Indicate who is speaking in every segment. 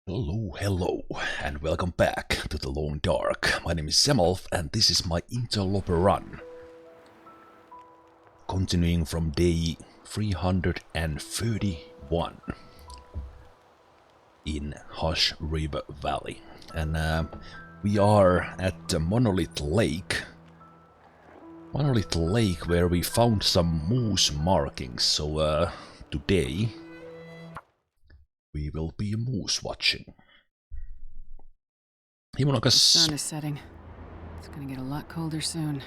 Speaker 1: Hello, and welcome back to the Long Dark. My name is Zemalf, and this is my Interloper run. Continuing from day 331 in Hush River Valley. And we are at Monolith Lake. Monolith Lake, where we found some moose markings. So today we will be moose watching.
Speaker 2: The sun is setting. It's gonna get a lot colder soon.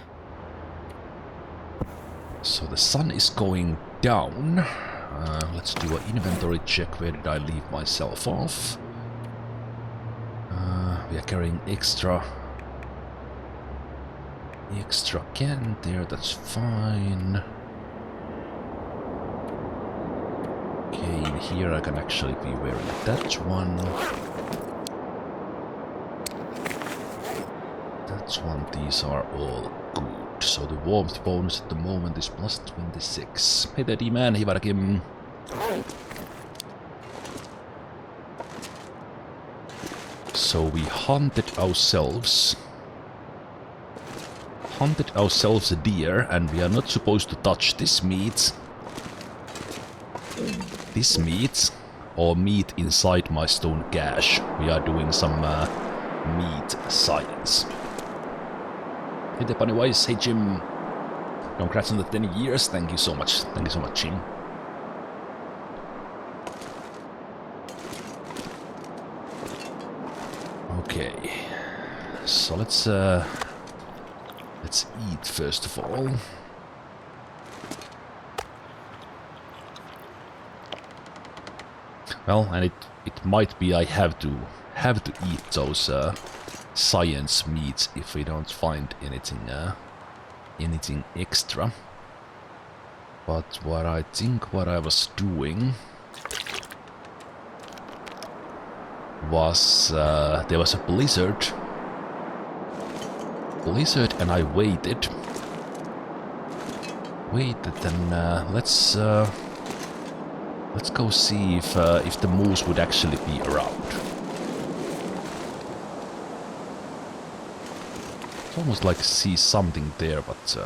Speaker 1: So the sun is going down. Let's do an inventory check. Where did I leave myself off? We are carrying extra can there, that's fine. Okay, in here I can actually be wearing that one. That one, these are all good. So the warmth bonus at the moment is plus 26. Hey there, D-man, Hivarakim. So we hunted ourselves a deer, and we are not supposed to touch this meat. This meat, or meat inside my stone cache. We are doing some meat science. Hey there, Pennywise. Hey, Jim. Congrats on the 10 years. Thank you so much. Thank you so much, Jim. Okay. So let's eat first of all. Well, and it might be I have to eat those science meats if we don't find anything extra. But what I think what I was doing was there was a blizzard, and I waited, and let's go see if the moose would actually be around. It's almost like I see something there, but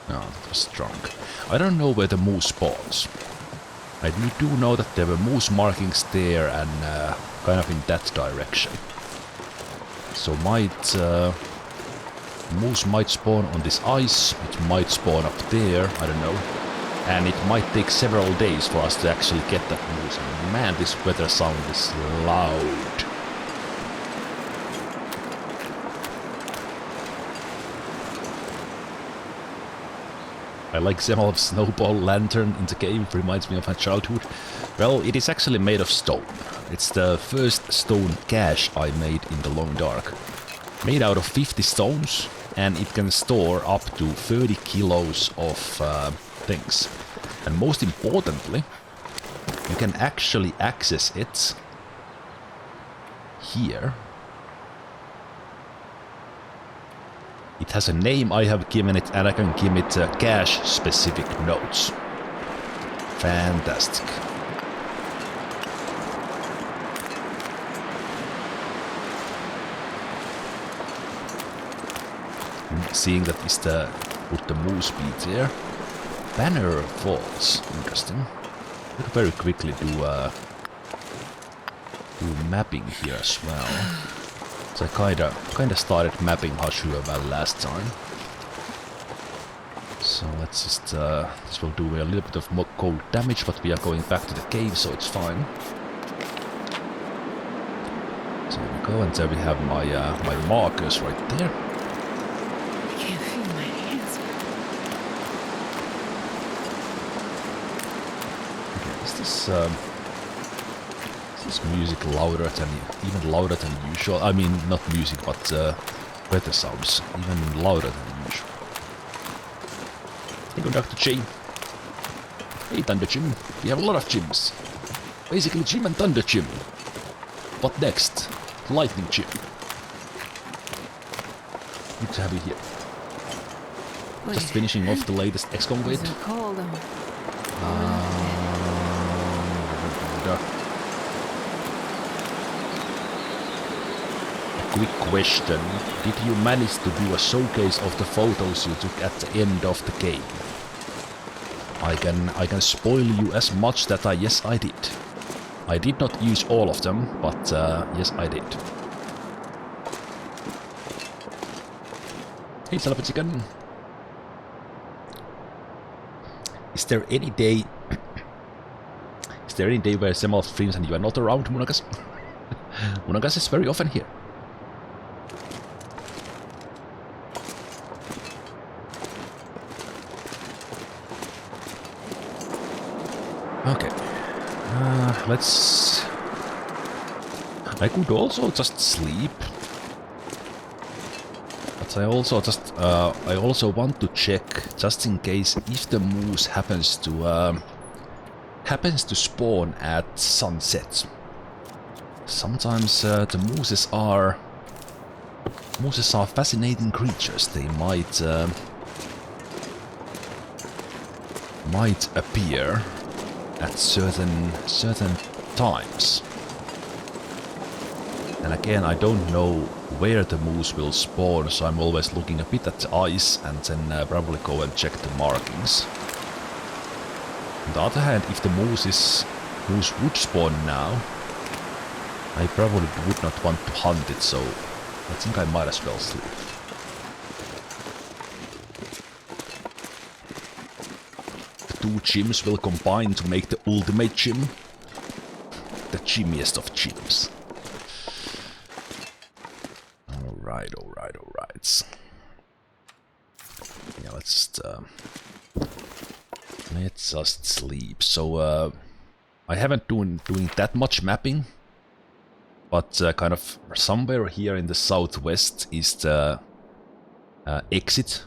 Speaker 1: no, that was drunk. I don't know where the moose spawns. I do know that there were moose markings there and kind of in that direction. So moose might spawn on this ice, it might spawn up there, I don't know. And it might take several days for us to actually get that moose. And man, this weather sound is loud. I like Zemalf's snowball lantern in the game, it reminds me of my childhood. Well, it is actually made of stone. It's the first stone cache I made in the Long Dark. Made out of 50 stones, and it can store up to 30 kilos of things. And most importantly, you can actually access it here. It has a name I have given it, and I can give it cache-specific notes. Fantastic. Seeing that is would the moose be there? Banner Falls, interesting. Could very quickly do mapping here as well. So I kinda started mapping Hush River Valley last time. So let's just this will do a little bit of more cold damage, but we are going back to the cave, so it's fine. So here we go, and there we have my my markers right there. Is this music louder than, even louder than usual? I mean, not music, but weather sounds even louder than usual. Hey, Dr. J. Hey, Thunder Jim. We have a lot of Jims. Basically, Jim and Thunder Jim. What next? Lightning Jim. Good to have you here. Just finishing off the latest XCOM raid. quick question. Did you manage to do a showcase of the photos you took at the end of the game? I can spoil you as much that yes, I did. I did not use all of them, but yes, I did. Hey, Salva Chicken. Is there any day... Is there any day where Zemalf streams and you are not around, Munagas? Munagas is very often here. Okay. Let's... I could also just sleep. But I also just... I also want to check, just in case, if the moose happens to spawn at sunset. Sometimes the mooses are fascinating creatures. They might appear at certain times. And again, I don't know where the moose will spawn, so I'm always looking a bit at the ice and then probably go and check the markings. On the other hand, if the moose would spawn now, I probably would not want to hunt it, so I think I might as well sleep. The two gyms will combine to make the ultimate gym. The gymmiest of gyms. Alright. Yeah, let's just sleep. So, I haven't doing that much mapping, but kind of somewhere here in the southwest is the exit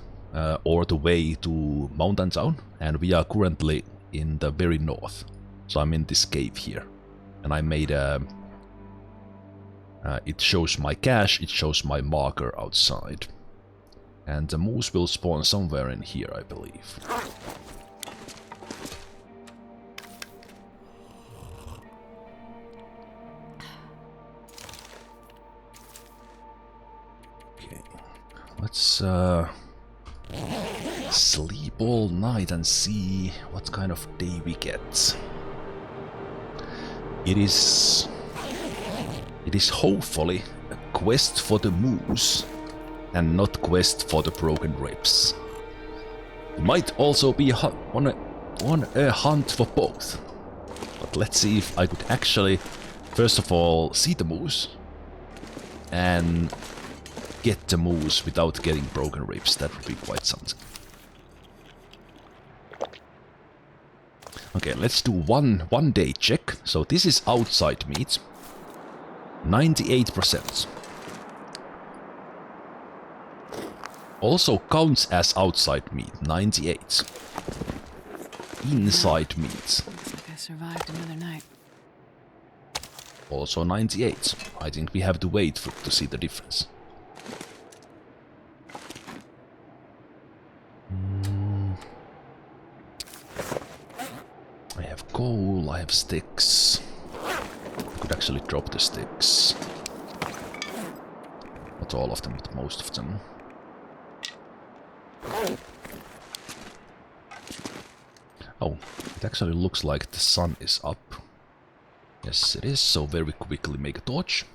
Speaker 1: or the way to Mountain Town, and we are currently in the very north. So I'm in this cave here, and I made a... it shows my cache, it shows my marker outside. And the moose will spawn somewhere in here, I believe. Okay, let's sleep all night and see what kind of day we get. It is hopefully a quest for the moose and not quest for the broken ribs. It might also be on a hunt for both. But let's see if I could actually, first of all, see the moose and get the moose without getting broken ribs. That would be quite something. Okay, let's do one day check. So this is outside meat. 98%. Also counts as outside meat, 98. Inside meat.
Speaker 2: Looks like I survived another night.
Speaker 1: Also 98. I think we have to wait to see the difference. I have coal, I have sticks. I could actually drop the sticks. Not all of them, but most of them. Oh, it actually looks like the sun is up. Yes, it is, so very quickly make a torch.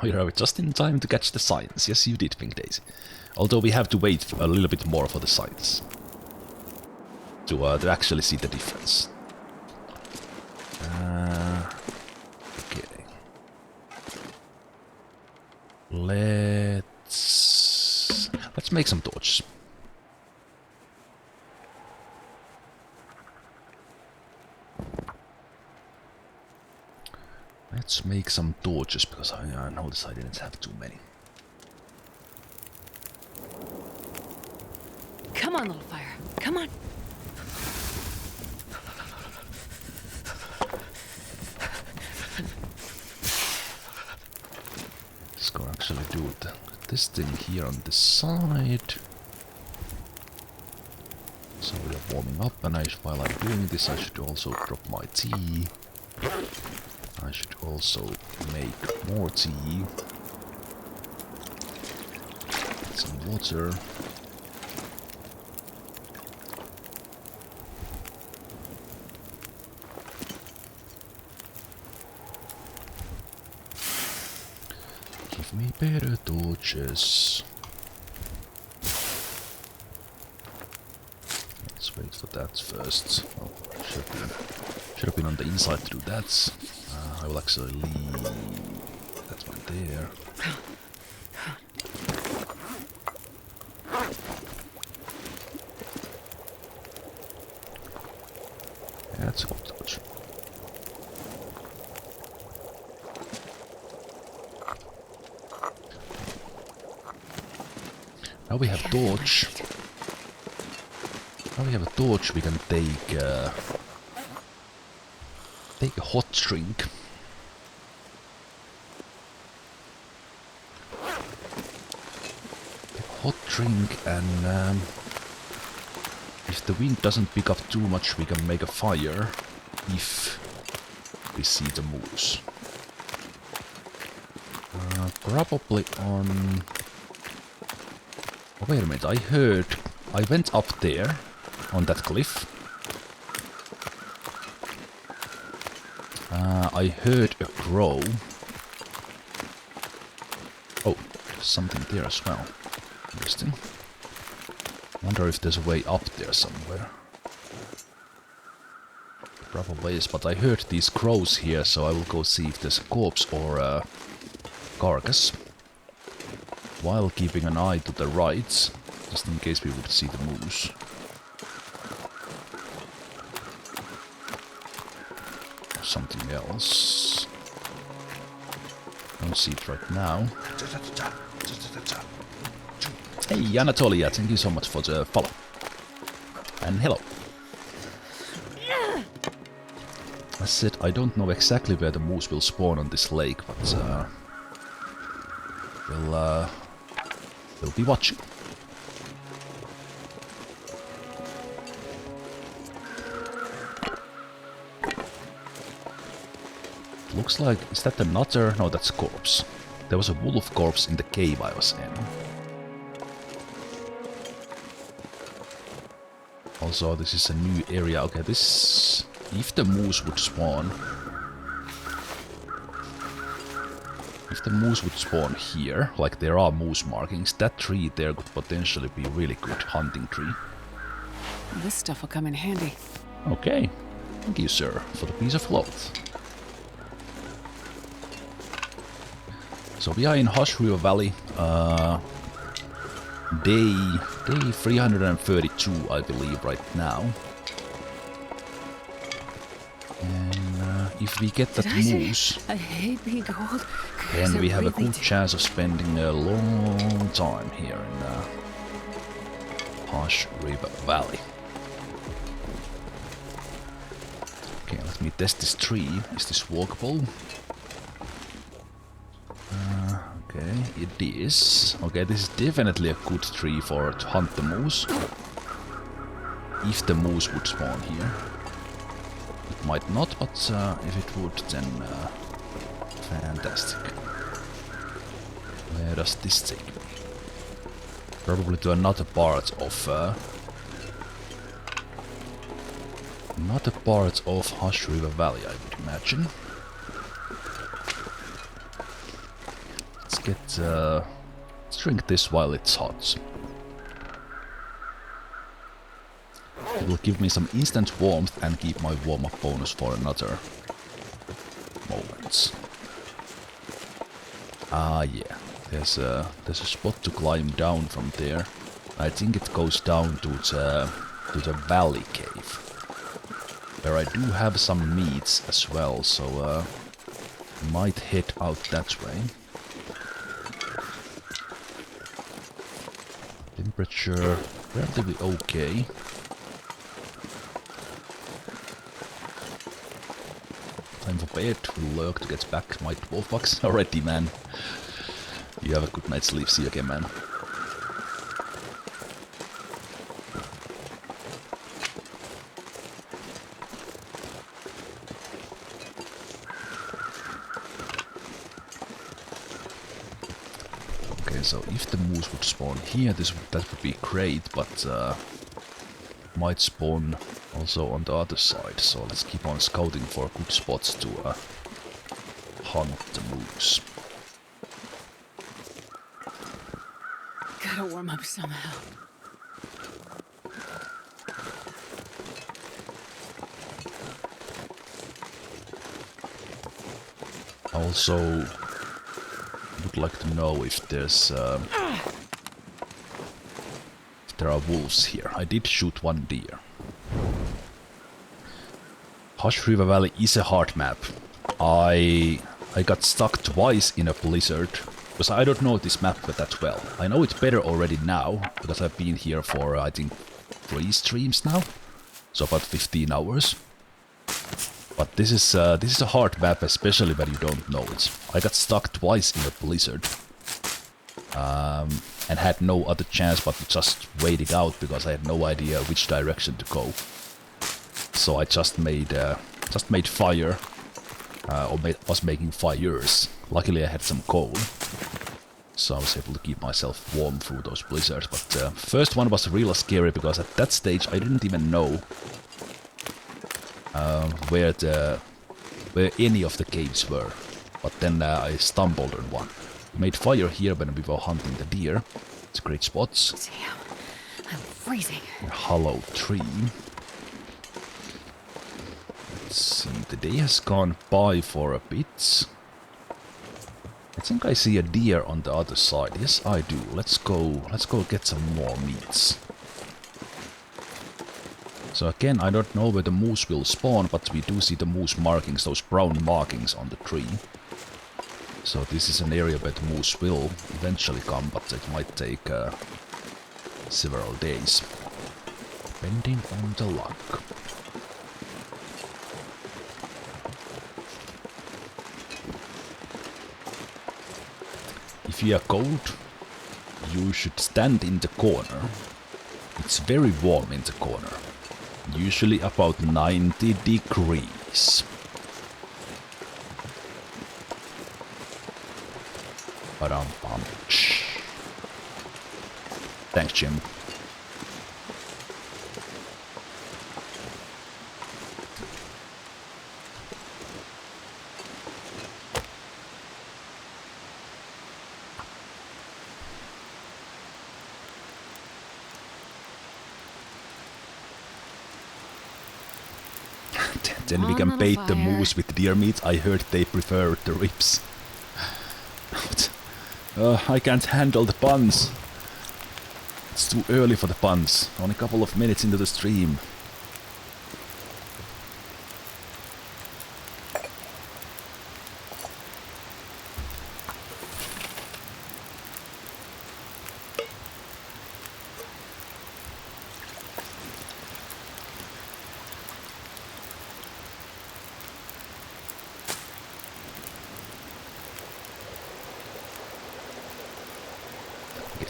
Speaker 1: Oh, you have it just in time to catch the signs. Yes, you did, Pink Daisy. Although we have to wait a little bit more for the signs. To actually see the difference. Okay. Let's make some torches. Let's make some torches, because I noticed I didn't have too many.
Speaker 2: Come on, little fire. Come on.
Speaker 1: Let's go actually do this thing here on this side. So we are warming up, and while I'm doing this I should also drop my tea. I should also make more tea. Get some water. Give me better torches. Let's wait for that first. Oh, should have been on the inside to do that. I will actually leave that one there. That's a good touch. Now we have torch. Now we have a torch. We can take a hot drink. Hot drink, and if the wind doesn't pick up too much, we can make a fire if we see the moose. Probably on... Oh, wait a minute, I went up there on that cliff. I heard a crow. Oh, something there as well. Interesting. Wonder if there's a way up there somewhere. Probably is, but I heard these crows here, so I will go see if there's a corpse or a carcass. While keeping an eye to the right, just in case we would see the moose. Something else. Don't see it right now. Hey Anatolia, thank you so much for the follow. And hello. I said I don't know exactly where the moose will spawn on this lake, but we'll be watching. Looks like, is that another? No, that's a corpse. There was a wolf corpse in the cave I was in. Also, this is a new area. Okay, this... If the moose would spawn... If the moose would spawn here, like there are moose markings, that tree there could potentially be a really good hunting tree.
Speaker 2: This stuff will come in handy.
Speaker 1: Okay. Thank you, sir, for the piece of cloth. So we are in Hush River Valley. Day 332, I believe, right now. And if we get that moose,
Speaker 2: I hate being cold.
Speaker 1: then we have a good chance of spending a long time here in Hush River Valley. Okay, let me test this tree. Is this walkable? Okay, it is. Okay, this is definitely a good tree to hunt the moose. If the moose would spawn here. It might not, but if it would, then fantastic. Where does this take me? Probably to another part of Hush River Valley, I would imagine. Let's drink this while it's hot. It will give me some instant warmth and keep my warm-up bonus for another moment. Ah, yeah. There's a spot to climb down from there. I think it goes down to the valley cave, where I do have some meats as well, so might head out that way. Temperature relatively okay. Time for bed. We'll lurk to get back my 12 bucks already, man. You have a good night's sleep. See you again, man. Okay, so if the moose would spawn here, that would be great, but might spawn also on the other side. So let's keep on scouting for good spots to hunt the moose.
Speaker 2: Gotta warm up somehow.
Speaker 1: I also would like to know if there's if there are wolves here. I did shoot one deer. Hush River Valley is a hard map. I got stuck twice in a blizzard because I don't know this map that well. I know it better already now because I've been here for I think 3 streams now, so about 15 hours. But this is a hard map, especially when you don't know it. I got stuck twice in a blizzard, and had no other chance but to just wait it out because I had no idea which direction to go. So I just made fire, was making fires. Luckily, I had some coal, so I was able to keep myself warm through those blizzards. But first one was real scary because at that stage I didn't even know where any of the caves were, but then I stumbled on one. Made fire here when we were hunting the deer. It's great spots.
Speaker 2: Damn, I'm freezing.
Speaker 1: A hollow tree. Let's see, the day has gone by for a bit. I think I see a deer on the other side. Yes, I do. Let's go get some more meats. So again, I don't know where the moose will spawn, but we do see the moose markings, those brown markings on the tree. So this is an area where the moose will eventually come, but it might take several days, depending on the luck. If you are cold, you should stand in the corner. It's very warm in the corner. Usually about 90 degrees. Ba-dum-bum. Thanks, Jim. Then we can bait the moose with deer meat. I heard they prefer the ribs. I can't handle the puns. It's too early for the puns. Only a couple of minutes into the stream.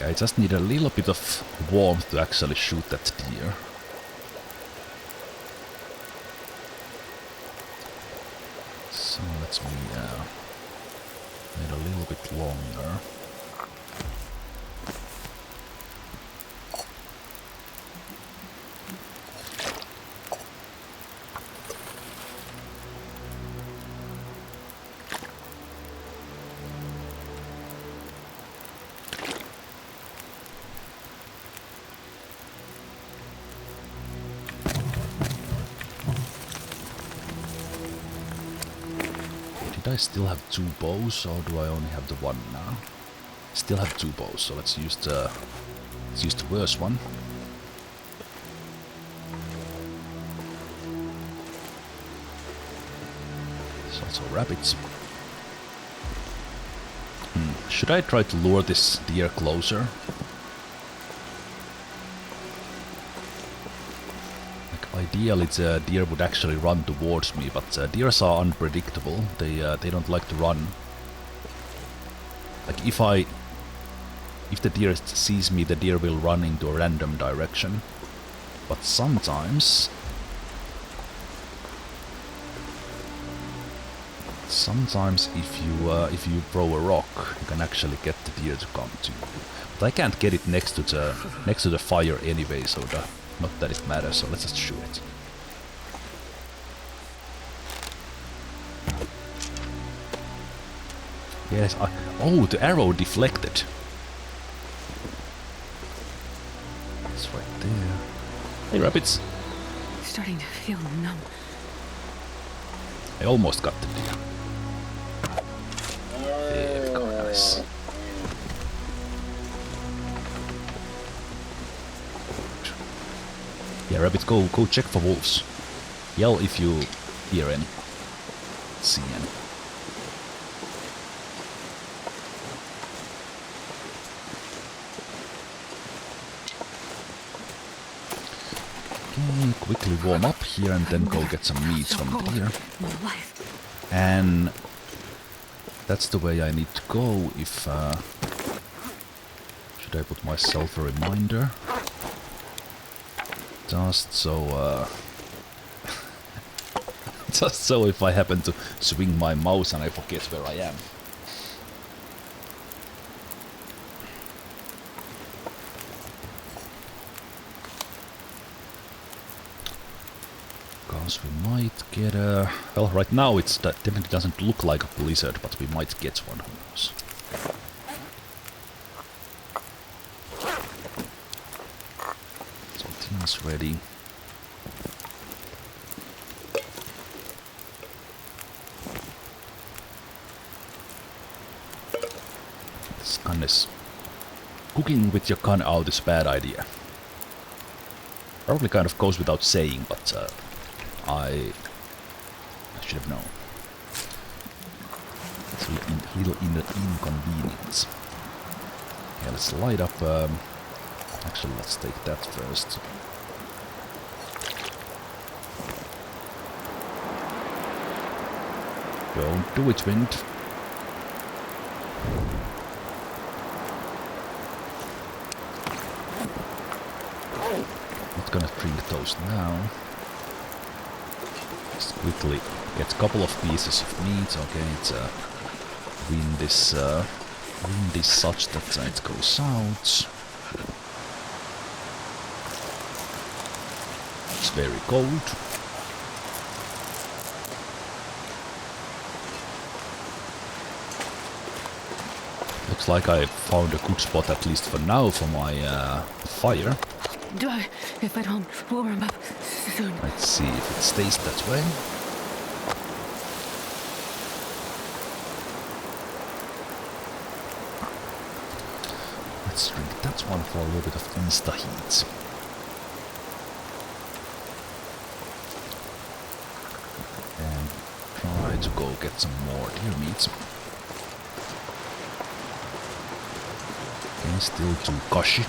Speaker 1: I just need a little bit of warmth to actually shoot that deer. So let's wait a little bit longer. I still have 2 bows, or do I only have the one now? Still have 2 bows, so let's use the worst one. There's also rabbits. Should I try to lure this deer closer? Ideally, the deer would actually run towards me, but deers are unpredictable. They don't like to run. Like if the deer sees me, the deer will run into a random direction. But sometimes Sometimes if you throw a rock, you can actually get the deer to come to you. But I can't get it next to the fire anyway, so not that it matters. So let's just shoot it. Yes. Oh, the arrow deflected. It's right there. Hey, rabbits.
Speaker 2: Starting to feel numb.
Speaker 1: I almost got the deer. There we go, nice. Yeah, rabbit, go check for wolves. Yell if you hear any. See any. Okay, quickly warm up here and then go get some meat from the deer. And that's the way I need to go if... should I put myself a reminder? Just so... just so if I happen to swing my mouse and I forget where I am. Because we might get a... Well, right now it definitely doesn't look like a blizzard, but we might get one, who knows. So team's ready. This gun is... Cooking with your gun out is a bad idea. Probably kind of goes without saying, but I should have known. It's a little inconvenience. Yeah, let's light up... actually, let's take that first. Don't do it, wind. Not gonna drink those now. Just quickly get a couple of pieces of meat. Okay, it's wind is such that it goes out. It's very cold. Looks like I found a good spot, at least for now, for my fire.
Speaker 2: If I don't warm up soon.
Speaker 1: Let's see if it stays that way. Let's drink that one for a little bit of insta heat. And try to go get some more deer meat. Okay, still too cushy.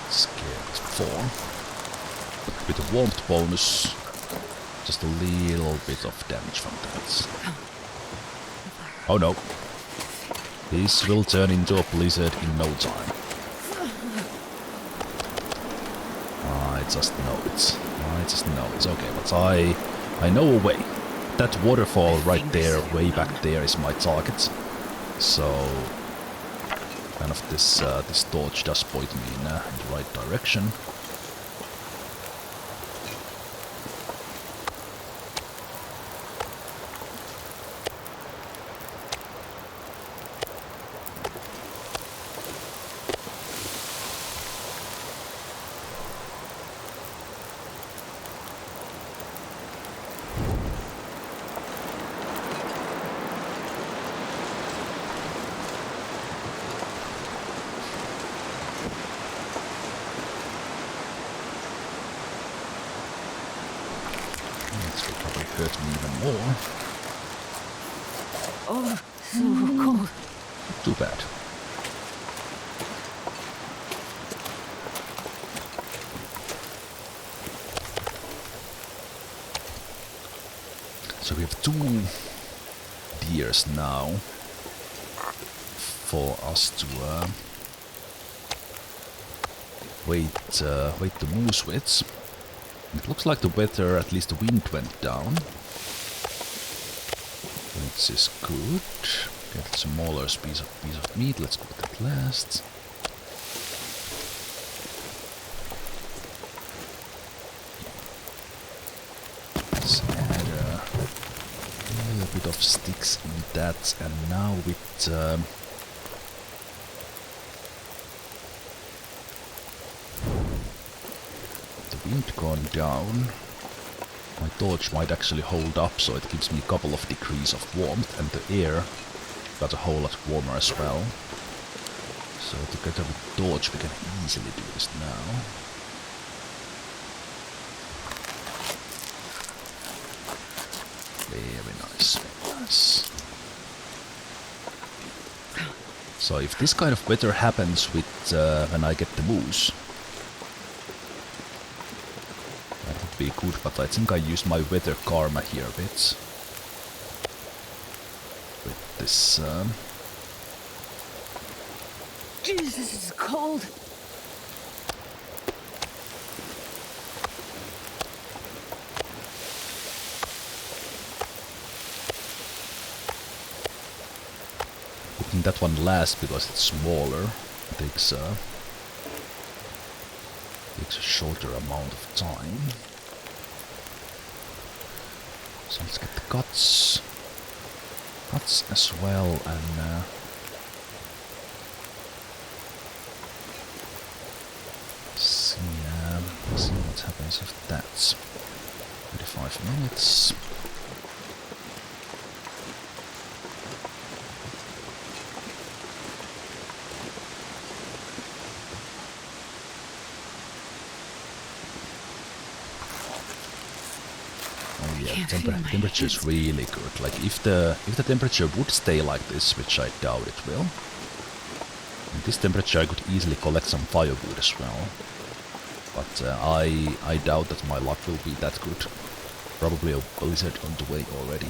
Speaker 1: Let's get 4. With a warmth bonus, just a little bit of damage from that. Oh no. This will turn into a blizzard in no time. I just know it. I just know it's okay, but I know a way. That waterfall right there, way back there, is my target. So kind of this torch does point me in the right direction. Hurt me even more.
Speaker 2: Oh, so cold.
Speaker 1: Too bad. So we have 2 deers now for us to wait the moose with. It looks like the weather, at least the wind went down. Which is good. Get a smaller piece of meat, let's cook that last. Let's add a little bit of sticks in that, and now with the wind gone down, my torch might actually hold up, so it gives me a couple of degrees of warmth, and the air got a whole lot warmer as well. So together with the torch we can easily do this now. Very nice, very nice. So if this kind of weather happens with when I get the moose, that would be good, but I think I used my weather karma here a bit. With this...
Speaker 2: Jesus, this is cold.
Speaker 1: Putting that one last because it's smaller. It takes a shorter amount of time. So let's get the guts as well, and see what happens with that. 35 minutes. Oh yeah, temperature is really good. Like if the temperature would stay like this, which I doubt it will, at this temperature I could easily collect some firewood as well. But I doubt that my luck will be that good. Probably a blizzard on the way already.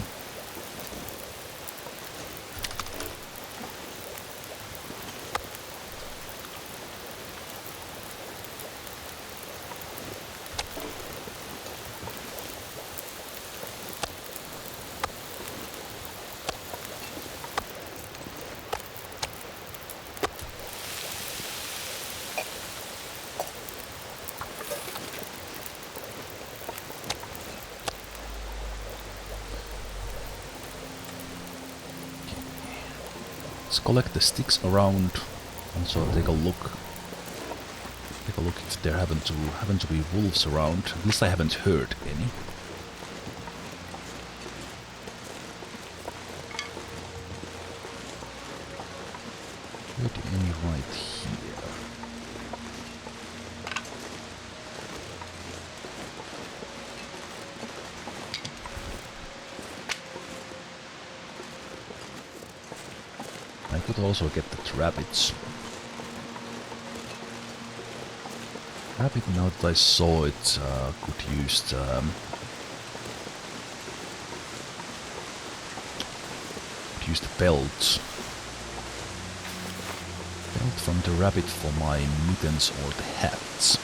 Speaker 1: Let's collect the sticks around, and so take a look. Take a look if there happen to be wolves around. At least I haven't heard any. Heard any right here? I could also get the rabbits. Rabbit, now that I saw it, could use the pelt. Pelt from the rabbit for my mittens or the hats.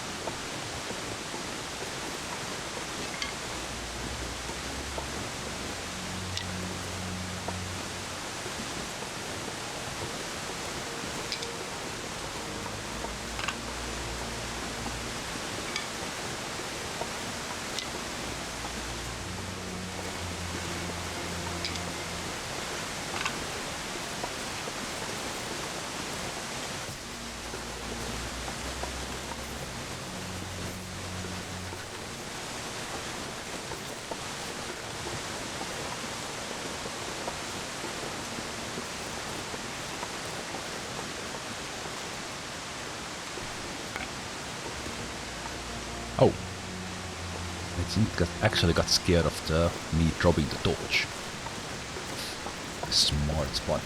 Speaker 1: Oh, I think I actually got scared of me dropping the torch. Smart spot.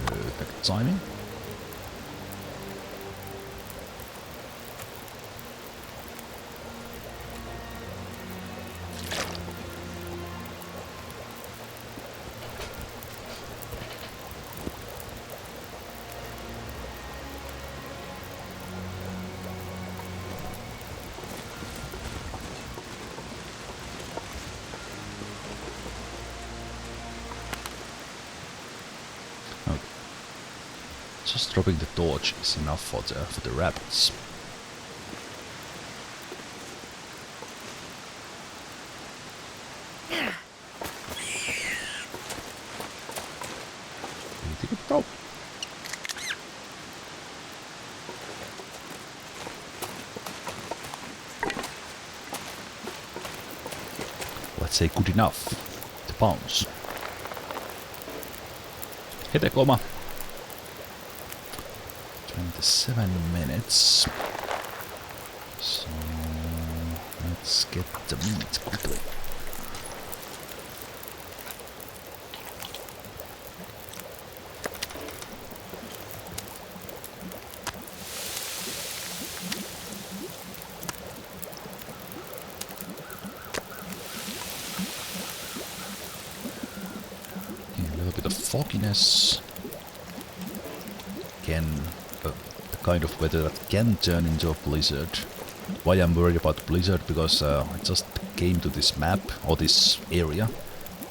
Speaker 1: Perfect timing. Just dropping the torch is enough for the rabbits. Pretty good throw. Let's say good enough to bounce. Hete koma. 27 minutes. So let's get the meat quickly. A little bit of fogginess. Again, the kind of weather that can turn into a blizzard. Why I'm worried about blizzard? Because I just came to this map, or this area,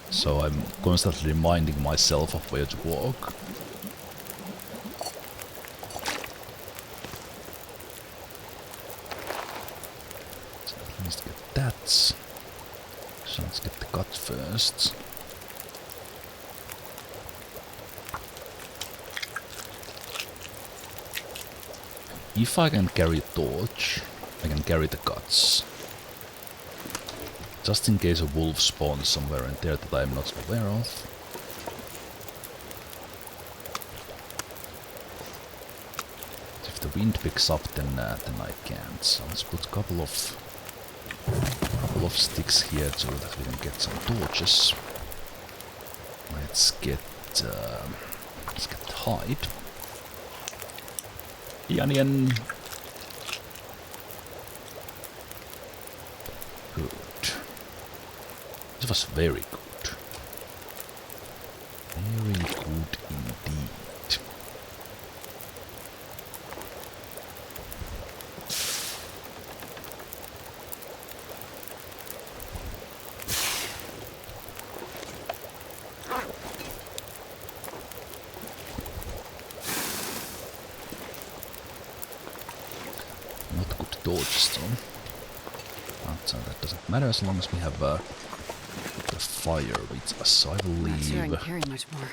Speaker 1: so I'm constantly reminding myself of where to walk. So at least get that. So let's get the gut first. If I can carry a torch, I can carry the guts. Just in case a wolf spawns somewhere in there that I'm not aware of. If the wind picks up, then I can't. So let's put a couple of sticks here so that we can get some torches. Let's get the hide. The onion. Good. This was very good. Very good indeed. Not good torches though. But that doesn't matter as long as we have the fire with us. I will
Speaker 2: Not sure I
Speaker 1: leave.
Speaker 2: can carry much more.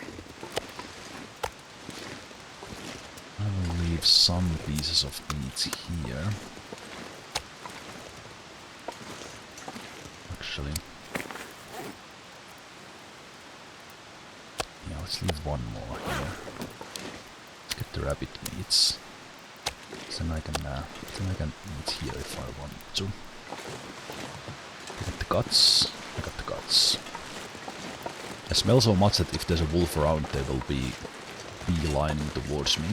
Speaker 1: I will leave some pieces of meat here. Actually, yeah, let's leave one more here. Let's get the rabbit meats. Then I can eat here if I want to. Get the guts. I got the guts. I smell so much that if there's a wolf around, they will be beelining towards me.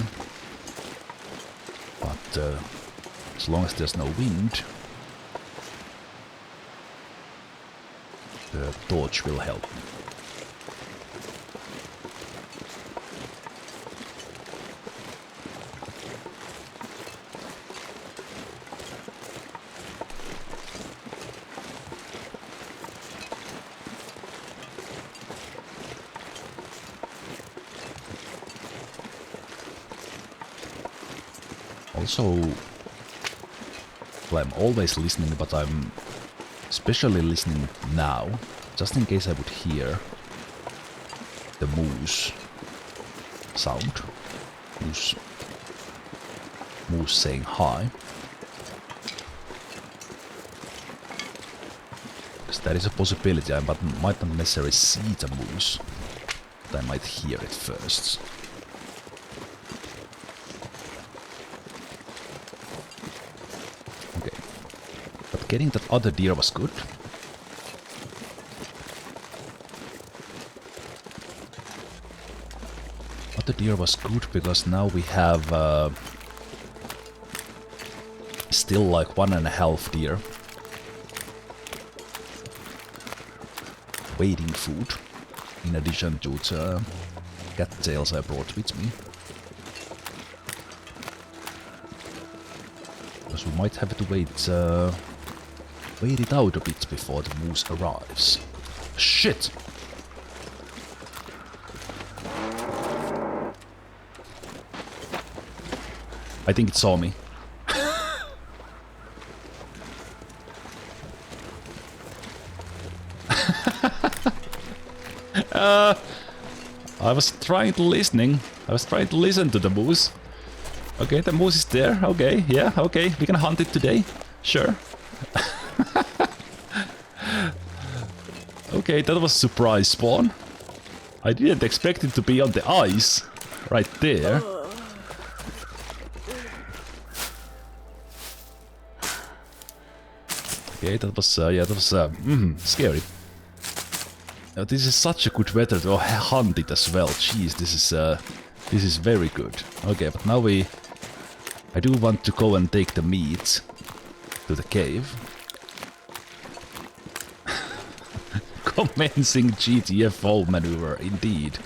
Speaker 1: But as long as there's no wind, the torch will help me. Also, well, I'm always listening, but I'm especially listening now, just in case I would hear the moose sound. Moose saying hi. Because that is a possibility. I might not necessarily see the moose, but I might hear it first. Getting that other deer was good. Other deer was good because now we have still like 1.5 deer waiting food, in addition to the cattails I brought with me. Because we might have to wait it out a bit before the moose arrives. Shit! I think it saw me. I was trying to listening. I was trying to listen to the moose. Okay, the moose is there. Okay, yeah, okay. We can hunt it today. Sure. Okay, that was a surprise spawn. I didn't expect it to be on the ice. Right there. Okay, that was, yeah, that was, scary. This is such a good weather to hunt it as well. Jeez, this is very good. Okay, but now I do want to go and take the meat to the cave. Commencing GTFO maneuver, indeed.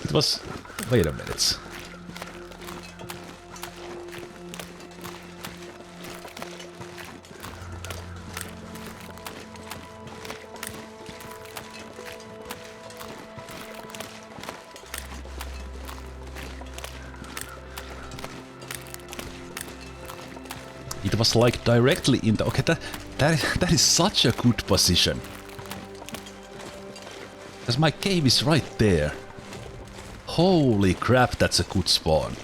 Speaker 1: It was... Wait a minute. It was like directly in the... Okay, that is such a good position. Because my cave is right there. Holy crap, that's a good spawn.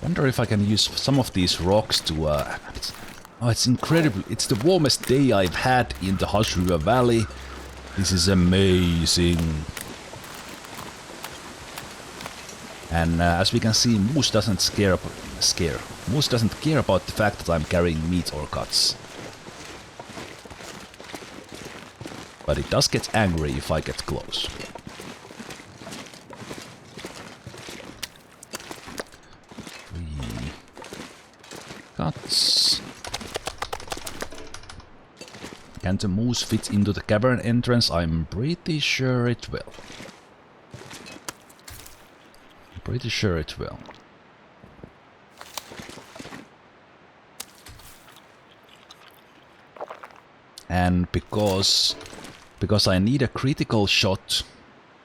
Speaker 1: Wonder if I can use some of these rocks to... oh, it's incredible. It's the warmest day I've had in the Hush River Valley. This is amazing. And as we can see, Moose doesn't Moose doesn't care about the fact that I'm carrying meat or cuts. But it does get angry if I get close. Cuts. Can the moose fit into the cavern entrance? I'm pretty sure it will. Pretty sure it will. And because I need a critical shot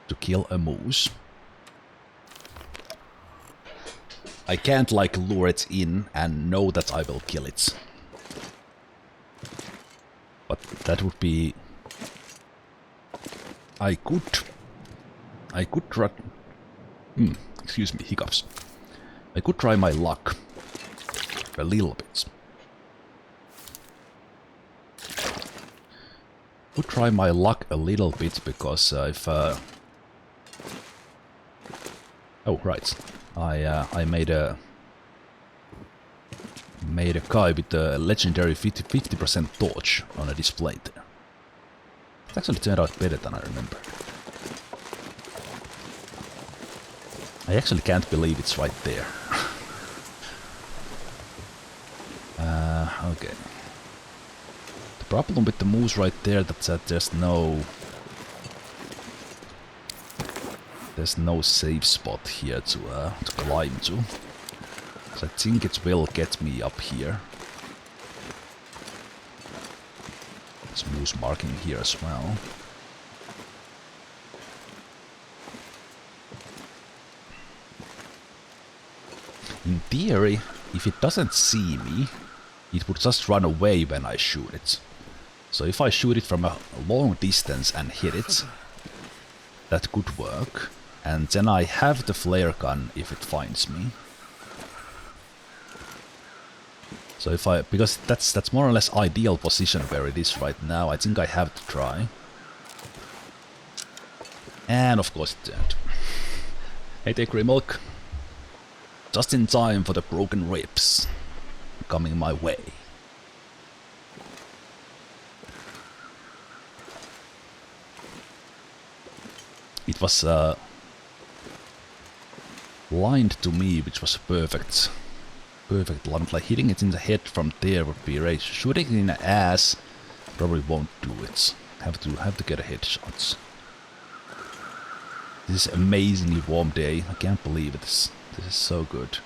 Speaker 1: to kill a moose, I can't like lure it in and know that I will kill it. But that would be... I could try... excuse me, hiccups. I could try my luck a little bit. Could try my luck a little bit because if oh right, I made a guy with a legendary 50% torch on a display there. It actually turned out better than I remember. I actually can't believe it's right there. Okay. The problem with the moose right there that's that there's no safe spot here to climb to. So I think it will get me up here. There's moose marking here as well. In theory, if it doesn't see me, it would just run away when I shoot it. So if I shoot it from a long distance and hit it, that could work. And then I have the flare gun if it finds me. So if because that's more or less ideal position where it is right now, I think I have to try. And of course it turned. Hey, take grey milk. Just in time for the broken ribs coming my way. It was lined to me, which was perfect. Perfect line. Like hitting it in the head from there would be great. Shooting it in the ass probably won't do it. Have to get a headshot. This is an amazingly warm day. I can't believe it. This is so good.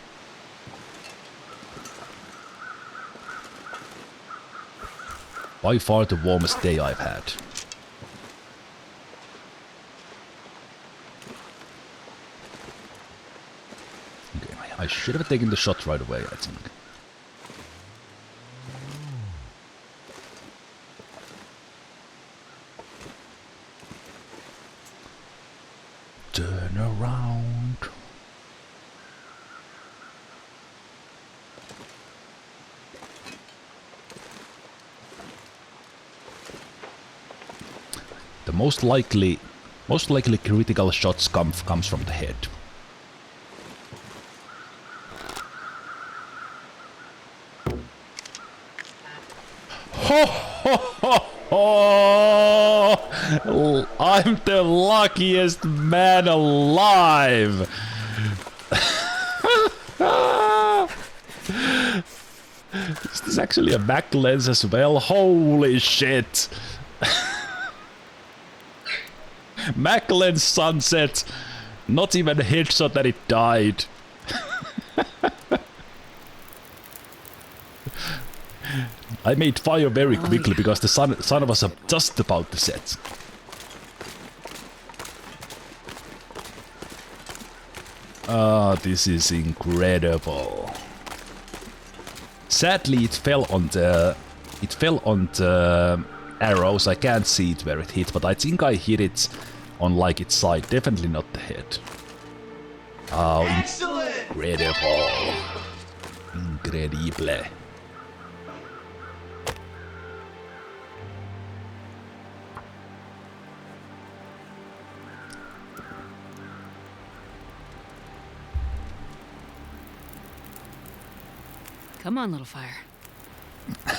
Speaker 1: By far the warmest day I've had. I should have taken the shot right away, I think. Turn around. The most likely critical shots comes from the head. Ho ho ho ho! I'm the luckiest man alive! Is this actually a back lens as well? Holy shit! Mac lens sunset! Not even a headshot that it died. I made fire very quickly because the sun was just about to set. Ah, this is incredible. Sadly, it fell on the arrows. I can't see it where it hit, but I think I hit it on like its side. Definitely not the head. Oh, incredible! Incredible.
Speaker 2: Come on, little fire.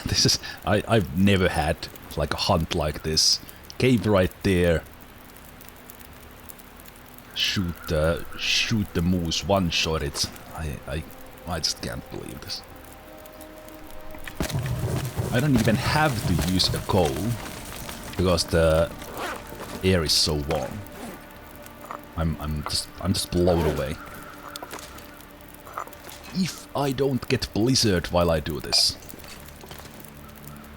Speaker 1: This is... I've never had like a hunt like this. Cave right there. Shoot the moose, one-shot it. I just can't believe this. I don't even have to use a coal because the air is so warm. I'm just blown away. If I don't get blizzard while I do this.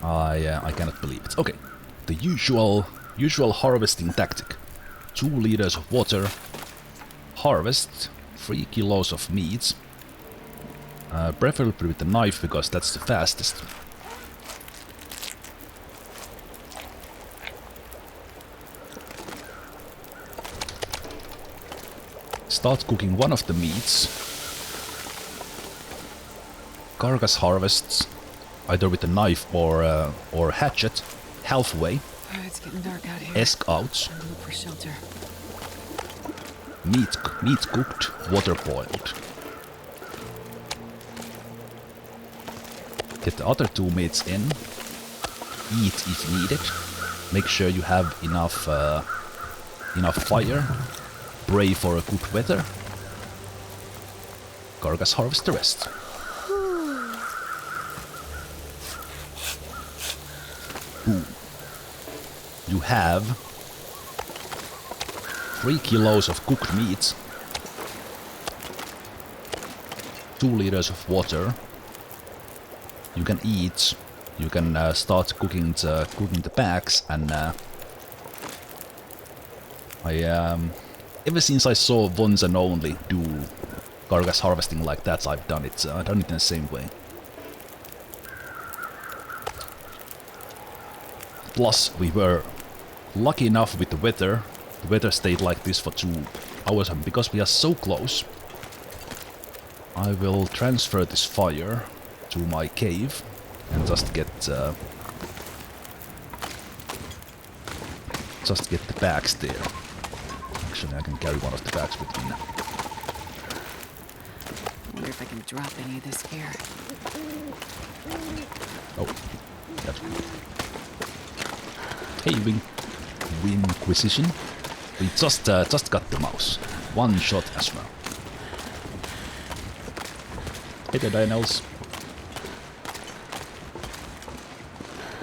Speaker 1: I cannot believe it. Okay, the usual harvesting tactic. 2 liters of water. Harvest 3 kilos of meat. Preferably with a knife because that's the fastest. Start cooking one of the meats. Carcass harvests, either with a knife or hatchet, halfway.
Speaker 2: It's getting dark out here.
Speaker 1: Esk out.
Speaker 2: Look for shelter.
Speaker 1: Meat cooked, water boiled. Get the other 2 meats in. Eat if needed. Make sure you have enough fire. Pray for a good weather. Carcass harvest the rest. Boom. You have 3 kilos of cooked meat, 2 liters of water. You can eat. You can start cooking the bags, and ever since I saw Vons and Only do carcass harvesting like that, I've done it. I've done it in the same way. Plus, we were lucky enough with the weather. The weather stayed like this for 2 hours, and because we are so close, I will transfer this fire to my cave and just get the bags there. Actually, I can carry one of the bags with me now.
Speaker 2: I wonder if I can drop any of this here.
Speaker 1: Oh, that's good. Hey, Winquisition. We just got the mouse. 1 shot as well. Hey there, Dinels.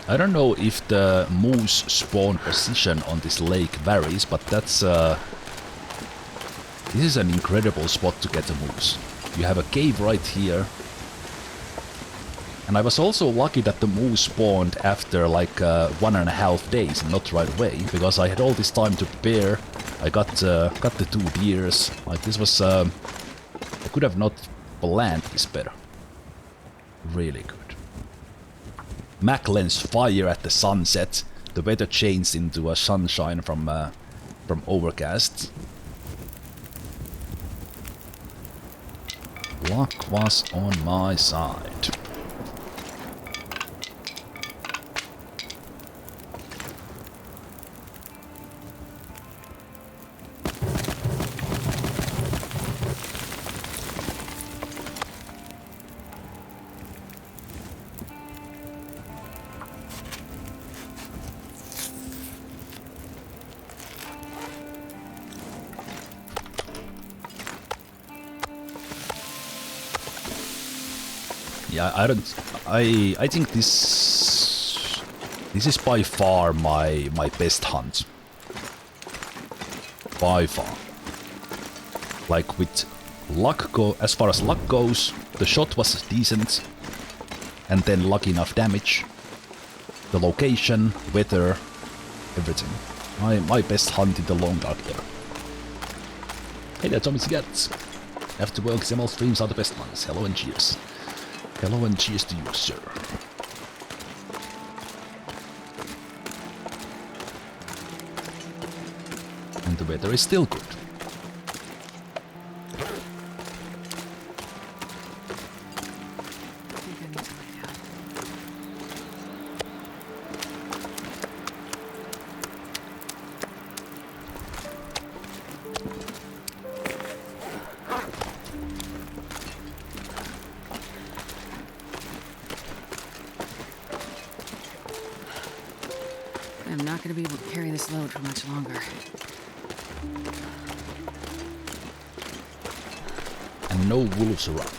Speaker 1: I don't know if the moose spawn position on this lake varies, but that's this is an incredible spot to get a moose. You have a cave right here. And I was also lucky that the moose spawned after like 1.5 days and not right away, because I had all this time to prepare. I got the 2 deers. Like this was, I could have not but land is better. Really good. Macklin's fire at the sunset. The weather changed into a sunshine from overcast. Luck was on my side. Yeah, I think this is by far my best hunt. By far. Like with luck as far as luck goes, the shot was decent, and then lucky enough damage, the location, weather, everything. My best hunt in the long dark ever. Hey there, Tommy Gats. After work, Zemalf streams are the best ones. Hello and cheers. Hello and cheers to you, sir. And the weather is still good.
Speaker 2: I'm not gonna be able to carry this load for much longer.
Speaker 1: And no wolves around.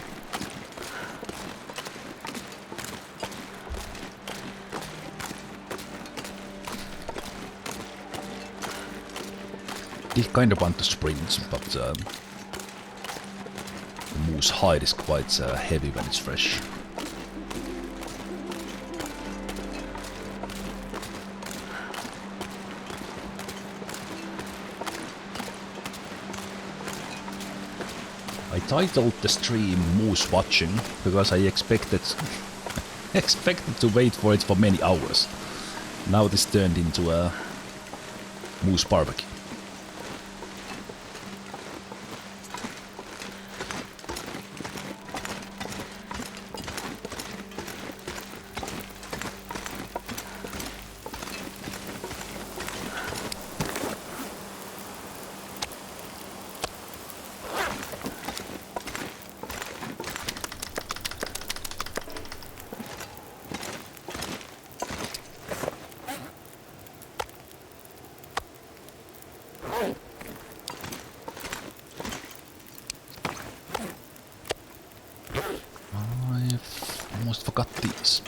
Speaker 1: Did kind of want to sprint, but the moose hide is quite heavy when it's fresh. I titled the stream Moose Watching because I expected to wait for it for many hours. Now this turned into a moose barbecue. Almost forgot these.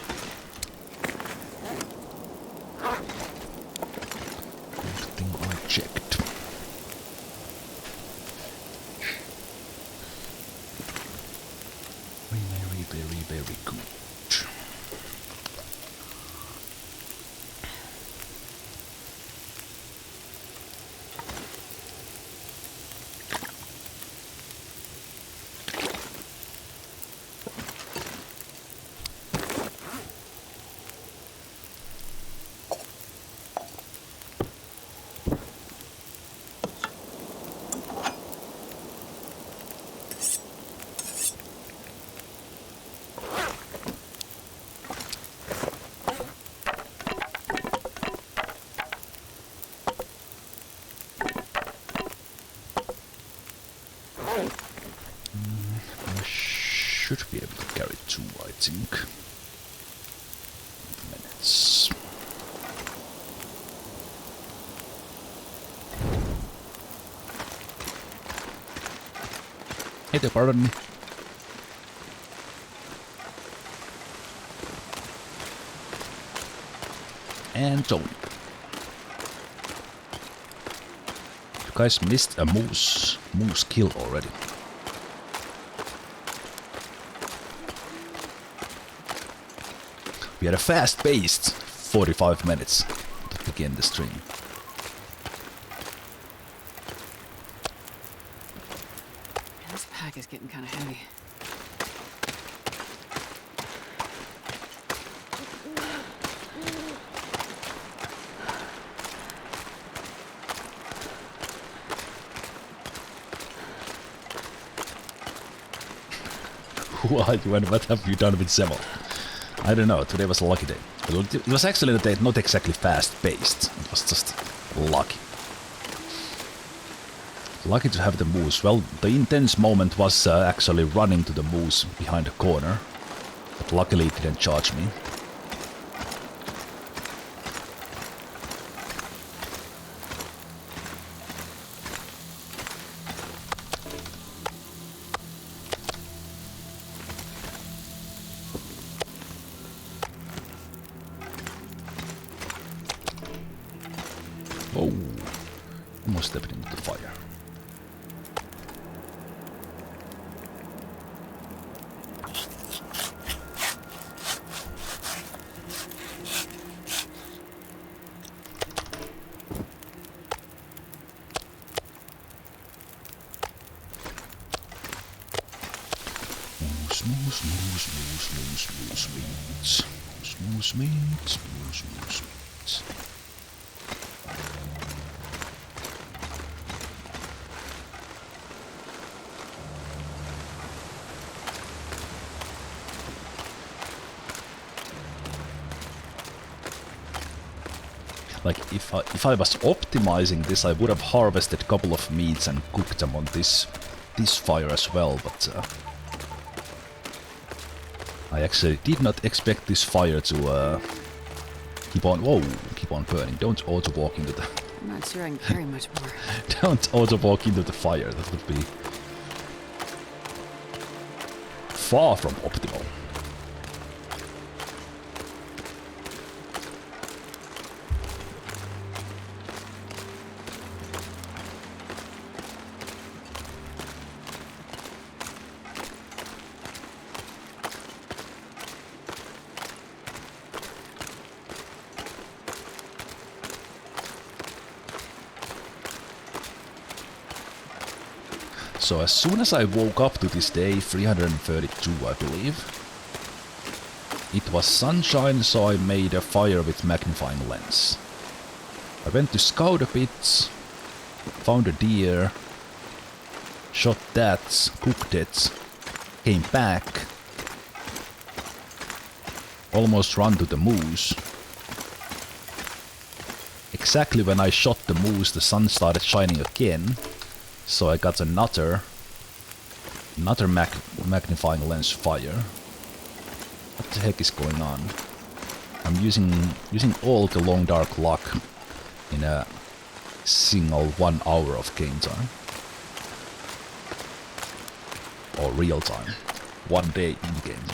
Speaker 1: Everything I checked. Very good. Should be able to carry two, I think. Minutes. Hey there, pardon me. And Tony. You guys missed a moose kill already. We had a fast-paced 45 minutes to begin the stream.
Speaker 2: This pack is getting kind of heavy.
Speaker 1: are you and what have you done with Zemalf? I don't know, today was a lucky day. It was actually a day not exactly fast-paced, it was just lucky. Lucky to have the moose. Well, the intense moment was actually running to the moose behind the corner, but luckily it didn't charge me. Oh, almost stepped into the fire. Moose meat. Like, if I was optimizing this, I would have harvested a couple of meats and cooked them on this fire as well, but I actually did not expect this fire to keep on burning. Don't auto-walk into the...
Speaker 2: I'm not sure I can carry much more.
Speaker 1: Don't auto-walk into the fire, that would be far from optimal. So as soon as I woke up to this day, 332 I believe, it was sunshine, so I made a fire with magnifying lens. I went to scout a bit, found a deer, shot that, cooked it, came back, almost ran to the moose. Exactly when I shot the moose, the sun started shining again. So I got another magnifying lens fire. What the heck is going on? I'm using all the long dark luck in a single 1 hour of game time. Or real time. 1 day in game.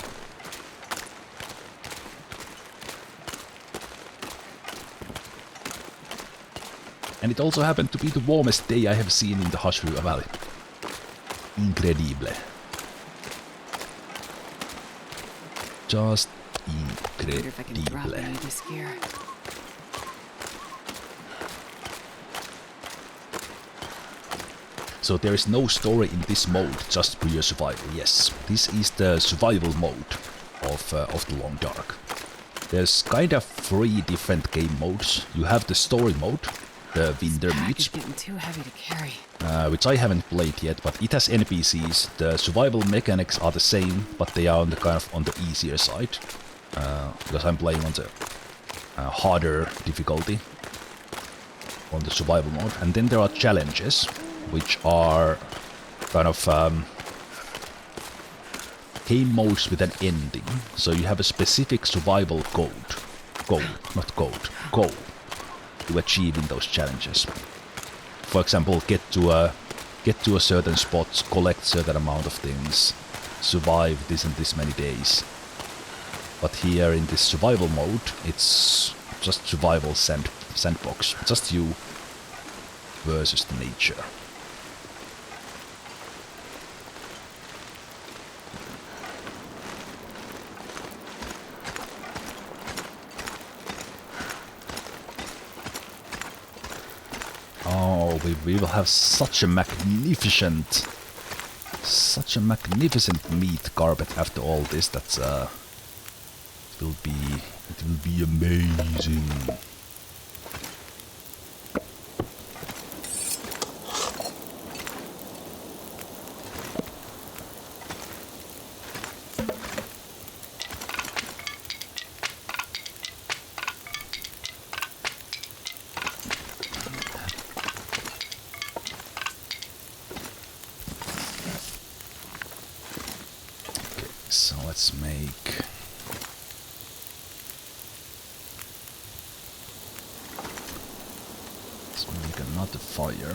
Speaker 1: And it also happened to be the warmest day I have seen in the Hashriva Valley. Incredible. Just
Speaker 2: Wonder if I can drop any of this gear.
Speaker 1: So there is no story in this mode, just pure survival. Yes, this is the survival mode of the Long Dark. There's kind of 3 different game modes. You have the story mode, the Winter Meat,
Speaker 2: It's getting too heavy to carry.
Speaker 1: which I haven't played yet, but it has NPCs. The survival mechanics are the same, but they are on the kind of on the easier side, because I'm playing on the harder difficulty on the survival mode. And then there are challenges, which are kind of game modes with an ending. So you have a specific survival goal to achieve in those challenges. For example, get to a certain spot, collect certain amount of things, survive this and this many days. But here in this survival mode, it's just survival sandbox, just you versus the nature. Oh, we will have such a magnificent meat carpet after all this. That's it will be amazing. let's make... Let's make another fire.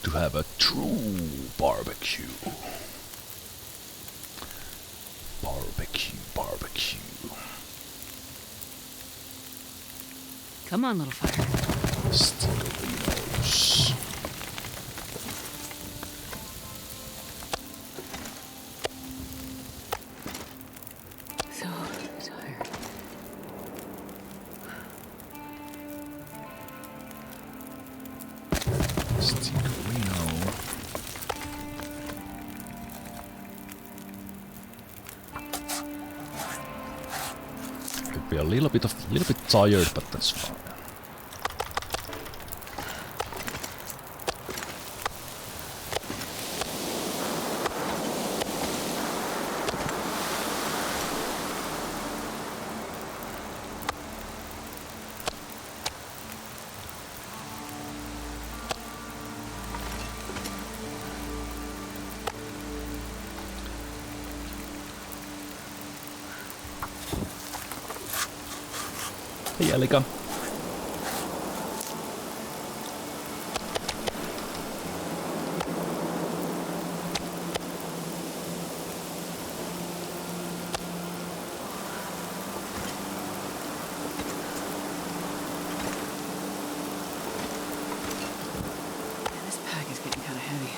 Speaker 1: To have a true barbecue. Barbecue.
Speaker 2: Come on, little fire.
Speaker 1: Stickerinos.
Speaker 2: So tired.
Speaker 1: Stickerino. Could be a little bit tired, but that's fine. Hey, Elika.
Speaker 2: This pack is getting kind of heavy.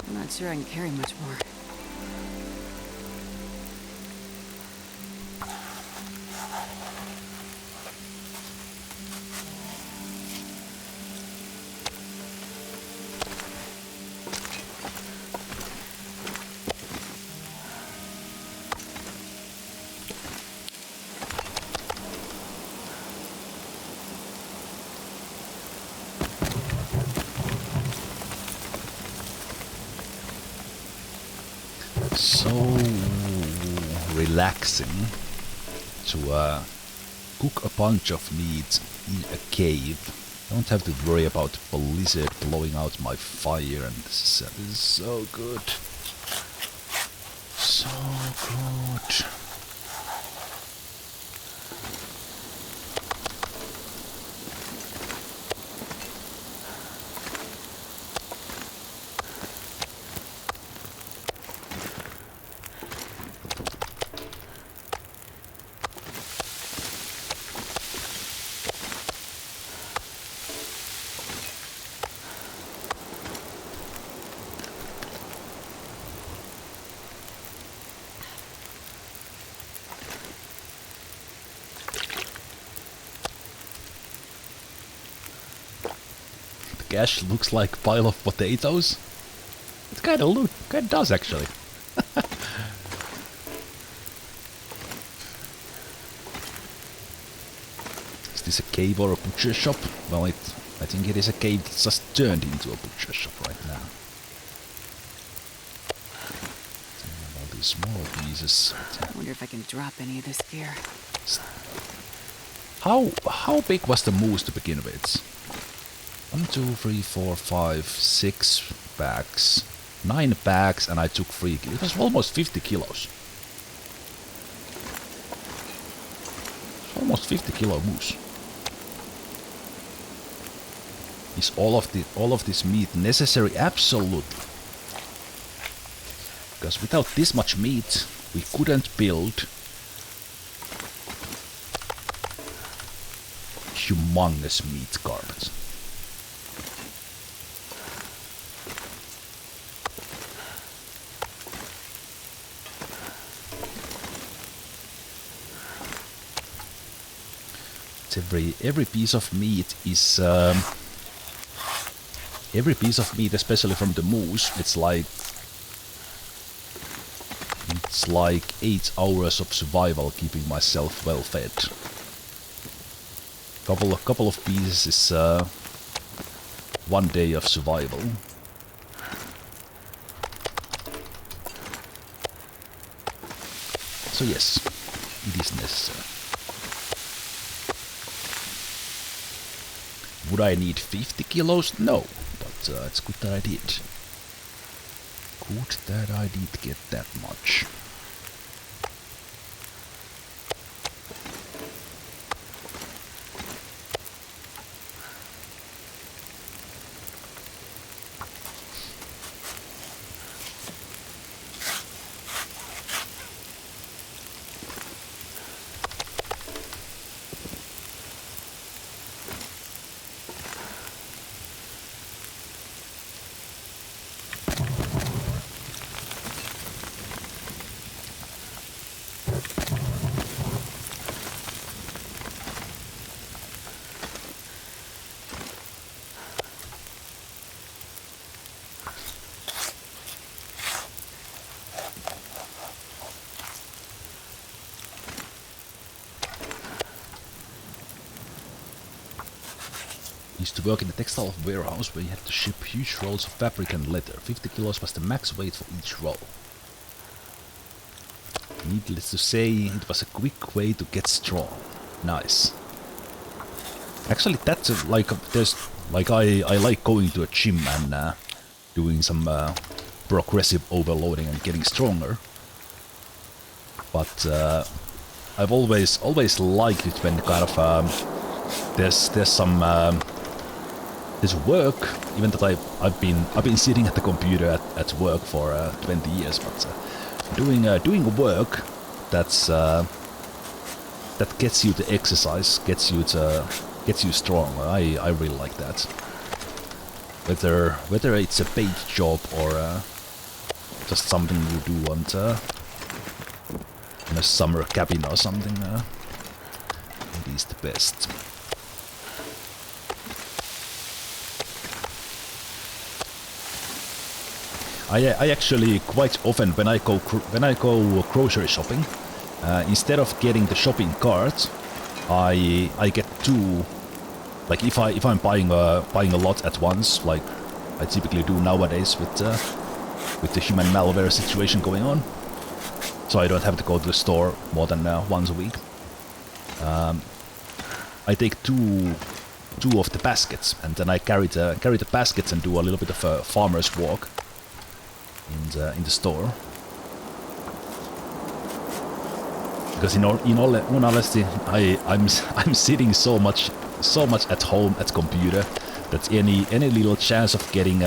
Speaker 2: I'm not sure I can carry much more.
Speaker 1: So relaxing to cook a bunch of meat in a cave. I don't have to worry about the blizzard blowing out my fire, and this is so good. So good. Gash looks like a pile of potatoes. It kind of does actually. Is this a cave or a butcher shop? Well, I think it is a cave that's just turned into a butcher shop right now. All these small pieces.
Speaker 2: I wonder if I can drop any of this gear.
Speaker 1: How big was the moose to begin with? 1, 2, 3, 4, 5, 6 bags. 9 bags, and I took 3 kilos. It was almost 50 kilos. Almost 50 kilo moose. Is all of this meat necessary? Absolutely. Because without this much meat, we couldn't build humongous meat carpets. It's every piece of meat is every piece of meat, especially from the moose. It's like 8 hours of survival keeping myself well fed. Couple of pieces is 1 day of survival. So yes, it is necessary. Would I need 50 kilos? No, but it's good that I did. Good that I did get that much. Used to work in a textile warehouse where you had to ship huge rolls of fabric and leather. 50 kilos was the max weight for each roll. Needless to say, it was a quick way to get strong. Nice. Actually, that's I like going to a gym and doing some progressive overloading and getting stronger. But I've always liked it when kind of there's some there's work, even that I've been sitting at the computer at work for 20 years, but doing work that's that gets you to exercise, gets you strong. I really like that. Whether it's a paid job or just something you do in a summer cabin or something, it is the best. I actually quite often when I go grocery shopping, instead of getting the shopping cart, I get two. Like if I'm buying a lot at once, like I typically do nowadays with the human malware situation going on, so I don't have to go to the store more than once a week. I take two of the baskets, and then I carry the baskets and do a little bit of a farmer's walk in the store. Because in all honesty, I'm sitting so much at home at computer that any little chance of getting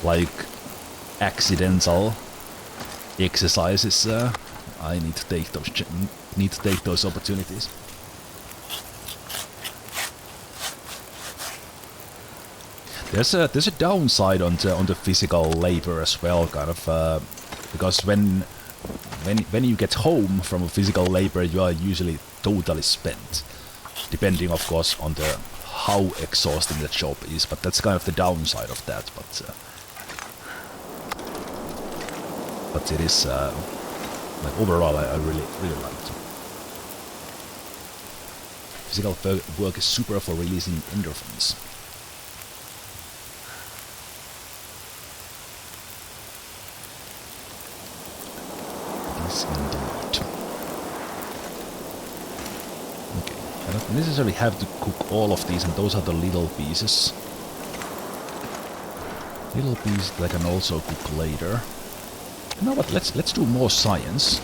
Speaker 1: like accidental exercises, I need to take those opportunities. There's a downside on the physical labor as well, kind of, because when you get home from a physical labor, you are usually totally spent, depending, of course, on how exhausting the job is. But that's kind of the downside of that. But it is like overall, I really like it. Physical work is super for releasing endorphins. Indeed. Okay, I don't necessarily have to cook all of these, and those are the little pieces. Little pieces that I can also cook later. You know what? Let's do more science.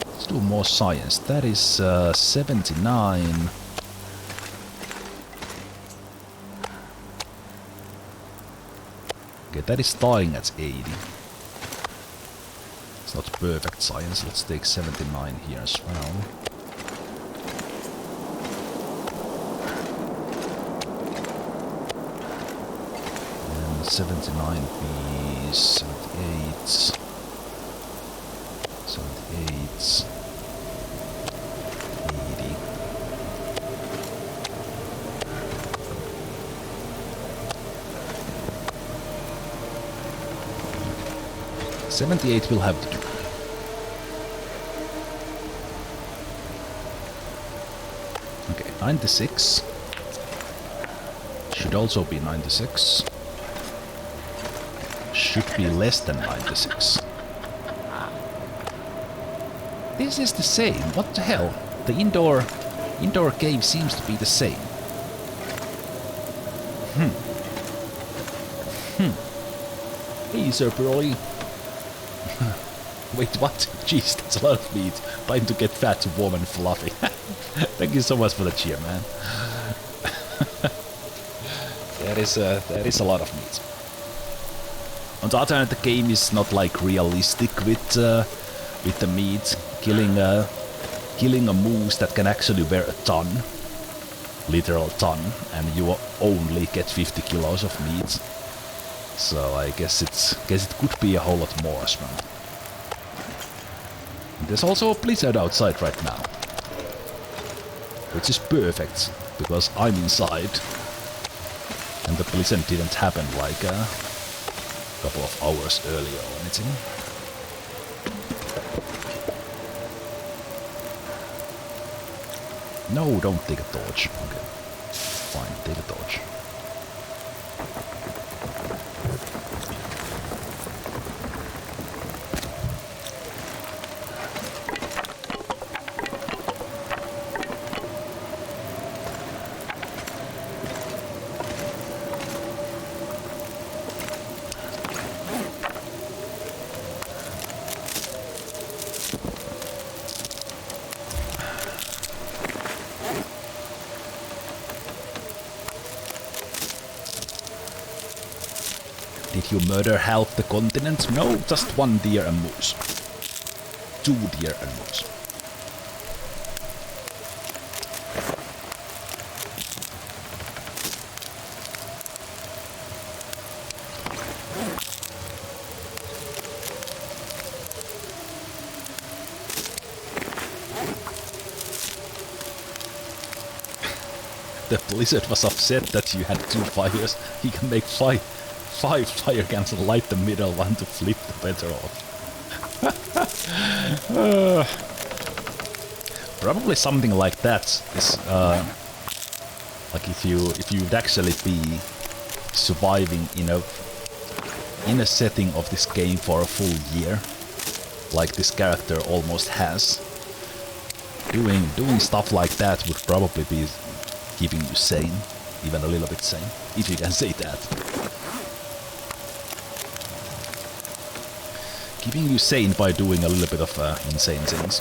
Speaker 1: Let's do more science. That is 79. Okay, that is starting at 80. It's not perfect science. Let's take 79 here as well. And 79 be 78. 78. 80. 78 will have to do. Okay, 96. Should also be 96. Should be less than 96. This is the same. What the hell? The indoor cave seems to be the same. Hey, Sir Burley. Wait, what? Jeez, that's a lot of meat. Time to get fat, warm and fluffy. Thank you so much for the cheer, man. That is a lot of meat. On the other hand, the game is not like realistic with the meat. Killing a moose that can actually weigh a ton, literal ton, and you only get 50 kilos of meat. So I guess it could be a whole lot more as well. There's also a blizzard outside right now, which is perfect because I'm inside, and the blizzard didn't happen like a couple of hours earlier or anything. No, don't take a torch. Okay, fine, take a torch. Did you murder half the continent? No, just one deer and moose. 2 deer and moose. The blizzard was upset that you had 2 fires. He can make 5 fire cans and light the middle one to flip the better off. Probably something like that is like if you'd actually be surviving in a setting of this game for a full year, like this character almost has. Doing stuff like that would probably be keeping you sane, even a little bit sane, if you can say that. Keeping you sane by doing a little bit of insane things.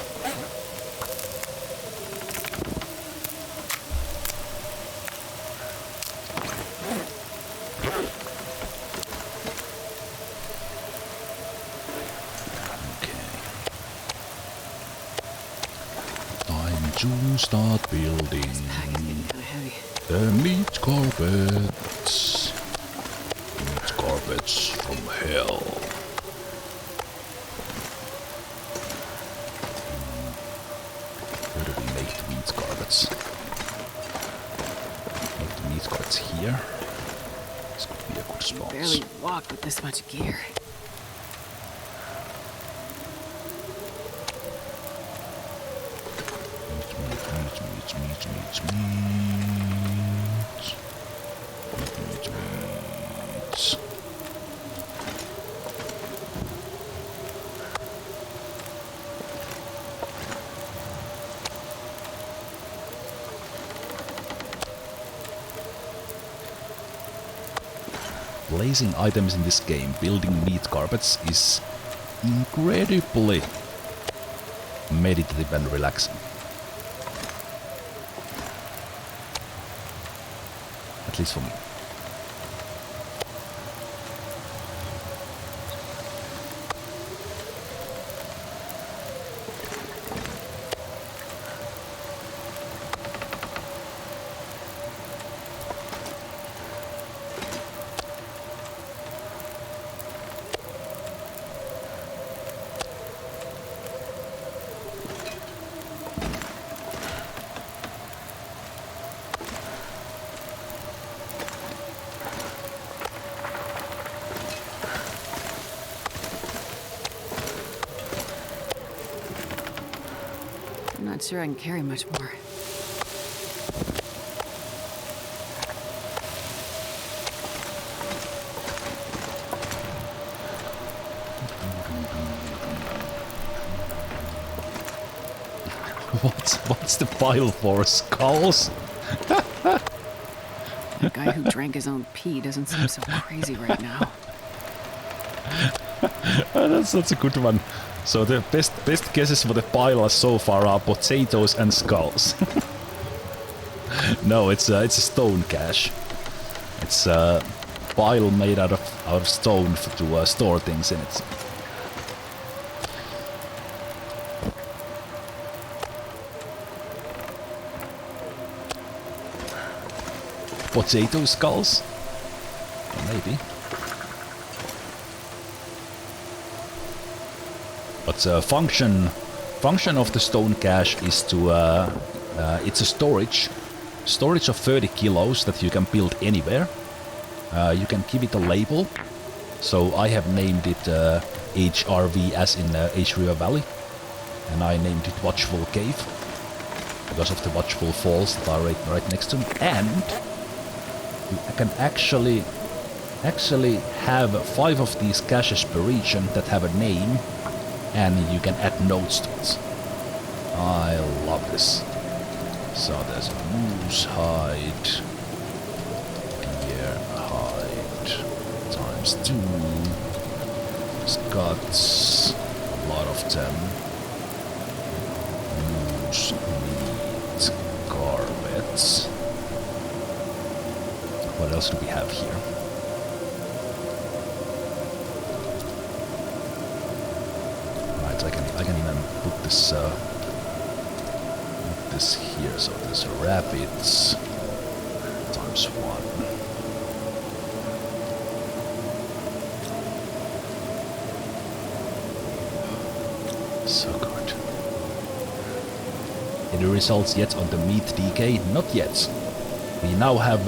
Speaker 1: Okay. Time to start building the meat carpets. Meat carpets from hell. Make the meat carts here. This could be a good spot.
Speaker 2: I barely walk with this much gear.
Speaker 1: Meat. Placing items in this game, building meat carpets, is incredibly meditative and relaxing. At least for me.
Speaker 2: not sure I can carry much more.
Speaker 1: What's the pile for? Skulls?
Speaker 2: That guy who drank his own pee doesn't seem so crazy right now.
Speaker 1: That's a good one. So the best guesses for the pile so far are potatoes and skulls. No, it's a stone cache. It's a pile made out of stone to store things in it. Potato skulls? Maybe. But function of the stone cache is to it's a storage of 30 kilos that you can build anywhere. You can give it a label. So I have named it HRV as in H River Valley, and I named it Watchful Cave because of the Watchful Falls that are right next to me. And you can actually have 5 of these caches per region that have a name, and you can add notes to it. I love this. So there's a moose hide, deer hide, ×2, there's guts, a lot of them, moose meat, carpets. What else do we have here? Right, I can even put this here. So there's rabbits ×1. So good. Any results yet on the meat decay? Not yet. We now have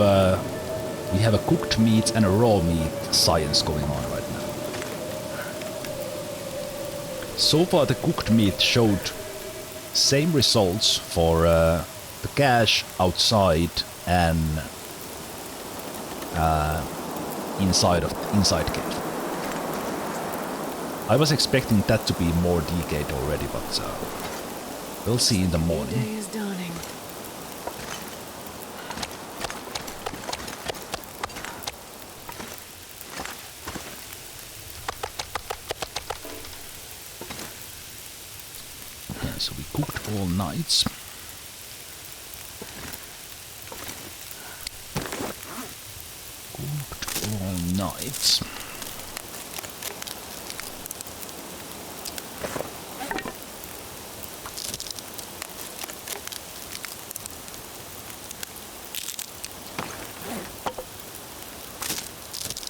Speaker 1: we have a cooked meat and a raw meat science going on right now. So far the cooked meat showed same results for the cache outside and inside cave. I was expecting that to be more decayed already, but we'll see in the morning.
Speaker 2: The day is dawning.
Speaker 1: So we cooked all nights. Cooked all nights.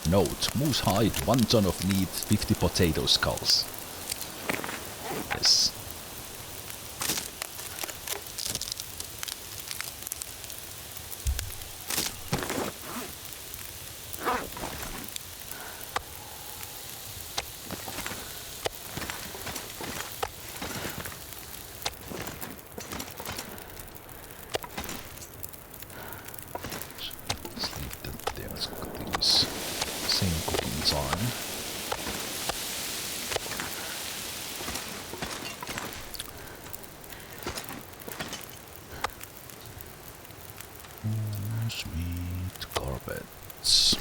Speaker 1: Note, moose hide, 1 ton of meat, 50 potato skulls. Yes. Sweet carpets.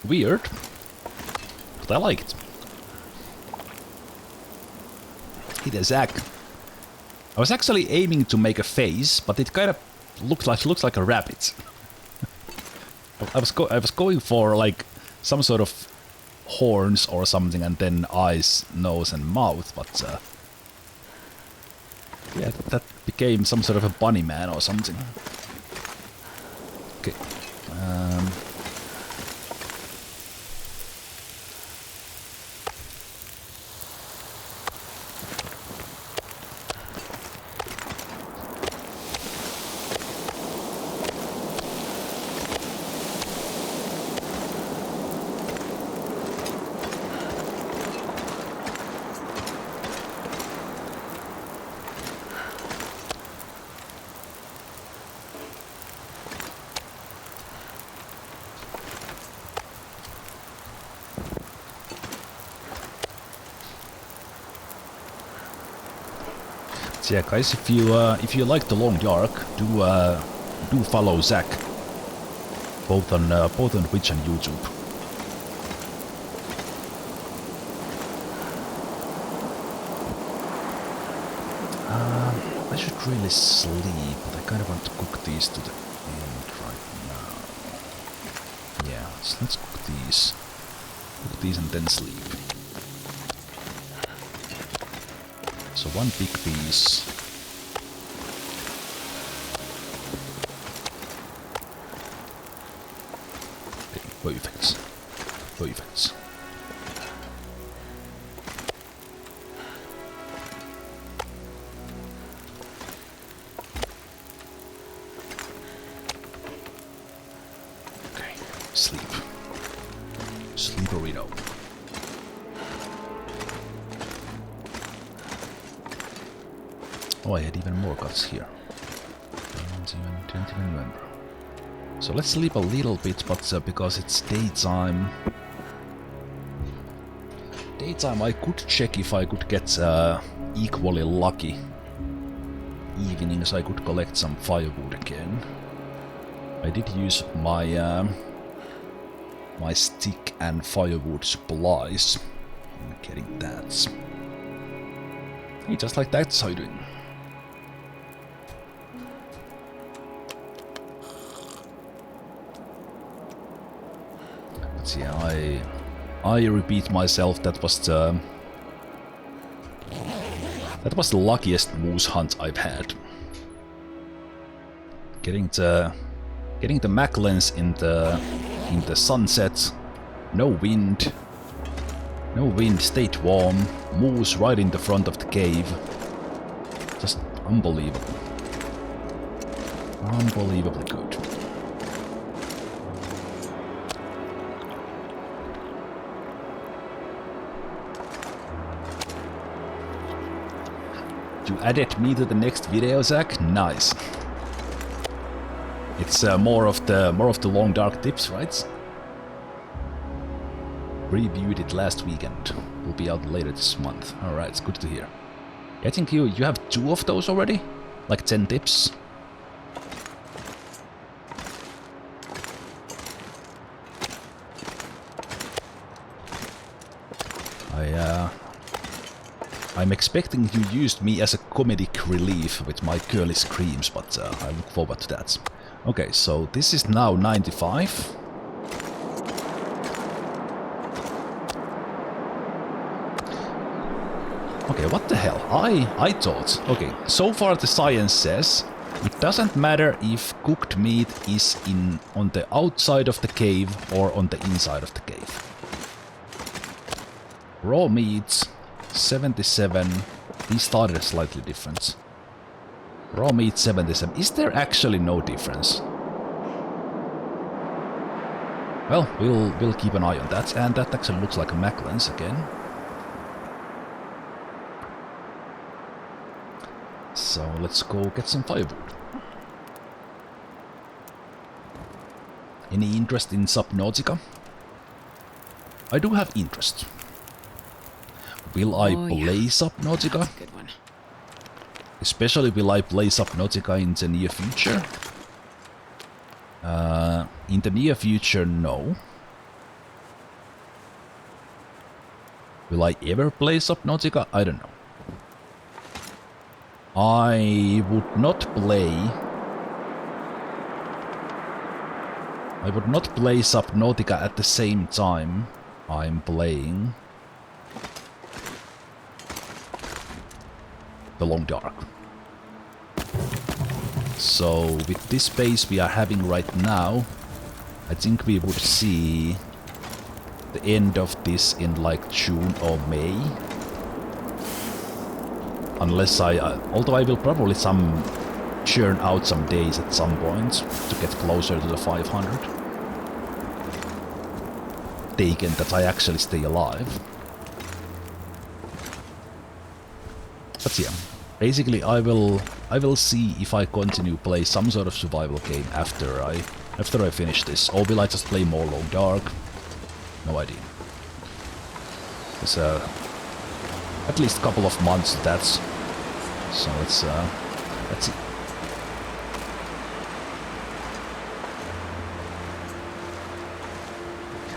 Speaker 1: Weird, but I like it. Hit a Zack. I was actually aiming to make a face, but it kind of looks like a rabbit. I was going for like some sort of horns or something, and then eyes, nose, and mouth. But yeah, that became some sort of a bunny man or something. Okay. Yeah, guys, if you like the long dark, do follow Zach, both on Twitch and YouTube. I should really sleep, but I kind of want to cook these to the end right now. Yeah, let's cook these and then sleep. So one big piece. Okay, perfect. Perfect. Okay, sleep. Sleeperino. Oh, I had even more guts here. Don't even remember. So let's sleep a little bit, but because it's daytime... Daytime I could check if I could get equally lucky. Evenings I could collect some firewood again. I did use my my stick and firewood supplies. I'm getting that. Hey, just like that, how you doing? Yeah, I repeat myself. That was the luckiest moose hunt I've had. Getting the Mac lens in the sunset, no wind, stayed warm, moose right in the front of the cave. Just unbelievable, unbelievably good. You added me to the next video, Zach? Nice. It's more of the long dark tips, right? Reviewed it last weekend. Will be out later this month. Alright, it's good to hear. I think you have 2 of those already? Like 10 tips? I'm expecting you used me as a comedic relief with my curly screams, but I look forward to that. Okay, so this is now 95. Okay, what the hell? I thought... Okay, so far the science says it doesn't matter if cooked meat is on the outside of the cave or on the inside of the cave. Raw meats... 77. He started slightly different. Raw meat 77. Is there actually no difference? Well, we'll keep an eye on that, and that actually looks like a Mac lens again. So let's go get some firewood. Any interest in Subnautica? I do have interest. Will I play Subnautica?
Speaker 2: That's a good one.
Speaker 1: Especially will I play Subnautica in the near future? In the near future, no. Will I ever play Subnautica? I don't know. I would not play... I would not play Subnautica at the same time I'm playing The Long Dark. So with this base we are having right now, I think we would see the end of this in like June or May. Unless although I will probably churn out some days at some point to get closer to the 500. Taken that I actually stay alive. But yeah, basically I will see if I continue play some sort of survival game after I finish this, or will I just play more Long Dark? No idea. There's at least a couple of months to that, so let's see.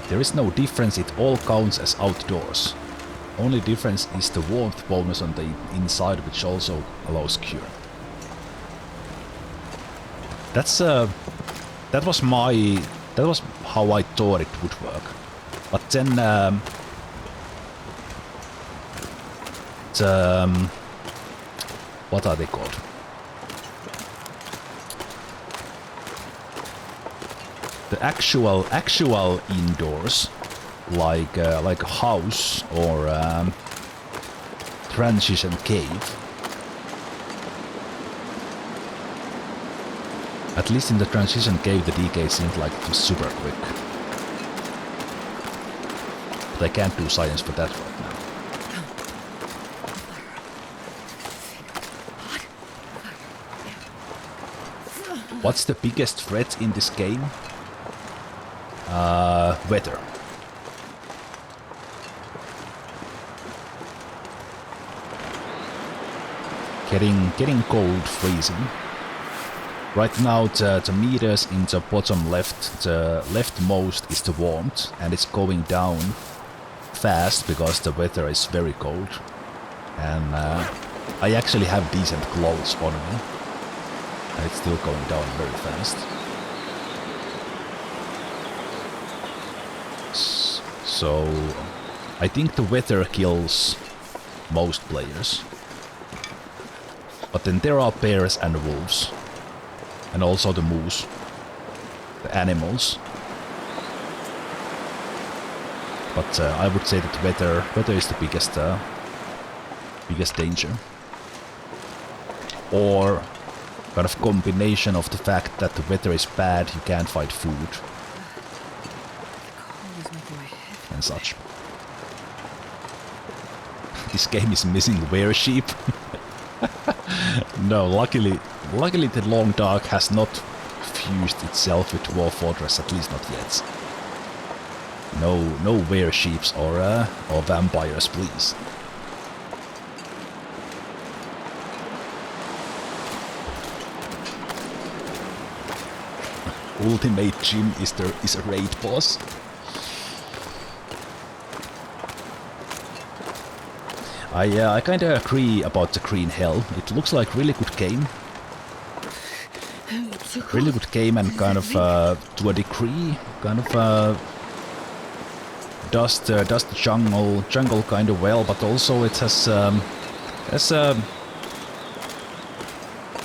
Speaker 1: There is no difference, it all counts as outdoors. Only difference is the warmth bonus on the inside, which also allows cure. That was how I thought it would work. But then what are they called? The actual indoors, like a house or transition cave. At least in the transition cave, the decay seemed like it was super quick. But I can't do science for that right now. What's the biggest threat in this game? Weather. Getting cold, freezing. Right now the meters in the bottom left, the leftmost is the warmth, and it's going down fast because the weather is very cold. And I actually have decent clothes on me, and it's still going down very fast. So I think the weather kills most players. But then there are bears and wolves. And also the moose. The animals. But I would say that weather is the biggest danger. Or kind of combination of the fact that the weather is bad, you can't find food. And such. This game is missing were-sheep. No, luckily the Long Dark has not fused itself with Dwarf Fortress, at least not yet. No were-sheeps or vampires, please. Ultimate Gym is a raid boss. I kinda agree about the Green Hell. It looks like really good game. Really good game, and kind of to a degree, kind of does the jungle kind of well, but also it has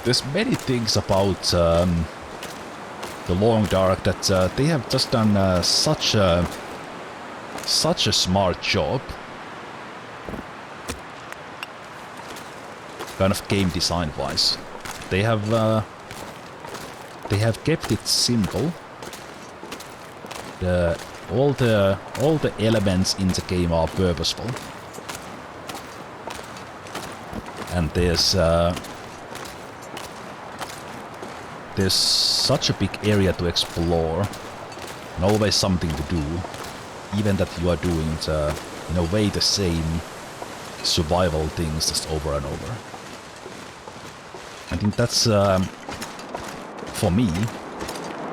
Speaker 1: there's many things about the Long Dark that they have just done such a smart job. Kind of game design wise, they have kept it simple. All the elements in the game are purposeful, and there's such a big area to explore, and always something to do, even that you are doing in a way the same survival things just over and over. I think that's for me.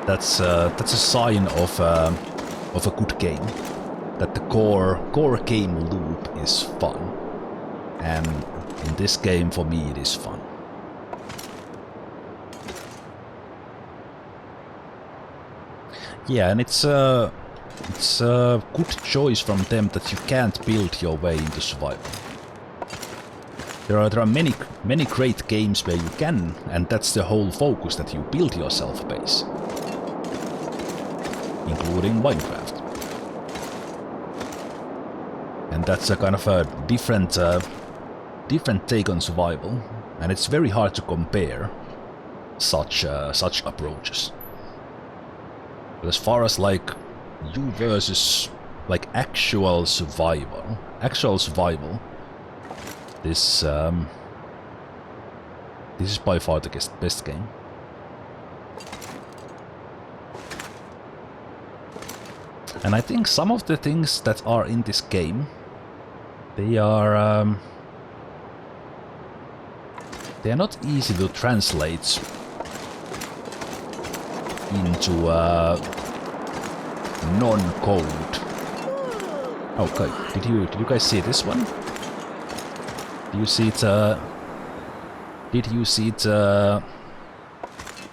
Speaker 1: That's a sign of a good game. That the core game loop is fun, and in this game for me it is fun. Yeah, and it's a good choice from them that you can't build your way into survival. There are many great games where you can, and that's the whole focus, that you build yourself a base, including Minecraft. And that's a kind of a different take on survival, and it's very hard to compare such approaches. But as far as like you versus like actual survival, this is by far the best game. And I think some of the things that are in this game, they are not easy to translate into non-code. Okay, did you guys see this one? Did you see it?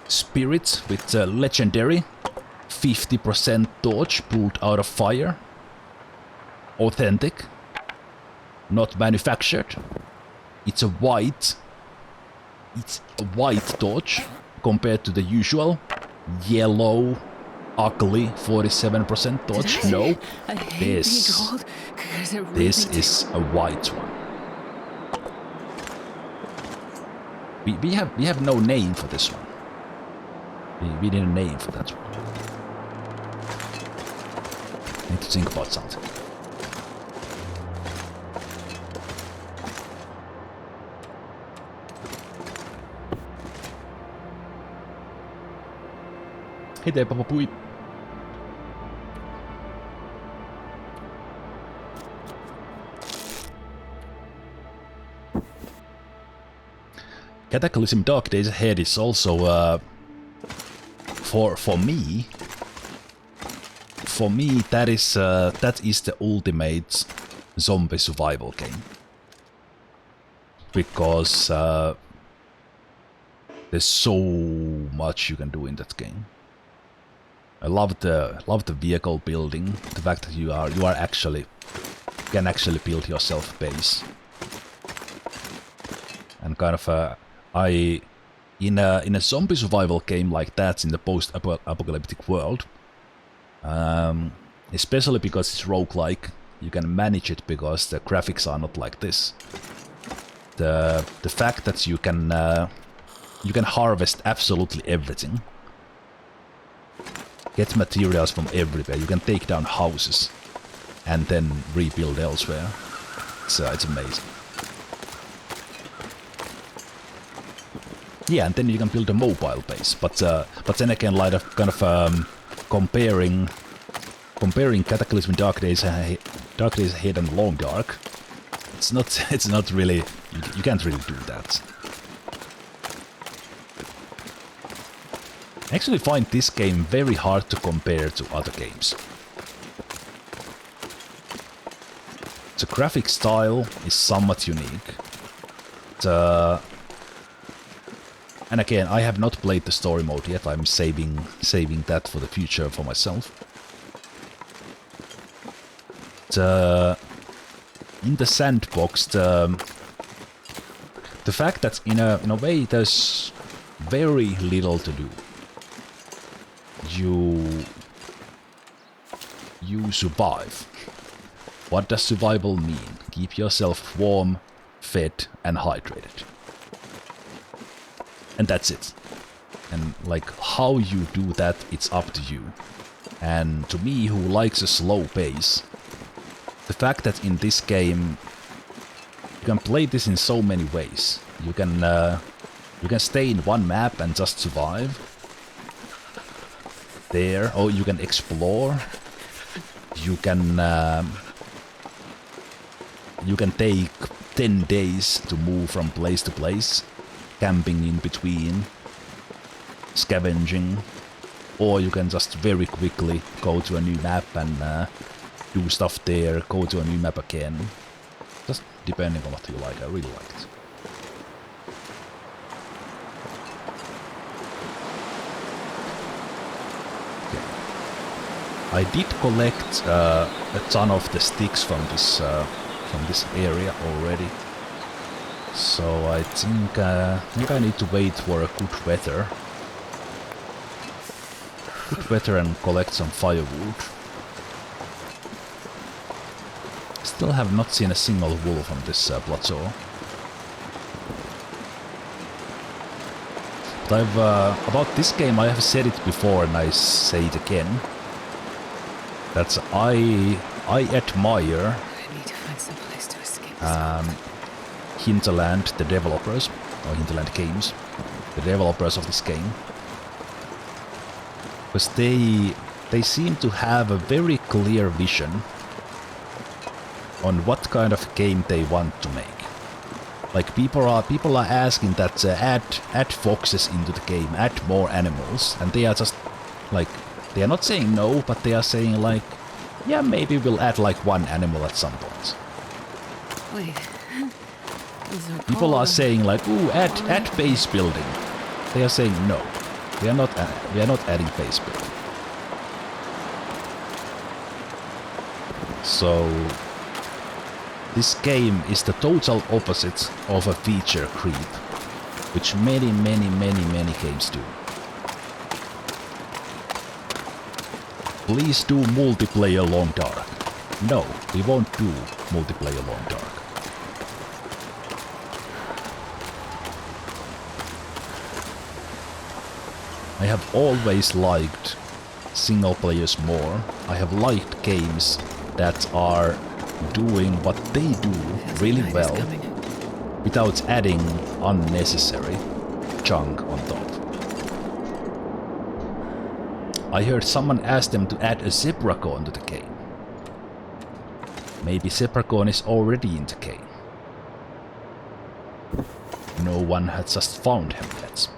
Speaker 1: Spirit with legendary 50% dodge pulled out of fire. Authentic. Not manufactured. It's a white dodge compared to the usual yellow, ugly 47% dodge. No, this is a white one. We have no name for this one. We need a name for that one. Need to think about something. Hei there, Papa Pui. Cataclysm Dark Days Ahead is also for me that is the ultimate zombie survival game, because there's so much you can do in that game. I love the vehicle building, the fact that you can actually build yourself a base, and kind of in a zombie survival game like that, in the post-apocalyptic world, especially because it's roguelike, you can manage it because the graphics are not like this. The fact that you can harvest absolutely everything, get materials from everywhere, you can take down houses and then rebuild elsewhere. So it's amazing. Yeah, and then you can build a mobile base, but then again, like comparing Cataclysm Dark Days Ahead and Long Dark, it's not really, you can't really do that. I actually find this game very hard to compare to other games. The graphic style is somewhat unique. And again, I have not played the story mode yet. I'm saving that for the future for myself. In the sandbox, the fact that in a way there's very little to do. You survive. What does survival mean? Keep yourself warm, fed, and hydrated. And that's it. And like how you do that, it's up to you. And to me, who likes a slow pace, the fact that in this game you can play this in so many ways. You can stay in one map and just survive there, or you can explore. You can take 10 days to move from place to place, camping in between, scavenging, or you can just very quickly go to a new map and do stuff there, go to a new map again. Just depending on what you like. I really like it. Okay. I did collect a ton of the sticks from this area already. So I think I need to wait for a good weather. Good weather and collect some firewood. Still have not seen a single wolf on this plateau. But I've about this game I have said it before and I say it again. That I admire
Speaker 2: I need to find some place to escape this.
Speaker 1: Hinterland, the developers, or Hinterland Games, the developers of this game. Because they seem to have a very clear vision on what kind of game they want to make. Like people are asking that add foxes into the game, add more animals, and they are just like, they are not saying no, but they are saying like, yeah, maybe we'll add like one animal at some point.
Speaker 2: Wait.
Speaker 1: People are saying like, ooh, add base building. They are saying no. We are not adding base building. So this game is the total opposite of a feature creep, which many games do. Please do multiplayer long dark. No, we won't do multiplayer long dark. I have always liked single players more. I have liked games that are doing what they do really well without adding unnecessary junk on top. I heard someone ask them to add a Zebragon to the game. Maybe Zebragon is already in the game. No one has just found him yet.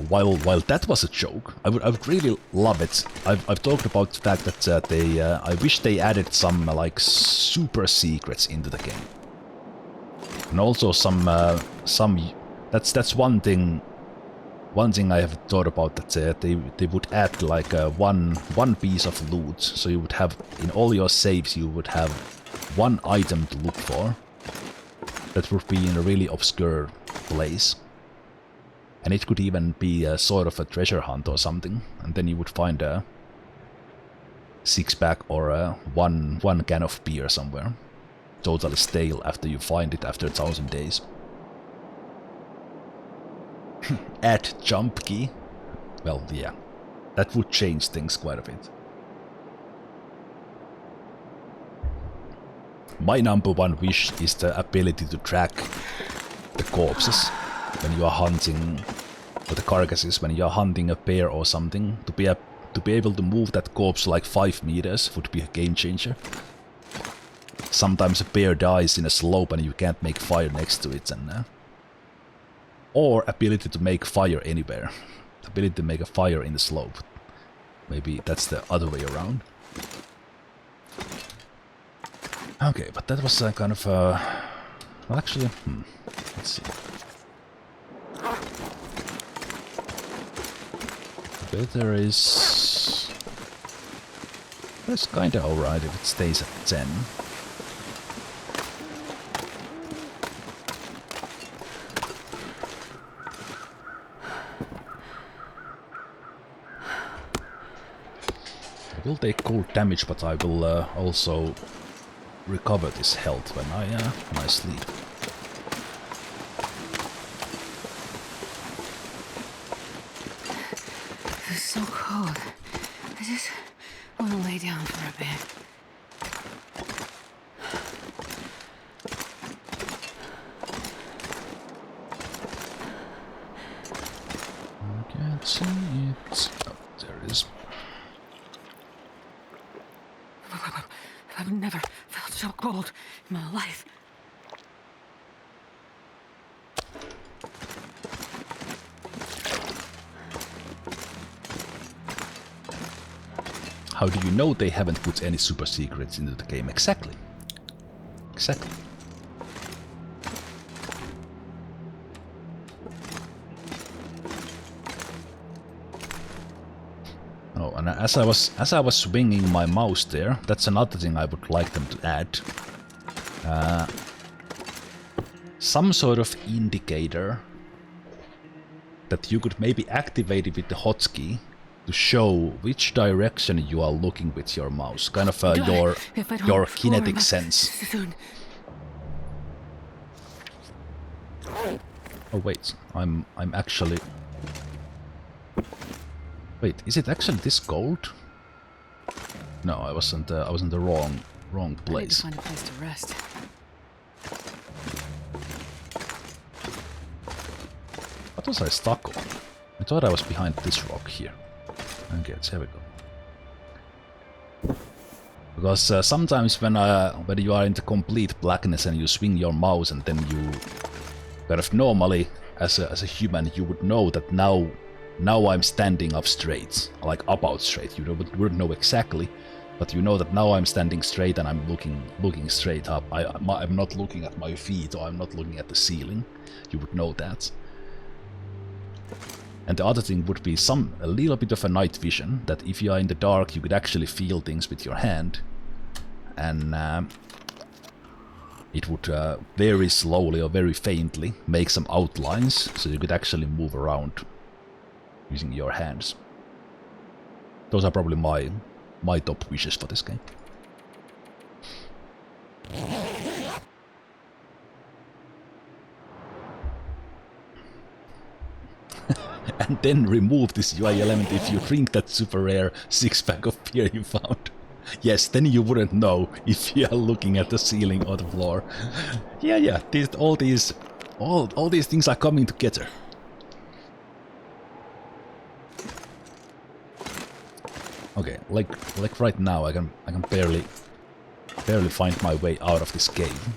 Speaker 1: Well, while that was a joke, I would really love it. I've talked about the fact that I wish they added some like super secrets into the game, and also some that's one thing I have thought about, that they would add like one piece of loot, so you would have in all your saves you would have one item to look for that would be in a really obscure place. And it could even be a sort of a treasure hunt or something, and then you would find a six-pack or one can of beer somewhere, totally stale after you find it after 1,000 days. Add jump key? Well, yeah, that would change things quite a bit. My number one wish is the ability to track the corpses when you are hunting, or the carcasses when you are hunting a bear or something. To be able to move that corpse like 5 meters would be a game changer. Sometimes a bear dies in a slope and you can't make fire next to it, and or ability to make fire anywhere. The ability to make a fire in the slope. Maybe that's the other way around. Okay, but that was kind of well, actually, let's see. The weather is... That's kinda alright if it stays at 10. I will take cold damage, but I will also recover this health when I sleep.
Speaker 2: It's so cold. I just want to lay down for a bit.
Speaker 1: I can't see it. Oh, there it is.
Speaker 2: I've never felt so cold in my life.
Speaker 1: How do you know they haven't put any super secrets into the game? Exactly. Exactly. as I was swinging my mouse there, that's another thing I would like them to add. Some sort of indicator that you could maybe activate it with the hotkey to show which direction you are looking with your mouse. Kind of your kinetic sense.
Speaker 2: Soon.
Speaker 1: Oh wait, I'm actually. Wait, is it actually this gold? No, I was in the wrong place.
Speaker 2: I need to find a place to rest.
Speaker 1: What was I stuck on? I thought I was behind this rock here. Okay, here we go. Because sometimes when you are in the complete blackness and you swing your mouse and then you kind of normally as a human you would know that now I'm standing up straight, like about straight. You wouldn't know exactly, but you know that now I'm standing straight and I'm looking straight up. I'm not looking at my feet or I'm not looking at the ceiling. You would know that. And the other thing would be a little bit of a night vision, that if you are in the dark you could actually feel things with your hand, and it would very slowly or very faintly make some outlines, so you could actually move around using your hands. Those are probably my top wishes for this game. And then remove this UI element if you drink that super rare 6-pack of beer you found. Yes, then you wouldn't know if you are looking at the ceiling or the floor. Yeah, all these things are coming together. Okay, like right now I can barely find my way out of this cave.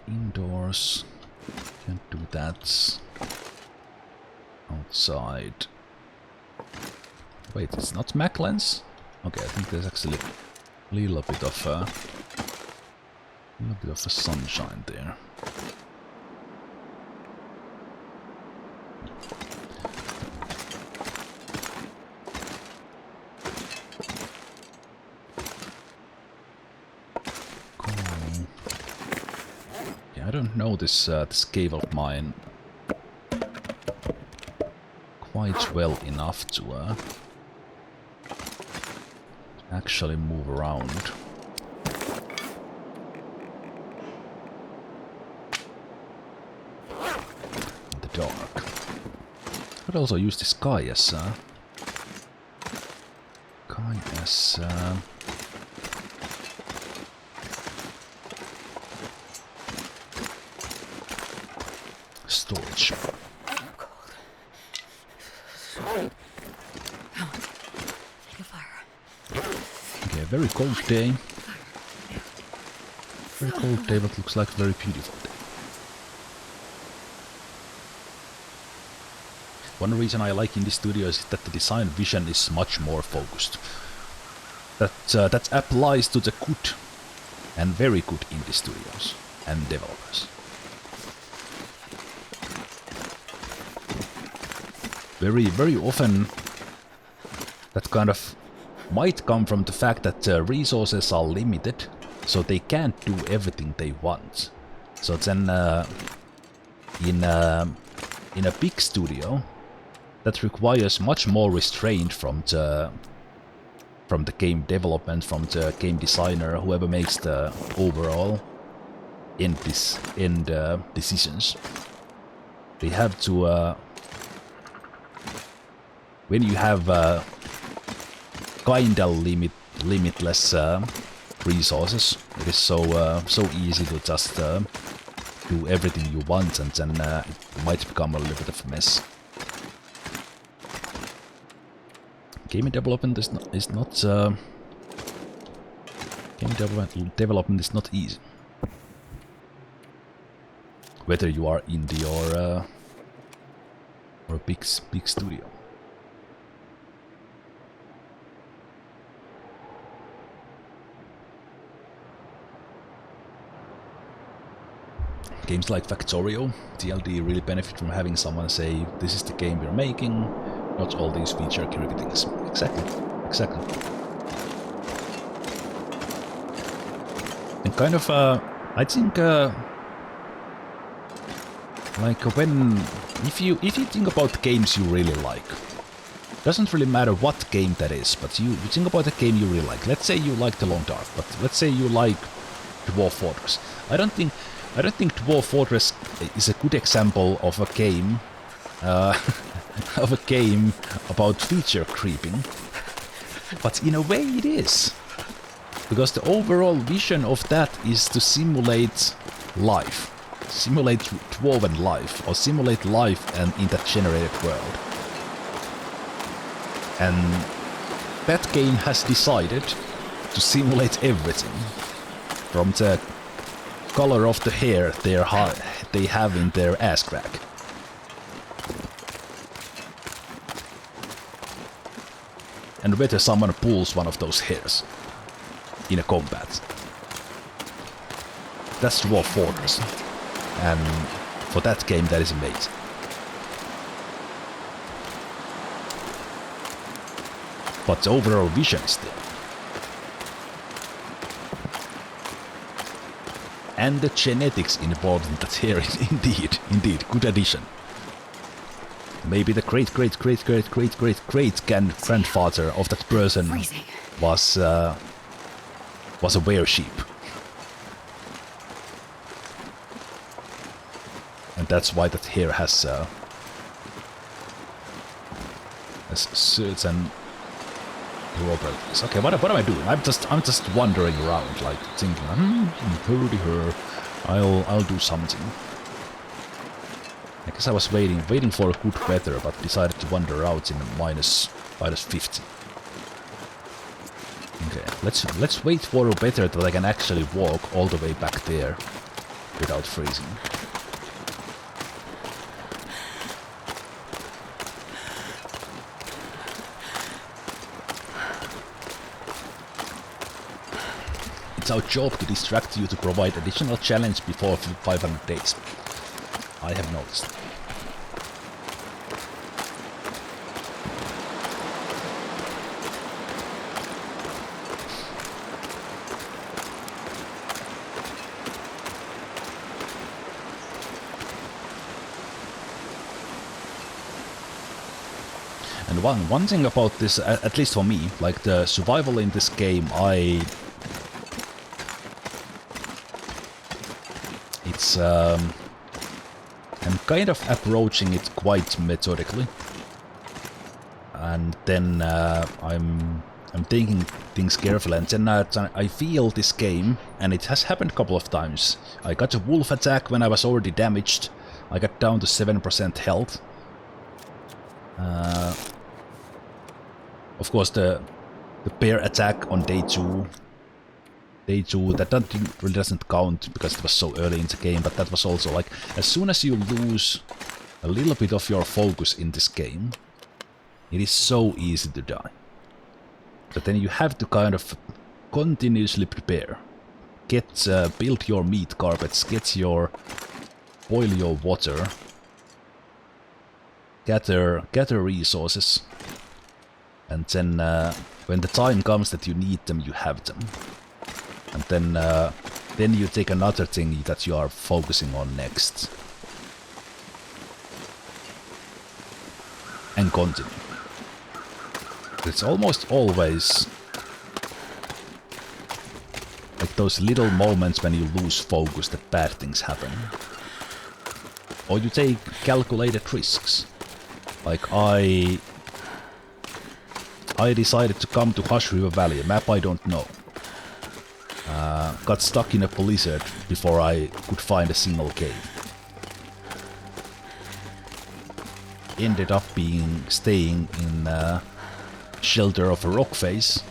Speaker 1: Indoors, can't do that. Outside. Wait, it's not Macklens? Okay, I think there's actually a little bit of a sunshine there. I don't know this cave of mine quite well enough to actually move around. In the dark. I could also use the sky as storage.
Speaker 2: I'm cold. Sorry. Come on. Make a fire.
Speaker 1: Okay, very cold day. Very cold day, but looks like a very beautiful day. One reason I like Indie Studios is that the design vision is much more focused. That applies to the good and very good indie studios and developers. Very often that kind of might come from the fact that resources are limited, so they can't do everything they want. So then in a big studio that requires much more restraint from the game development, from the game designer, whoever makes the overall end decisions. They have to when you have kinda limitless resources, it is so easy to just do everything you want, and then it might become a little bit of a mess. Game development is not game development is not easy. Whether you are indie or a big studio. Games like Factorio, TLD really benefit from having someone say, this is the game we're making, not all these feature creepy things. Exactly, exactly. And kind of, I think, like if you think about games you really like, doesn't really matter what game that is, but you think about a game you really like. Let's say you like The Long Dark, but let's say you like Dwarf Fortress. I don't think Dwarf Fortress is a good example of a game about feature creeping, but in a way it is, because the overall vision of that is to simulate life, simulate dwarven life, or simulate life and in that generated world. And that game has decided to simulate everything, from the color of the hair they have in their ass crack. And whether someone pulls one of those hairs in a combat. That's Dwarf Fortress. And for that game that is amazing. But the overall vision is there. And the genetics involved in that here is indeed, good addition. Maybe the great-great-great-great-great-great-grandfather of that person was a were-sheep. And that's why that hair has certain properties. Okay, what am I doing? I'm just wandering around, like thinking, hurdy her, I'll do something. I guess I was waiting for good weather, but decided to wander out in minus 50. Okay, let's wait for weather that I can actually walk all the way back there without freezing. It's our job to distract you to provide additional challenge before 500 days. I have noticed. And one thing about this, at least for me, like the survival in this game, I'm kind of approaching it quite methodically, and then I'm taking things carefully, and then I feel this game, and it has happened a couple of times. I got a wolf attack when I was already damaged. I got down to 7% health. Of course, the bear attack on day 2, that really doesn't count because it was so early in the game, but that was also like, as soon as you lose a little bit of your focus in this game, it is so easy to die. But then you have to kind of continuously prepare. Build your meat carpets, boil your water, gather resources, and then when the time comes that you need them, you have them. And then you take another thing that you are focusing on next. And continue. It's almost always like those little moments when you lose focus that bad things happen. Or you take calculated risks. Like I decided to come to Hush River Valley, a map I don't know. Got stuck in a blizzard before I could find a single cave. Ended up staying in shelter of a rock face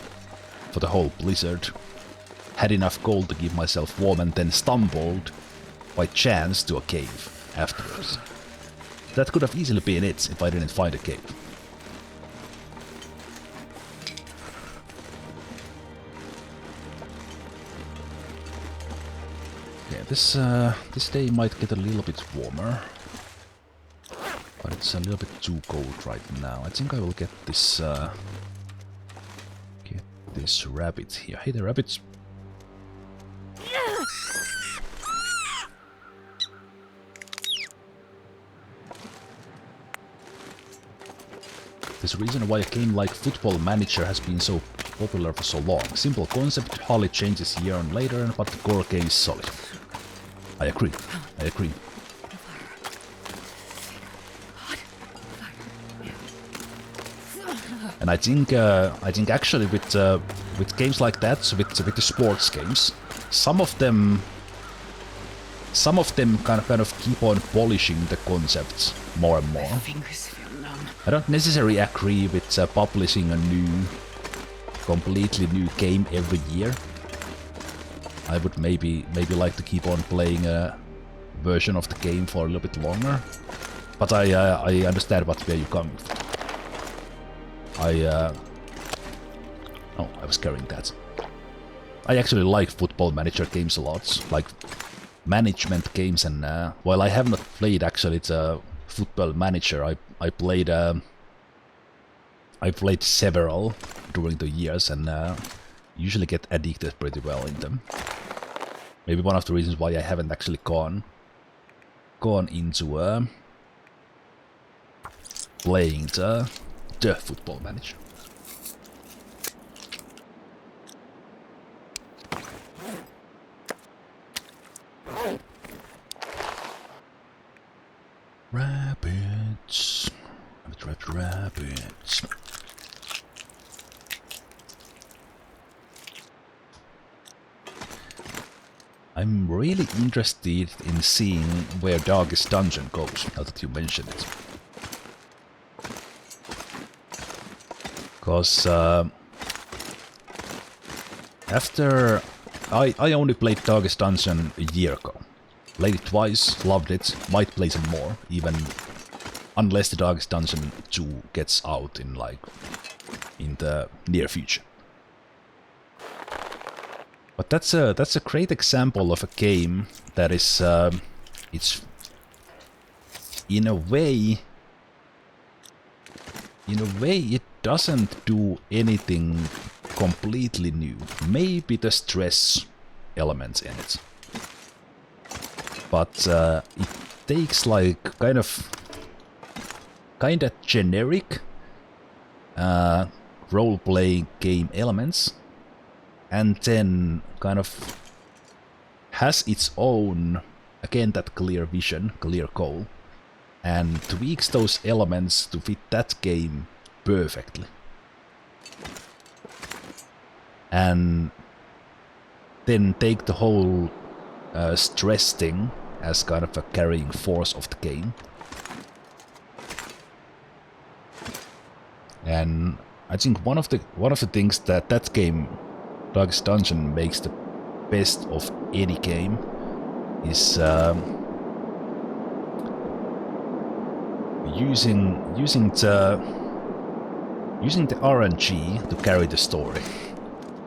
Speaker 1: for the whole blizzard. Had enough gold to keep myself warm and then stumbled by chance to a cave afterwards. That could have easily been it if I didn't find a cave. Yeah, this day might get a little bit warmer. But it's a little bit too cold right now. I think I will get this rabbit here. Hey, the rabbits. There's a reason why a game like Football Manager has been so popular for so long. Simple concept, hardly changes year on later, but the core game is solid. I agree. I agree. And I think actually with games like that, with the sports games, some of them kind of keep on polishing the concepts more and more. I don't necessarily agree with publishing a completely new game every year. I would maybe like to keep on playing a version of the game for a little bit longer. But I understand where you're coming from. I was carrying that. I actually like Football Manager games a lot, like management games, and while I have not played actually the Football Manager, I played several during the years, and usually get addicted pretty well in them. Maybe one of the reasons why I haven't actually gone into playing the Football Manager. Rabbits. Rabbits. I'm really interested in seeing where Darkest Dungeon goes, now that you mentioned it. Because after I only played Darkest Dungeon a year ago. Played it twice, loved it, might play some more, even unless the Darkest Dungeon 2 gets out in the near future. But that's a great example of a game that is it's in a way it doesn't do anything completely new. Maybe the stress elements in it. But it takes like kind of generic role-playing game elements and then kind of has its own, again, that clear vision, clear goal, and tweaks those elements to fit that game perfectly. And then take the whole stress thing as kind of a carrying force of the game. And I think one of the things that game, Darkest Dungeon, makes the best of any game is using the RNG to carry the story.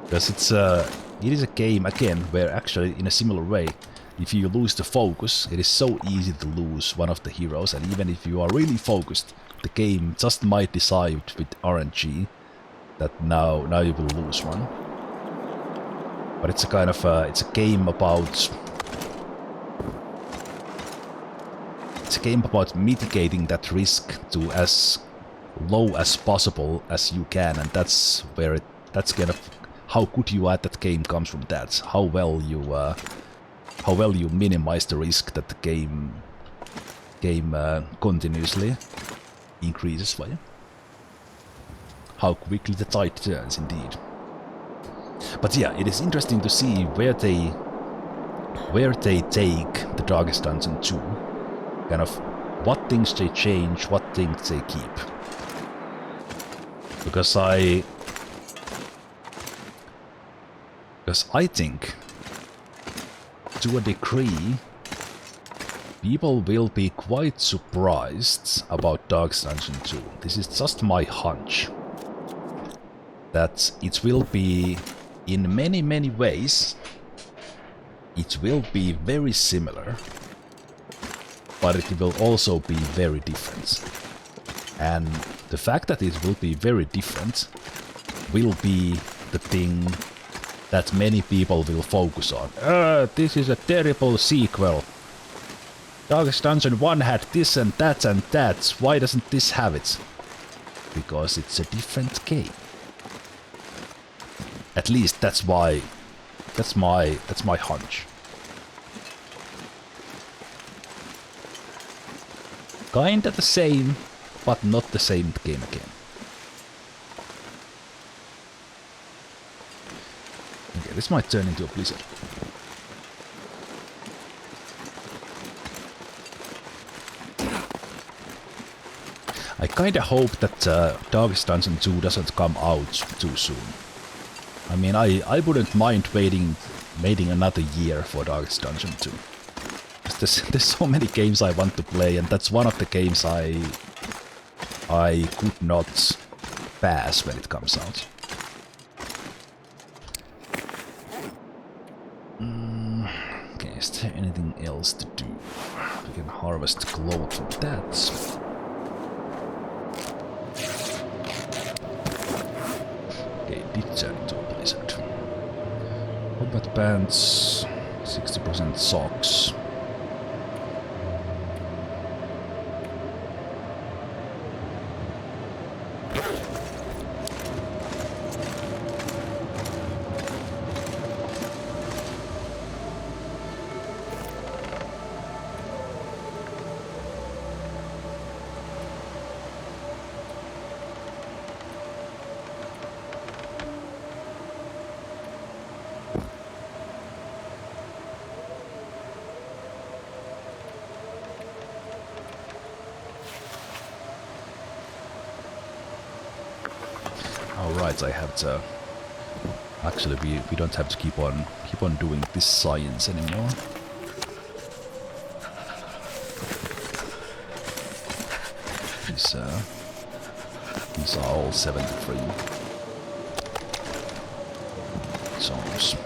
Speaker 1: Because it is a game, again, where actually, in a similar way, if you lose the focus, it is so easy to lose one of the heroes, and even if you are really focused, the game just might decide with RNG that now you will lose one. But it's a kind of it's a game about mitigating that risk to as low as possible as you can, and that's kind of how good you are at that game comes from that. How well you minimize the risk that the game continuously increases for you. How quickly the tide turns, indeed. But yeah, it is interesting to see where they take the Darkest Dungeon 2. Kind of what things they change, what things they keep. Because I think, to a degree, people will be quite surprised about Darkest Dungeon 2. This is just my hunch. That it will be, in many, many ways, it will be very similar, but it will also be very different. And the fact that it will be very different will be the thing that many people will focus on. This is a terrible sequel. Darkest Dungeon 1 had this and that and that. Why doesn't this have it? Because it's a different game. At least that's why. That's my hunch. Kinda the same, but not the same game again. Okay, this might turn into a blizzard. I kinda hope that Darkest Dungeon 2 doesn't come out too soon. I mean, I wouldn't mind waiting another year for Darkest Dungeon 2. There's so many games I want to play, and that's one of the games I could not pass when it comes out. Okay, is there anything else to do? We can harvest cloth from that. Okay, it did turn into a blizzard. Combat pants, 60% socks. Alright, I have to... Actually, we don't have to keep on doing this science anymore. These are all 73 songs.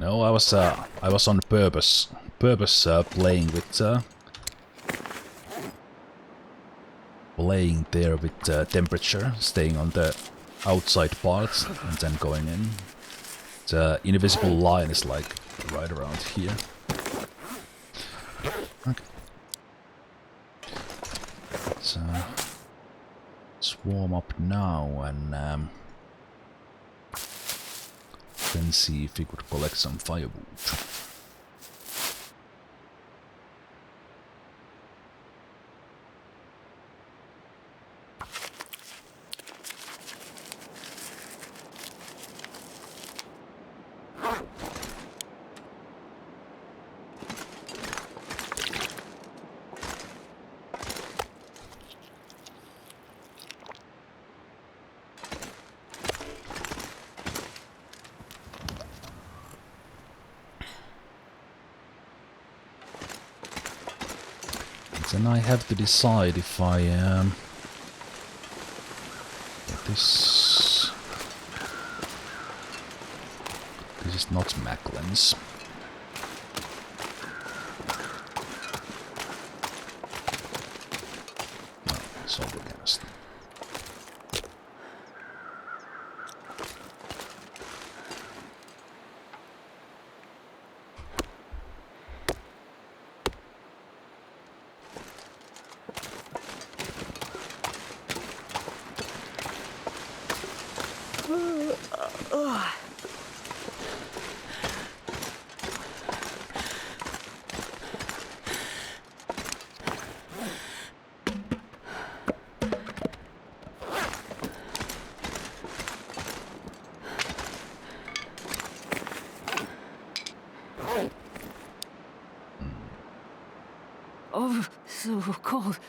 Speaker 1: No, I was on purpose playing there with temperature, staying on the outside part and then going in. The invisible line is like right around here. Okay. Let's warm up now and then see if we could collect some firewood. Then I have to decide if I this is not Macklin's. No, it's overcast.
Speaker 2: Oh, so cold.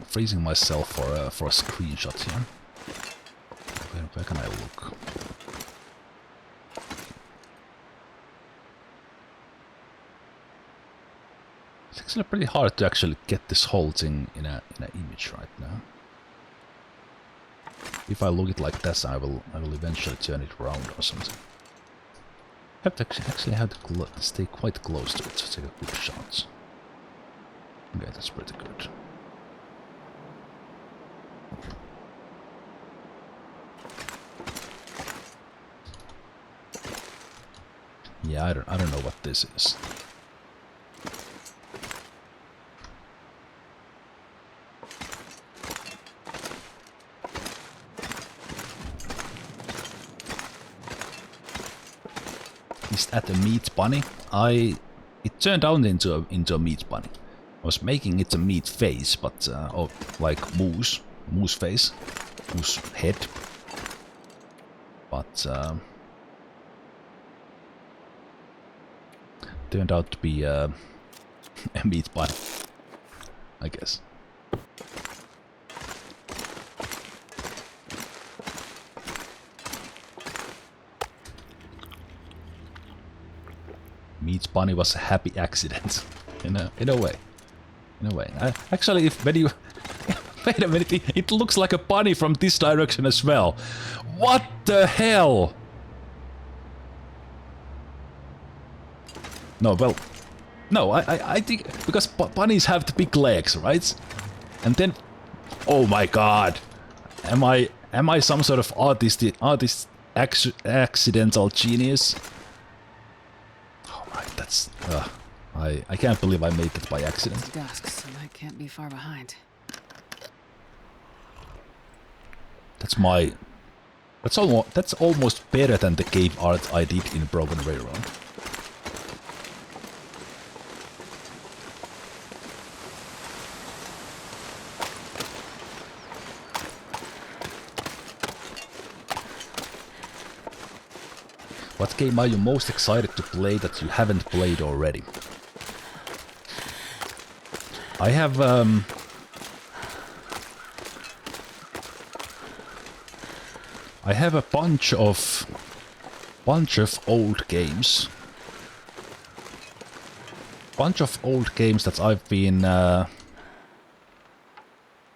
Speaker 1: Freezing myself for a screenshot here. Where can I look? It's actually pretty hard to actually get this whole thing in an image right now. If I look it like this, I will eventually turn it around or something. I have to actually have to stay quite close to it to take a good shot. Okay, that's pretty good. Yeah, I don't know what this is. Is that a meat bunny? It turned out into a meat bunny. I was making it a meat face, but or like moose face, moose head. But turned out to be a meat bunny, I guess. Meat bunny was a happy accident, in a way. In a way. Actually, when you wait a minute, it looks like a bunny from this direction as well. What the hell? No, well, no, I think because bunnies have the big legs, right? And then, oh my god, am I some sort of accidental genius? Oh my, that's I can't believe I made it by accident.
Speaker 2: It's dusk, so I can't be far behind.
Speaker 1: That's almost better than the cave art I did in Broken Railroad. What game are you most excited to play that you haven't played already? I have a bunch of old games. Bunch of old games that I've been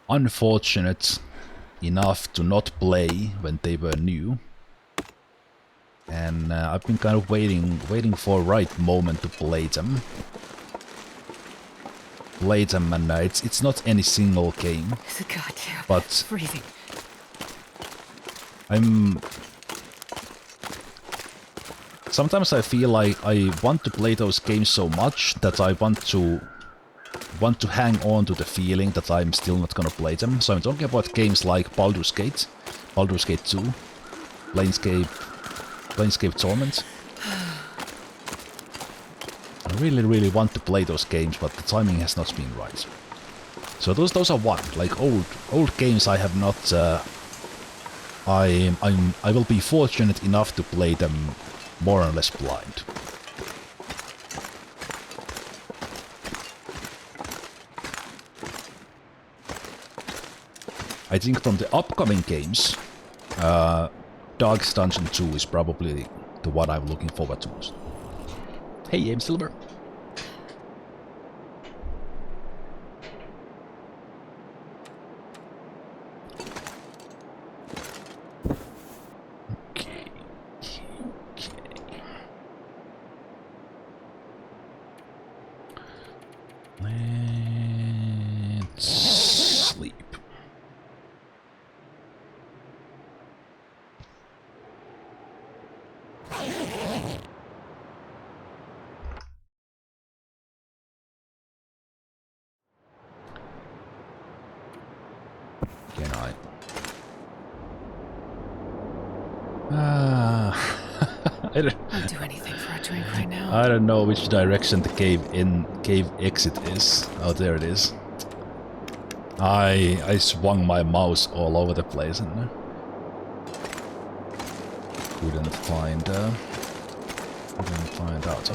Speaker 1: unfortunate enough to not play when they were new. And I've been kind of waiting for a right moment to play them. And it's not any single game.
Speaker 2: It's a goddamn
Speaker 1: but
Speaker 2: freezing.
Speaker 1: Sometimes I feel like I want to play those games so much that I want to hang on to the feeling that I'm still not gonna play them. So I'm talking about games like Baldur's Gate 2, Planescape Torment. I really want to play those games, but the timing has not been right. So those are one, like old games I have not. I will be fortunate enough to play them more or less blind. I think from the upcoming games, Darkest Dungeon 2 is probably the one I'm looking forward to most. Hey, Aim Silver. Let's sleep. Can I?
Speaker 2: I'll do anything for a drink right now.
Speaker 1: I don't know which direction the cave exit is. Oh, there it is. I swung my mouse all over the place and couldn't find out.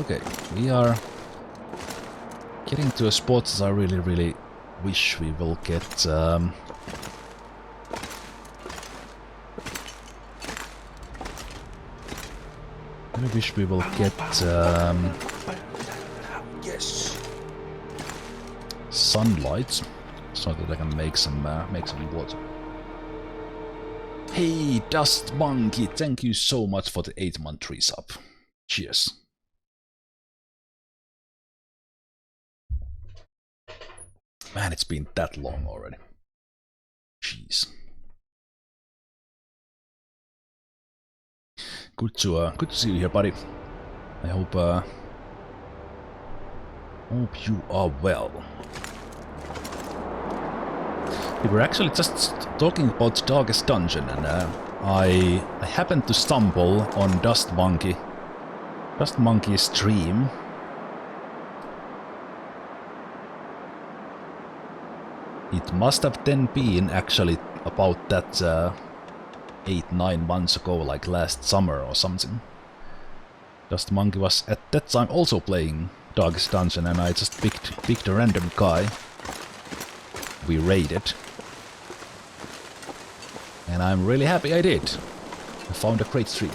Speaker 1: Okay, we are getting to a spot that I really wish we will get. I wish we will get
Speaker 3: Yes.
Speaker 1: sunlight so that I can make some water. Hey, Dust Monkey, thank you so much for the 8-month resub. Cheers. Man, it's been that long already. Jeez. Good to see you here, buddy. I hope you are well. We were actually just talking about Darkest Dungeon, and I happened to stumble on Dust Monkey's stream. It must have then been actually about that 8-9 months ago, like last summer or something. Dust Monkey was at that time also playing Darkest Dungeon, and I just picked a random guy. We raided. And I'm really happy I did. I found a great streamer.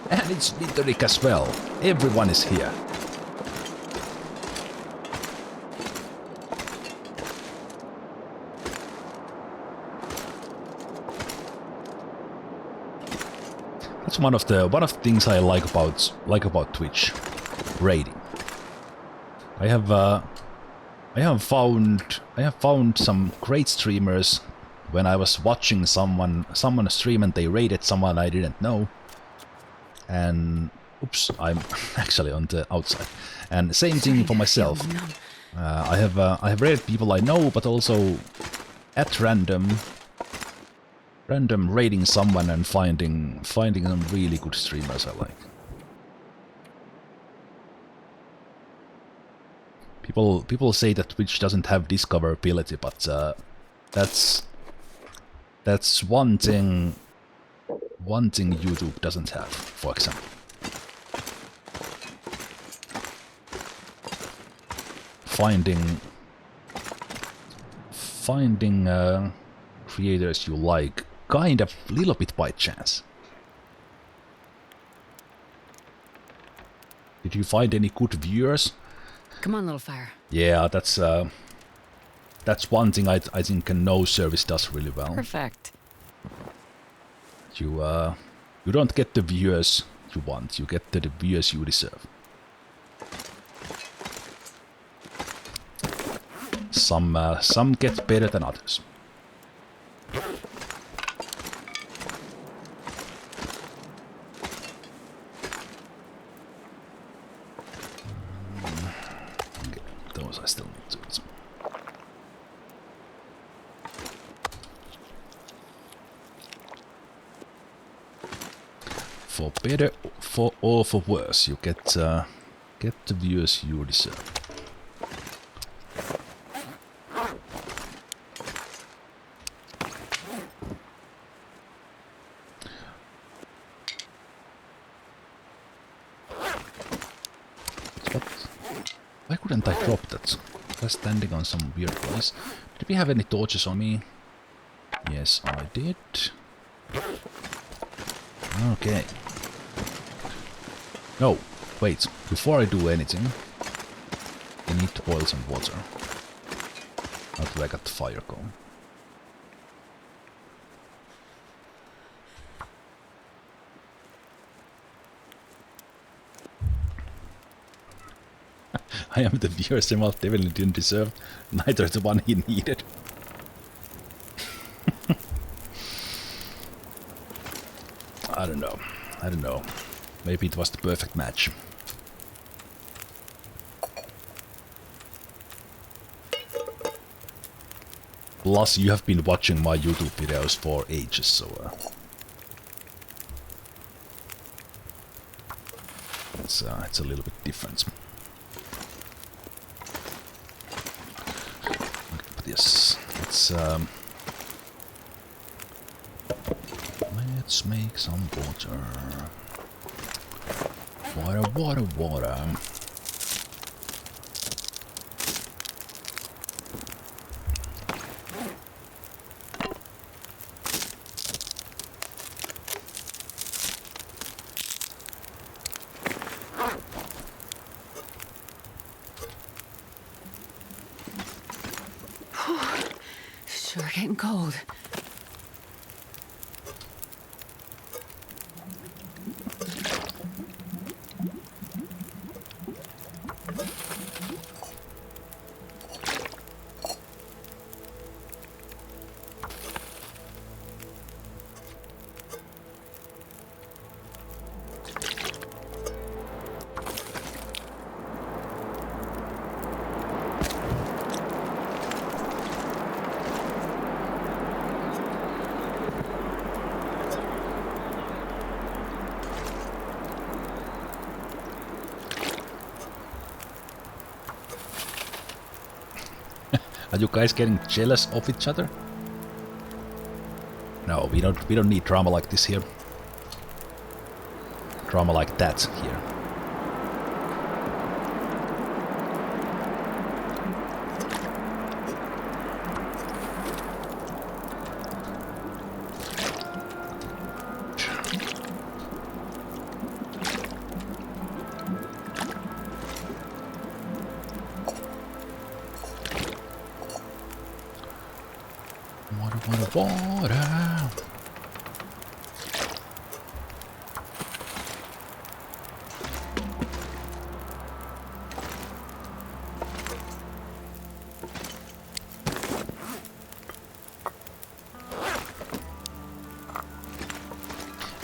Speaker 1: And it's Winteric as well. Everyone is here. That's one of the things I like about Twitch, raiding. I have found some great streamers when I was watching someone stream and they raided someone I didn't know. And oops, I'm actually on the outside. And same thing for myself. I have raided people I know, but also at random raiding someone and finding some really good streamers I like. People say that Twitch doesn't have discoverability, but that's one thing YouTube doesn't have, for example. Finding creators you like kind of little bit by chance. Did you find any good viewers?
Speaker 2: Come on, little fire.
Speaker 1: Yeah, that's one thing I think a no service does really well.
Speaker 2: Perfect.
Speaker 1: You don't get the viewers you want, you get the viewers you deserve. Some get better than others. Okay, those I still need to do. For better, or for worse, you get the viewers you deserve. Why couldn't I drop that? I was standing on some weird place. Did we have any torches on me? Yes, I did. Okay. No, wait. Before I do anything, I need to boil some water. How do I get the fire going? I am the viewer Zemalf definitely didn't deserve, neither the one he needed. I don't know. I don't know. Maybe it was the perfect match. Plus, you have been watching my YouTube videos for ages, so it's a little bit different. But yes, let's make some water. Water, water, water.
Speaker 2: Sure getting cold.
Speaker 1: Are you guys getting jealous of each other? No, we don't need drama like this here. Drama like that here. Water.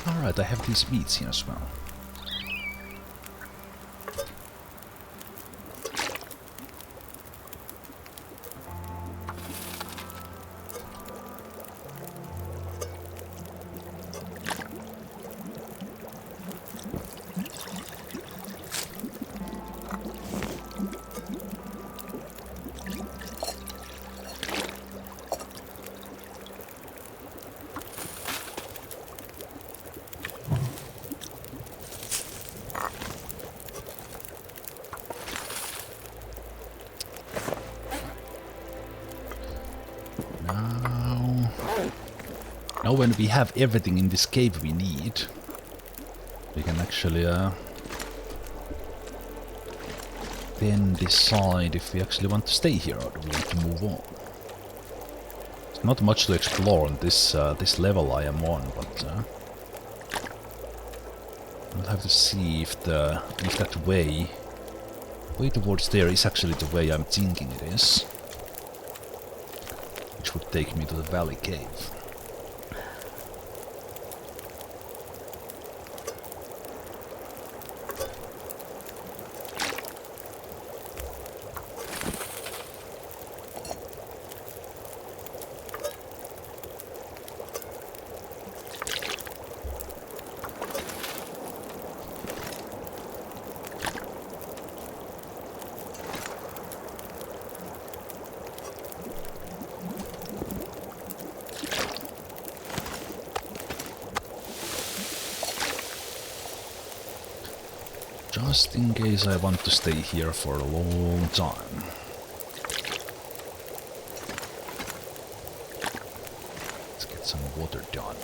Speaker 1: Alright, I have these meats here as well. Now when we have everything in this cave we need, we can actually then decide if we actually want to stay here or do we want to move on. There's not much to explore on this this level I am on, but we'll have to see if that way towards there is actually the way I'm thinking it is, which would take me to the valley cave. Just in case I want to stay here for a long time. Let's get some water done.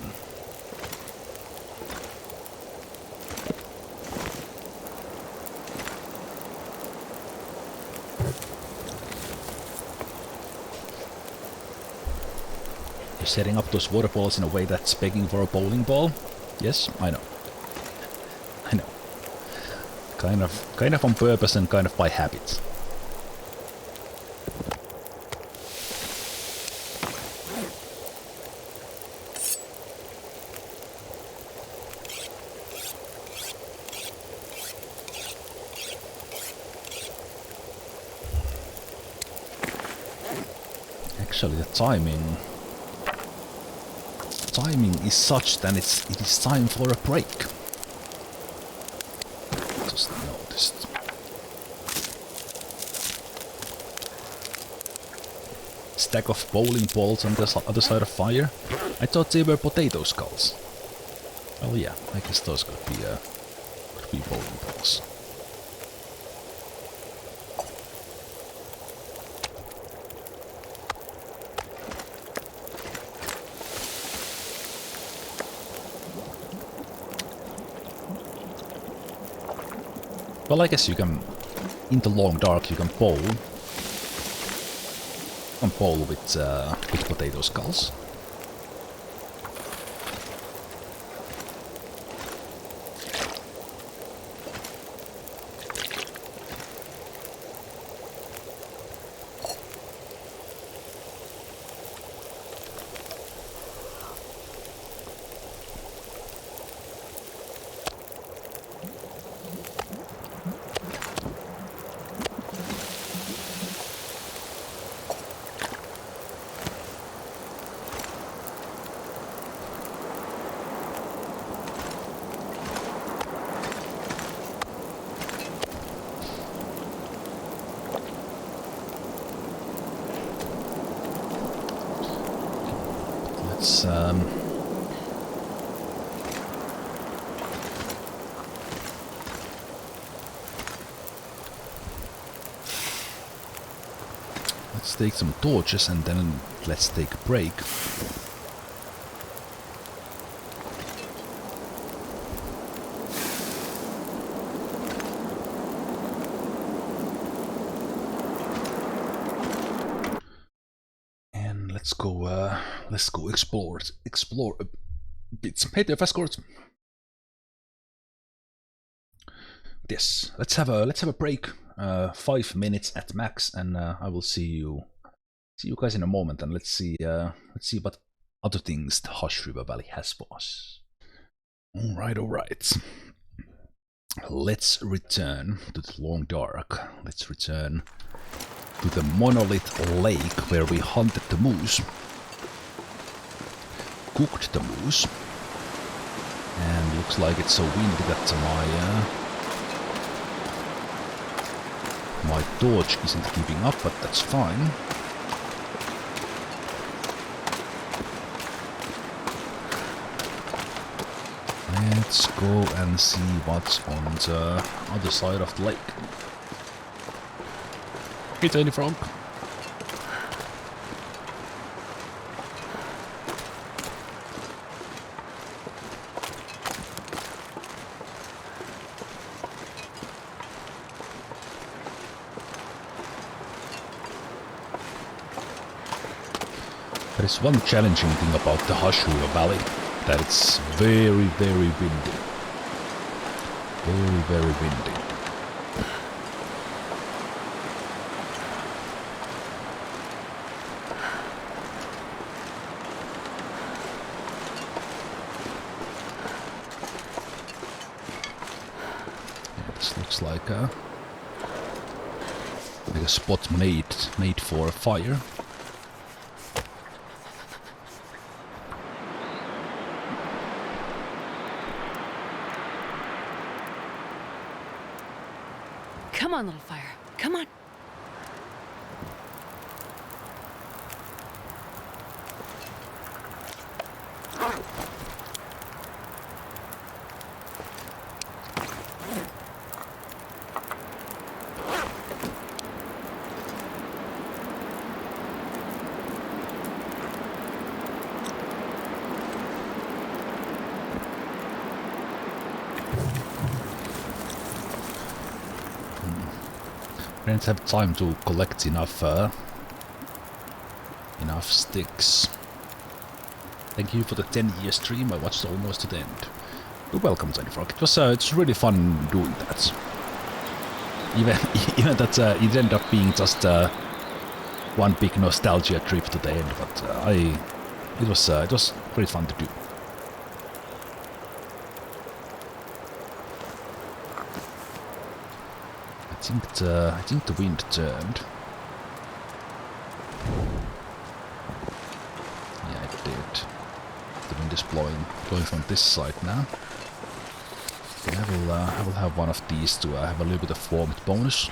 Speaker 1: You're setting up those waterfalls in a way that's begging for a bowling ball? Yes, I know. I know. Kind of on purpose and kind of by habit. Actually, the timing is such that it is time for a break. Just noticed. Stack of bowling balls on the other side of fire. I thought they were potato skulls. Well, yeah, I guess those could be bowling balls. Well, I guess you can, in the long dark, you can bowl. With potato skulls. Let's take some torches and then let's take a break. And let's go explore a bit. Hey there, fast court. Yes, let's have a break. 5 minutes at max, and I will see you guys in a moment, and let's see what other things the Hush River Valley has for us. All right. Let's return to the long dark. Let's return to the Monolith Lake where we hunted the moose, cooked the moose, and looks like it's so windy that my torch isn't keeping up, but that's fine. Let's go and see what's on the other side of the lake. Hey, Tiny Frog. There is one challenging thing about the Hush River Valley, that it's very, very windy. Very, very windy. Yeah, this looks like a spot made for a fire.
Speaker 2: Come on, little fire. Come on.
Speaker 1: I didn't have time to collect enough sticks. Thank you for the 10-year stream. I watched almost to the end. You're welcome, Tiny Frog. It's really fun doing that. Even that it ended up being just one big nostalgia trip to the end, but it was pretty fun to do. I think the wind turned. blowing from this side now. Okay, I will have one of these to have a little bit of warmth bonus.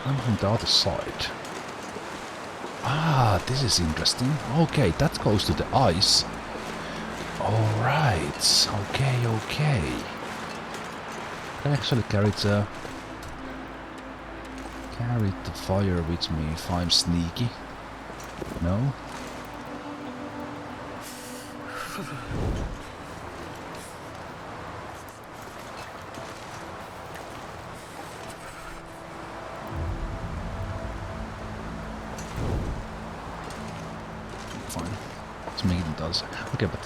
Speaker 1: I'm from the other side. Ah, this is interesting. Okay, that goes to the ice. Alright, okay. I actually carry the fire with me if I'm sneaky. No? Maybe it does. Okay, but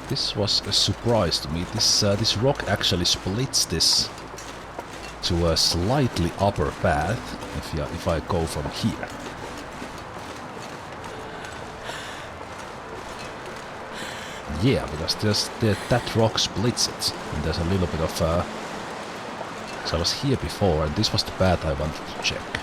Speaker 1: this was a surprise to me. This rock actually splits this to a slightly upper path if I go from here. Yeah, because that rock splits it, and there's a little bit of. So I was here before, and this was the path I wanted to check.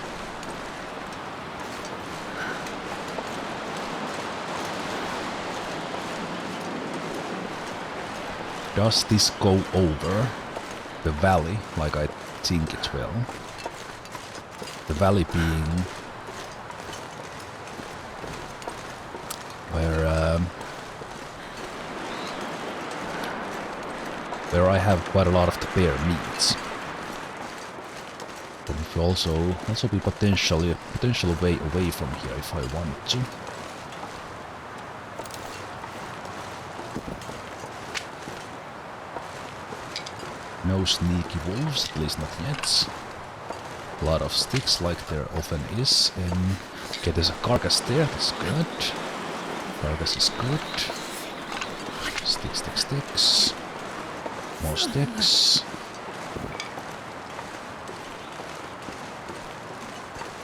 Speaker 1: Does this go over the valley like I think it will? The valley being where I have quite a lot of the bear meat. But it will also be potential way away from here if I want to. No sneaky wolves, at least not yet. A lot of sticks like there often is. Okay, there's a carcass there, that's good. Carcass is good. Sticks. More sticks.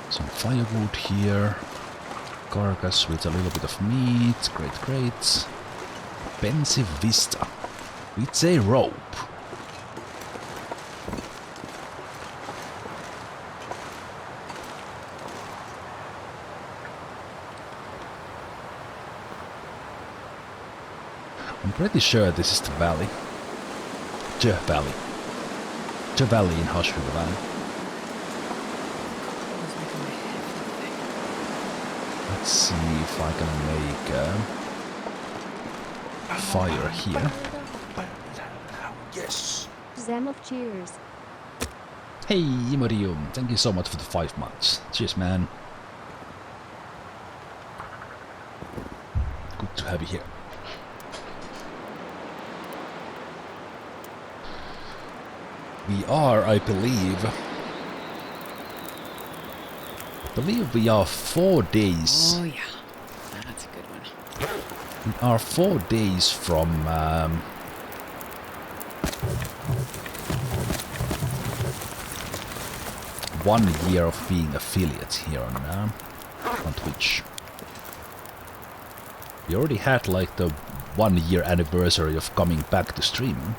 Speaker 1: Some firewood here. Carcass with a little bit of meat. Great. Pensive vista. It's a rope. I'm pretty sure this is the valley. The valley. The valley in Hush River Valley. Let's see if I can make a fire here.
Speaker 3: Yes.
Speaker 4: Zemalf, cheers.
Speaker 1: Hey, Imodium, thank you so much for the 5 months. Cheers, man. Good to have you here. We are, I believe we are 4 days.
Speaker 2: Oh yeah, that's a good one.
Speaker 1: We are 4 days from 1 year of being affiliate here on Twitch. We already had like the 1 year anniversary of coming back to stream.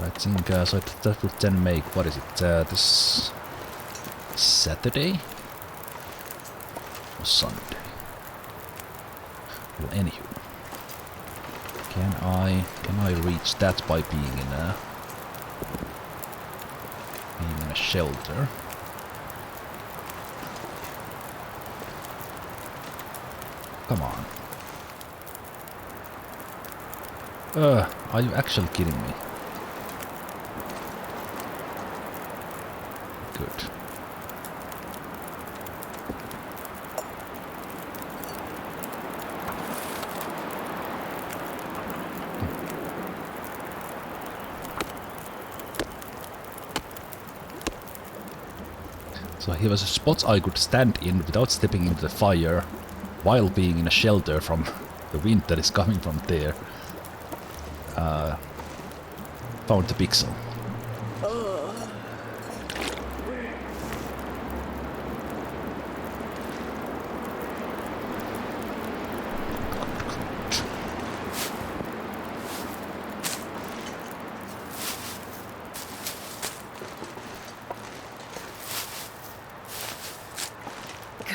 Speaker 1: I think so that would then make, what is it, this Saturday? Or Sunday? Well, anywho. Can I reach that by being in a shelter? Come on. Are you actually kidding me? Good. So here was a spot I could stand in without stepping into the fire while being in a shelter from the wind that is coming from there. Found the pixel.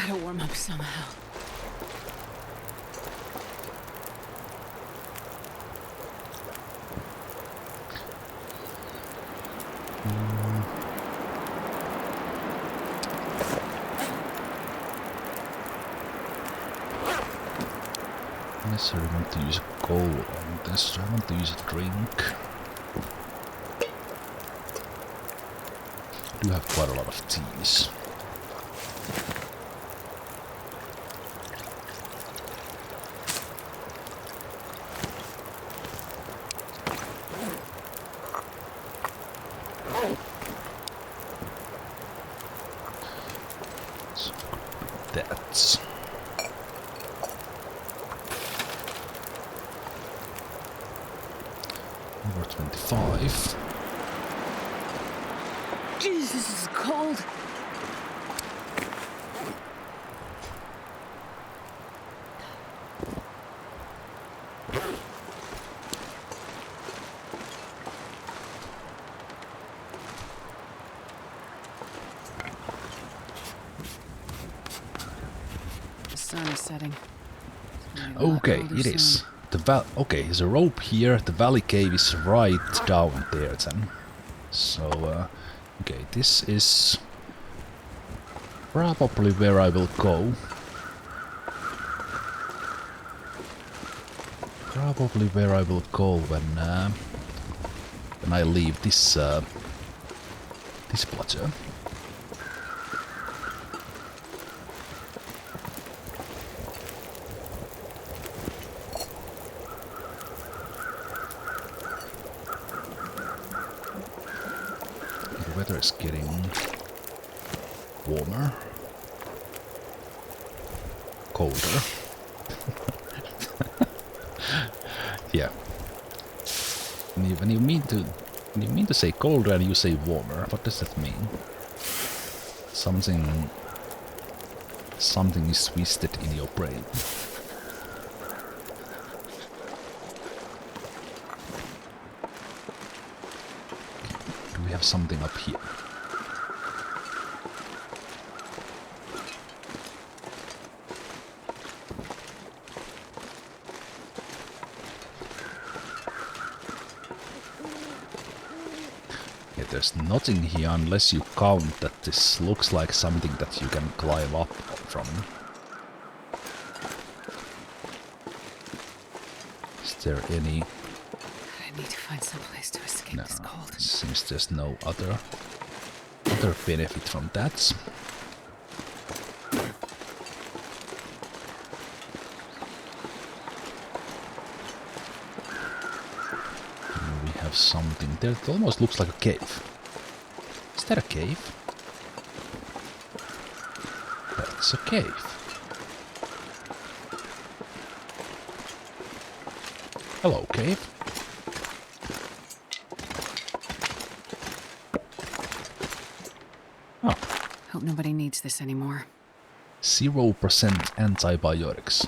Speaker 2: Gotta warm up somehow.
Speaker 1: Necessarily want to use a coal on this. I want to use a drink. I do have quite a lot of teas. So that's number 25.
Speaker 2: Jeez, this is cold. The sun is setting.
Speaker 1: Okay, it is. Okay, there's a rope here. The valley cave is right down there then. So, okay, this is probably where I will go. Probably where I will go when I leave this this plateau. The weather is getting warmer, colder. Yeah. When you mean to say colder and you say warmer, what does that mean? Something is twisted in your brain. Do we have something up here? There's nothing here unless you count that this looks like something that you can climb up from. Is there any...
Speaker 2: I need to find some place to escape this cold.
Speaker 1: It seems there's no other benefit from that. We have something there. It almost looks like a cave. Is that a cave? That's a cave. Hello, cave. Oh.
Speaker 2: Hope nobody needs this anymore.
Speaker 1: 0% antibiotics.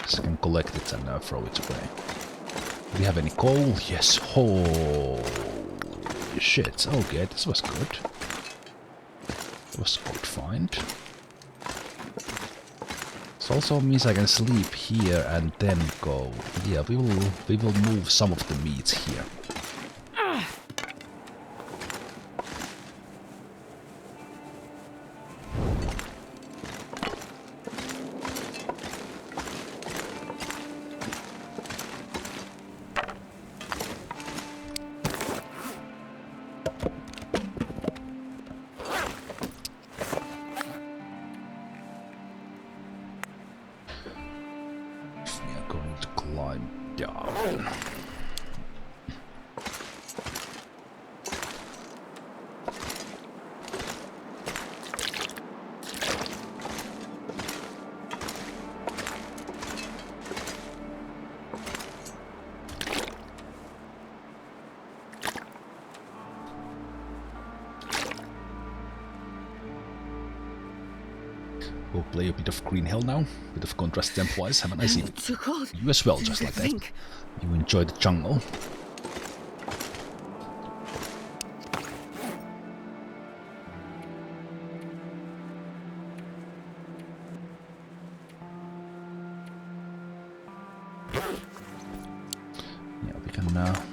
Speaker 1: So I can collect it and throw it away. Do we have any coal? Yes. Holy shit. Okay, this was good. It was a good find. This also means I can sleep here and then go. Yeah, we will move some of the meat here. We'll play a bit of Green Hell now. Bit of contrast temp-wise. Have a nice evening.
Speaker 2: Too cold.
Speaker 1: You as well, just like that. You enjoy the jungle.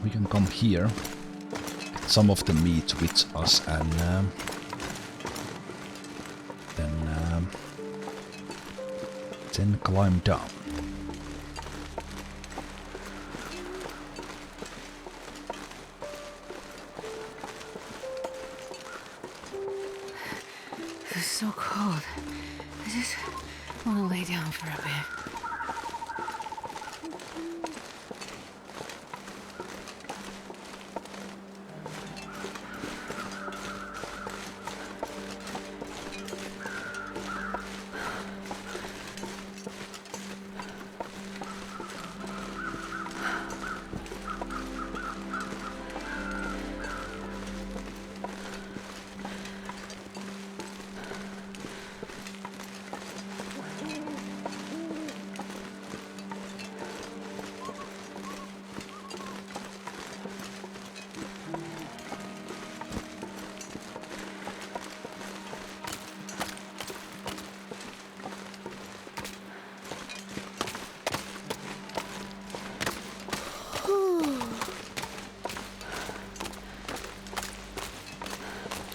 Speaker 1: we can come here, get some of the meat with us, and then climb down.
Speaker 2: It's so cold. I just want to lay down for a bit.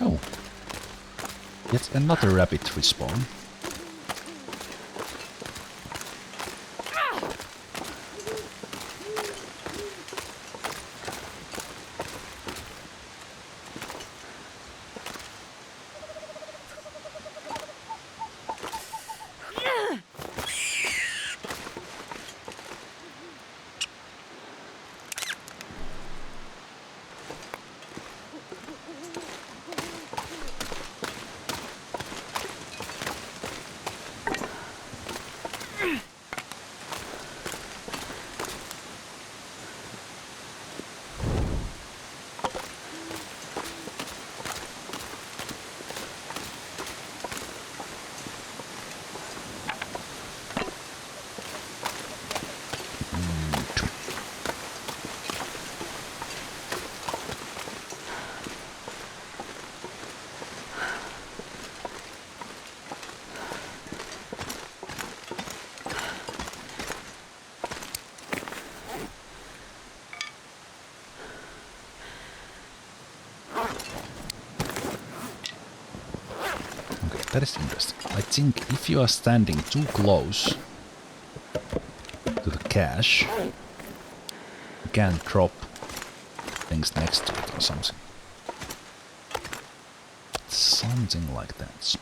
Speaker 1: Oh, yet another rabbit respawn. That is interesting. I think if you are standing too close to the cache, you can't drop things next to it or something. Something like that.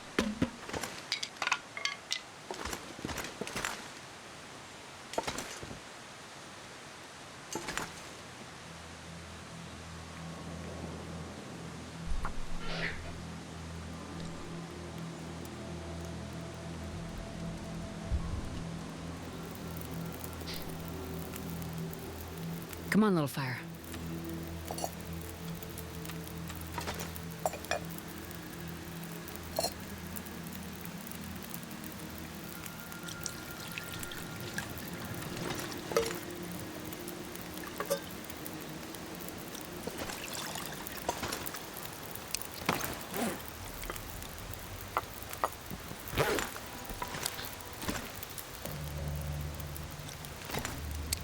Speaker 2: Come on, little fire.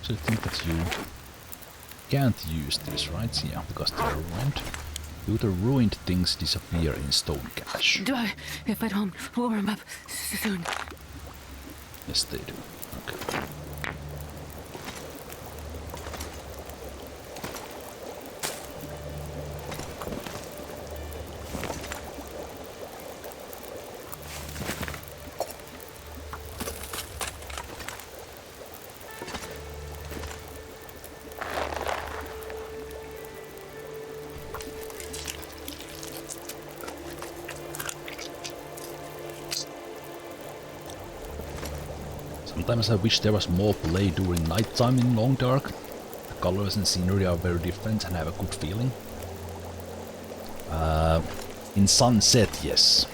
Speaker 1: So I think that you can't use this, right? Yeah, because they're ruined. Do the ruined things disappear in stone cache?
Speaker 2: If I don't warm up soon.
Speaker 1: Yes, they do. Okay. Sometimes I wish there was more play during nighttime in Long Dark. The colors and scenery are very different and have a good feeling. In sunset, yes.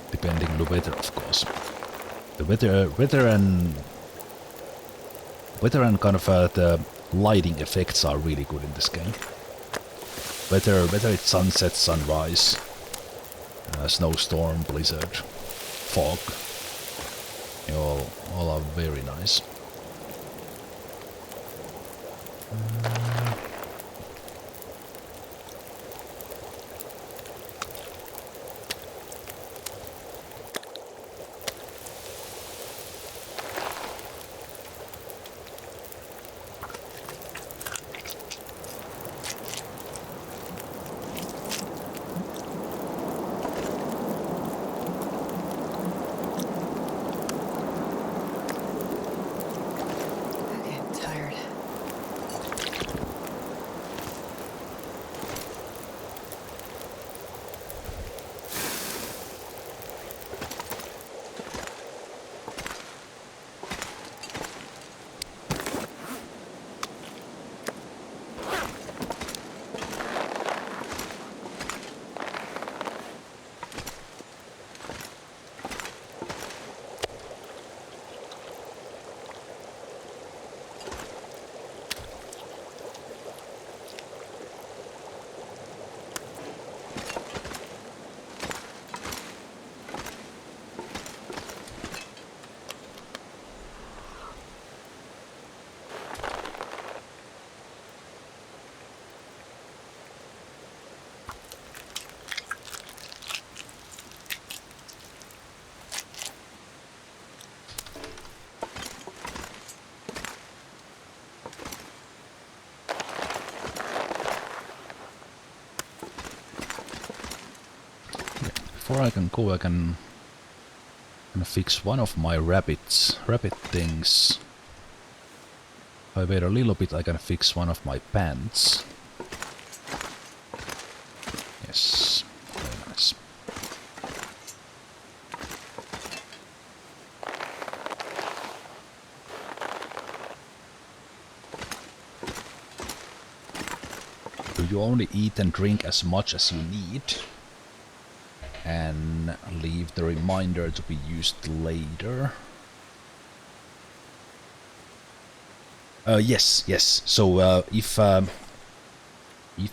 Speaker 1: Depending on the weather, of course. The weather and kind of the lighting effects are really good in this game. Whether it's sunset, sunrise, snowstorm, blizzard, fog. All are very nice. before I can go, I can fix one of my rabbit things. If I wait a little bit, I can fix one of my pants. Yes, very nice. Do you only eat and drink as much as you need? And leave the reminder to be used later. Yes. So if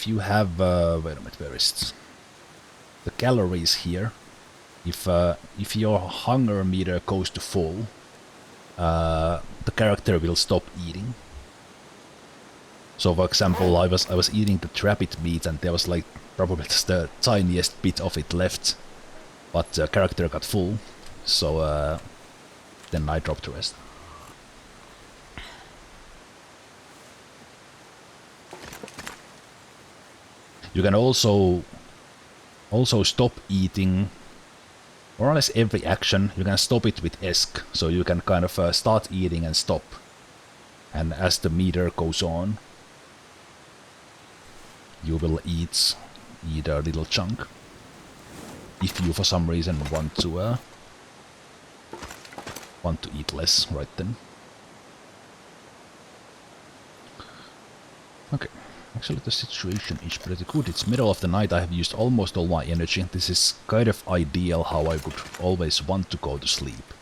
Speaker 1: you have wait a minute, where is it? The calories here? If your hunger meter goes to full, the character will stop eating. So, for example, I was eating the rabbit meat, and there was like probably just the tiniest bit of it left, but the character got full, so then I dropped the rest. You can also stop eating more or less every action. You can stop it with ESC, so you can kind of start eating and stop, and as the meter goes on, you will eat a little chunk. If you for some reason want to eat less right then. Okay, actually the situation is pretty good. It's middle of the night, I have used almost all my energy. This is kind of ideal how I would always want to go to sleep.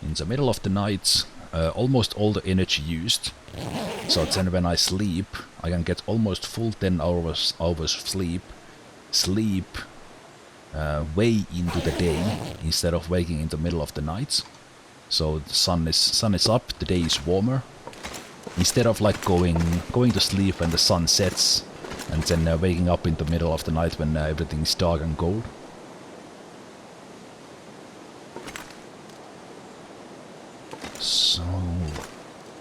Speaker 1: In the middle of the night, almost all the energy used. So then when I sleep, I can get almost full 10 hours of sleep. Way into the day instead of waking in the middle of the night. So the sun is up, the day is warmer. Instead of like going to sleep when the sun sets and then waking up in the middle of the night when everything is dark and cold. So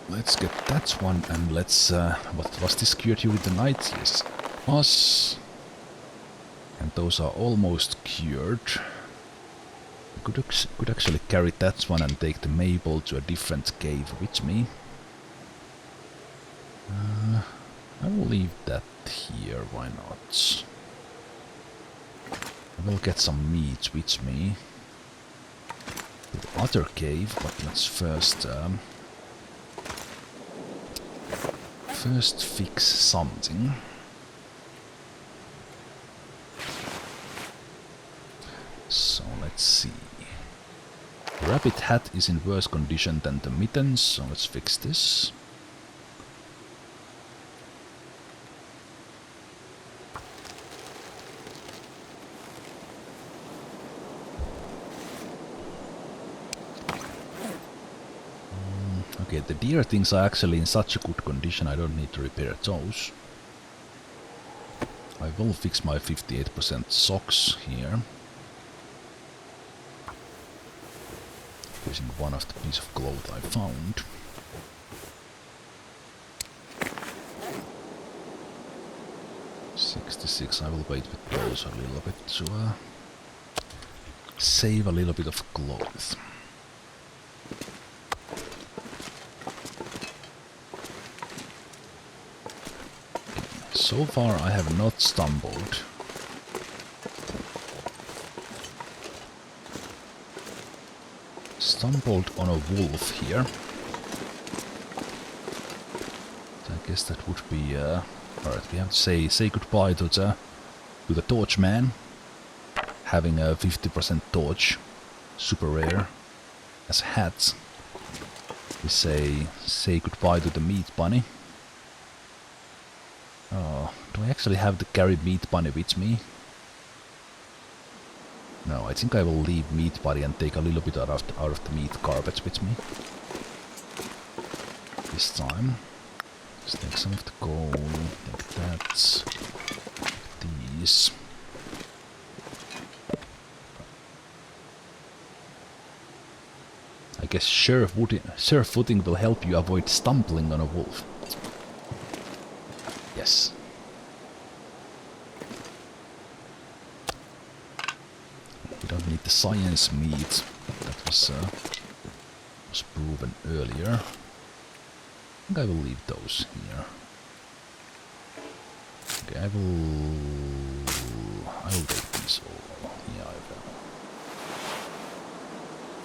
Speaker 1: let's get that one, and let's what was this cured during the night? Yes, was. And those are almost cured. I could actually carry that one and take the maple to a different cave with me. I will leave that here, why not? I will get some meat with me to the other cave, but let's first fix something. So let's see. The rabbit hat is in worse condition than the mittens, so let's fix this. Okay, the deer things are actually in such a good condition, I don't need to repair those. I will fix my 58% socks here. Using one of the piece of cloth I found. $66, I will wait with those a little bit to save a little bit of clothes. So far I have not stumbled. Stumbled on a wolf here. I guess that would be alright, we have to say goodbye to the torch man. Having a 50% torch, super rare, as a hat. We say goodbye to the meat bunny. Oh, do I actually have to carry meat bunny with me? No, I think I will leave meat bunny and take a little bit out of the meat carpet with me. This time. Let's take some of the coal, take that, these. I guess sure footing will help you avoid stumbling on a wolf. Yes. We don't need the science meat. That was proven earlier. I think I will leave those here. Okay, I will take these all. Yeah, I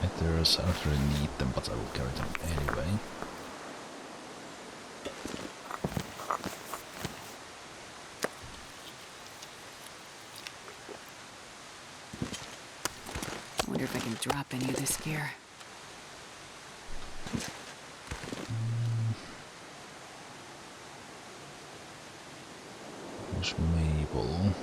Speaker 1: will. Ethers, I don't really need them, but I will carry them anyway.
Speaker 2: I wonder if I can drop any of this gear.
Speaker 1: Who's Mabel?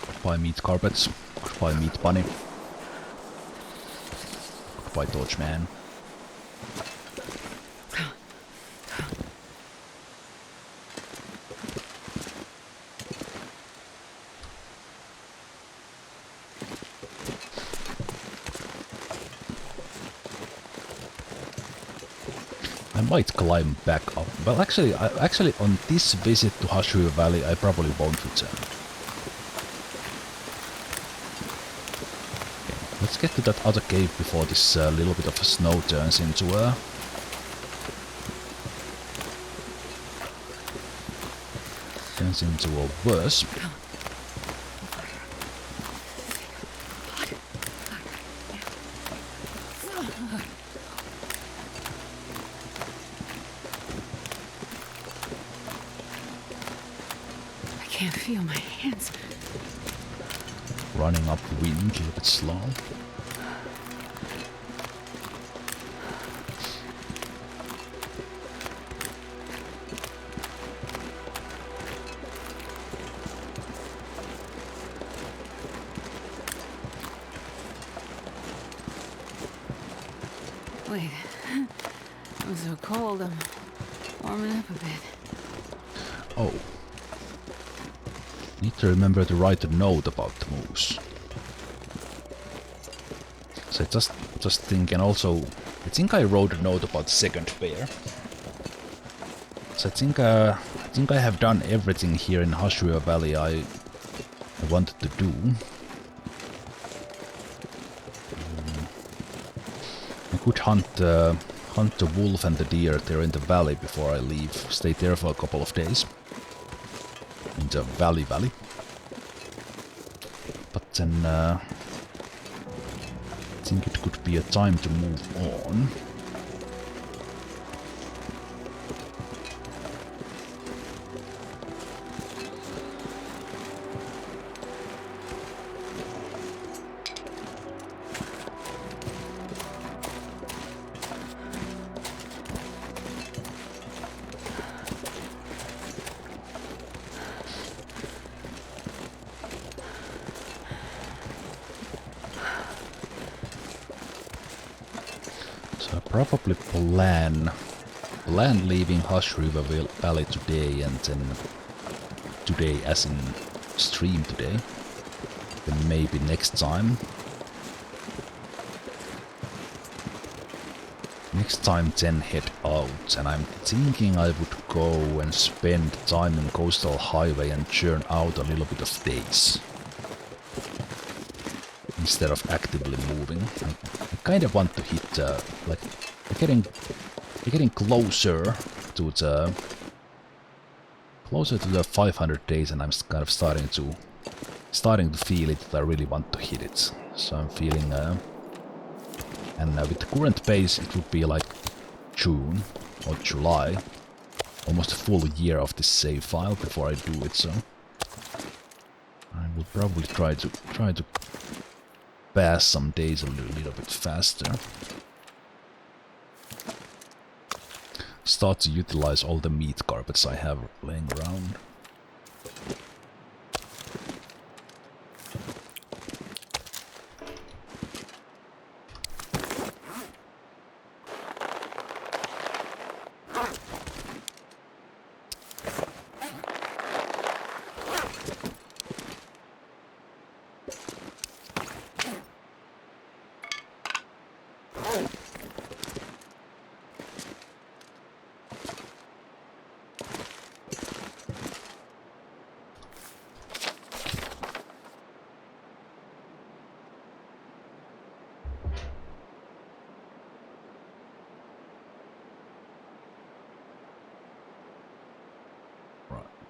Speaker 1: Goodbye meat carpets. Goodbye meat bunny. Goodbye torch man. I might climb back up. Well, actually, on this visit to Hush River Valley, I probably won't return. Okay, let's get to that other cave before this little bit of snow turns into a... worse.
Speaker 2: I can't feel my hands.
Speaker 1: Running upwind, a little bit slow.
Speaker 2: Wait. I'm so cold, I'm warming up a bit.
Speaker 1: Oh. Need to remember to write a note about the moose. So just thinking also, I think I wrote a note about the second bear. So I think I have done everything here in Hush River Valley I wanted to do. I could hunt the wolf and the deer there in the valley before I leave. Stay there for a couple of days. In the valley. But then I think it could be a time to move on. Probably plan leaving Hush River Valley today, and then today as in stream today. Then maybe next time. Next time then head out, and I'm thinking I would go and spend time in Coastal Highway and churn out a little bit of days. Instead of actively moving. I kind of want to hit like we're getting closer to the 500 days, and I'm kind of starting to feel it that I really want to hit it. So I'm feeling and with the current pace it would be like June or July, almost a full year of this save file before I do it. So I will probably try to pass some days a little bit faster. Start to utilize all the meat carpets I have laying around.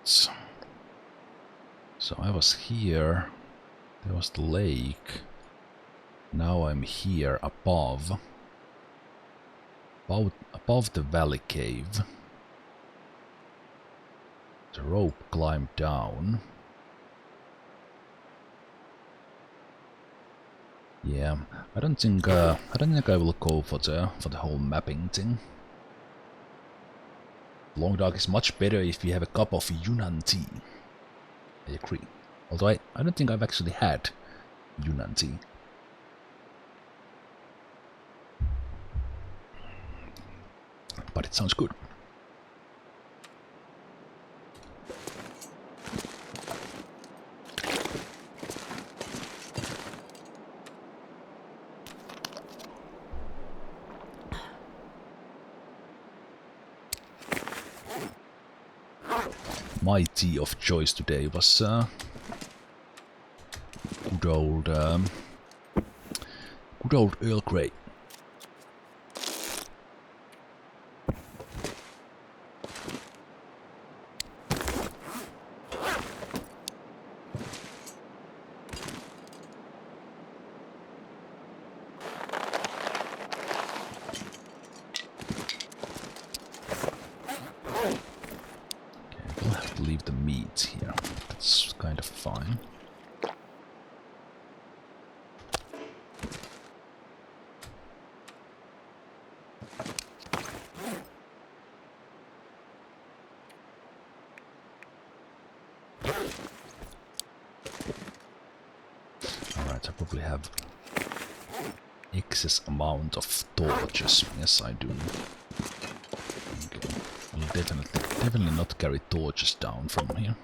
Speaker 1: Right. So I was here. There was the lake. Now I'm here above. Above the valley cave. The rope climbed down. Yeah, I don't think I will go for the whole mapping thing. Long dark is much better if you have a cup of Yunnan tea. I agree. Although I don't think I've actually had Yunnan tea. But it sounds good. My tea of choice today was good old Earl Grey. Leave the meat here. That's kind of fine. Alright, I probably have excess amount of torches. Yes, I do. Okay. We'll definitely not carry torches down from here.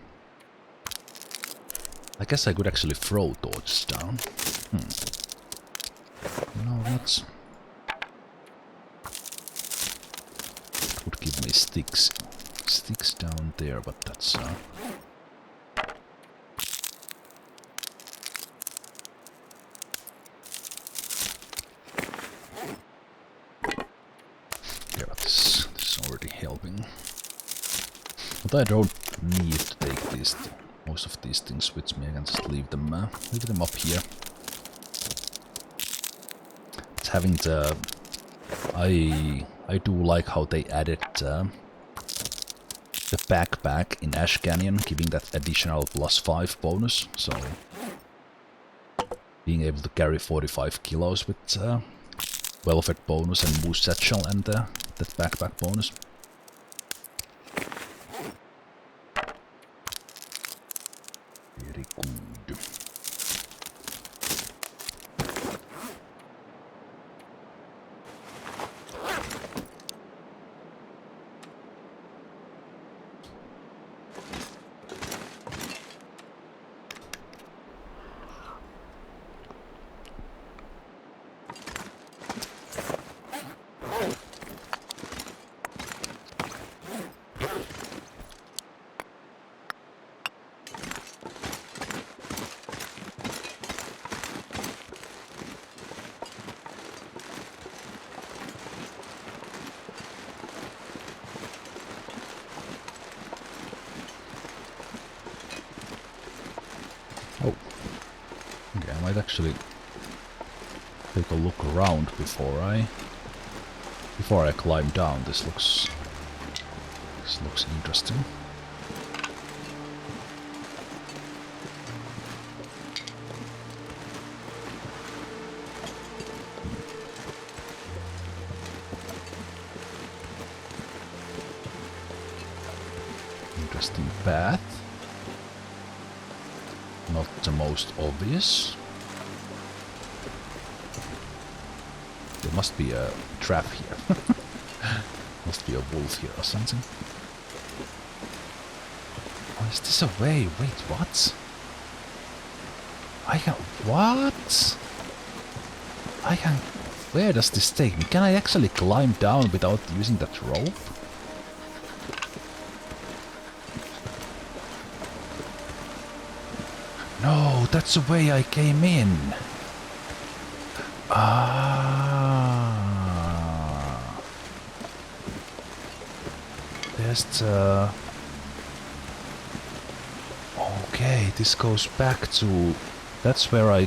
Speaker 1: I guess I could actually throw torches down. You know what? It would give me sticks. Sticks down there, but that's yeah, but this is already helping. But I don't need to take most of these things with me. I can just leave them up here. It's having the I do like how they added the backpack in Ash Canyon, giving that additional +5 bonus. So being able to carry 45 kilos with well-fed bonus and moose satchel and that backpack bonus. Very good. Okay, I might actually take a look around before I climb down. This looks interesting. Interesting path. Not the most obvious. There must be a trap here. Must be a wolf here or something. Oh, is this a way? Wait, what? What? Where does this take me? Can I actually climb down without using that rope? No, that's the way I came in. There's the... Okay, this goes back to... That's where I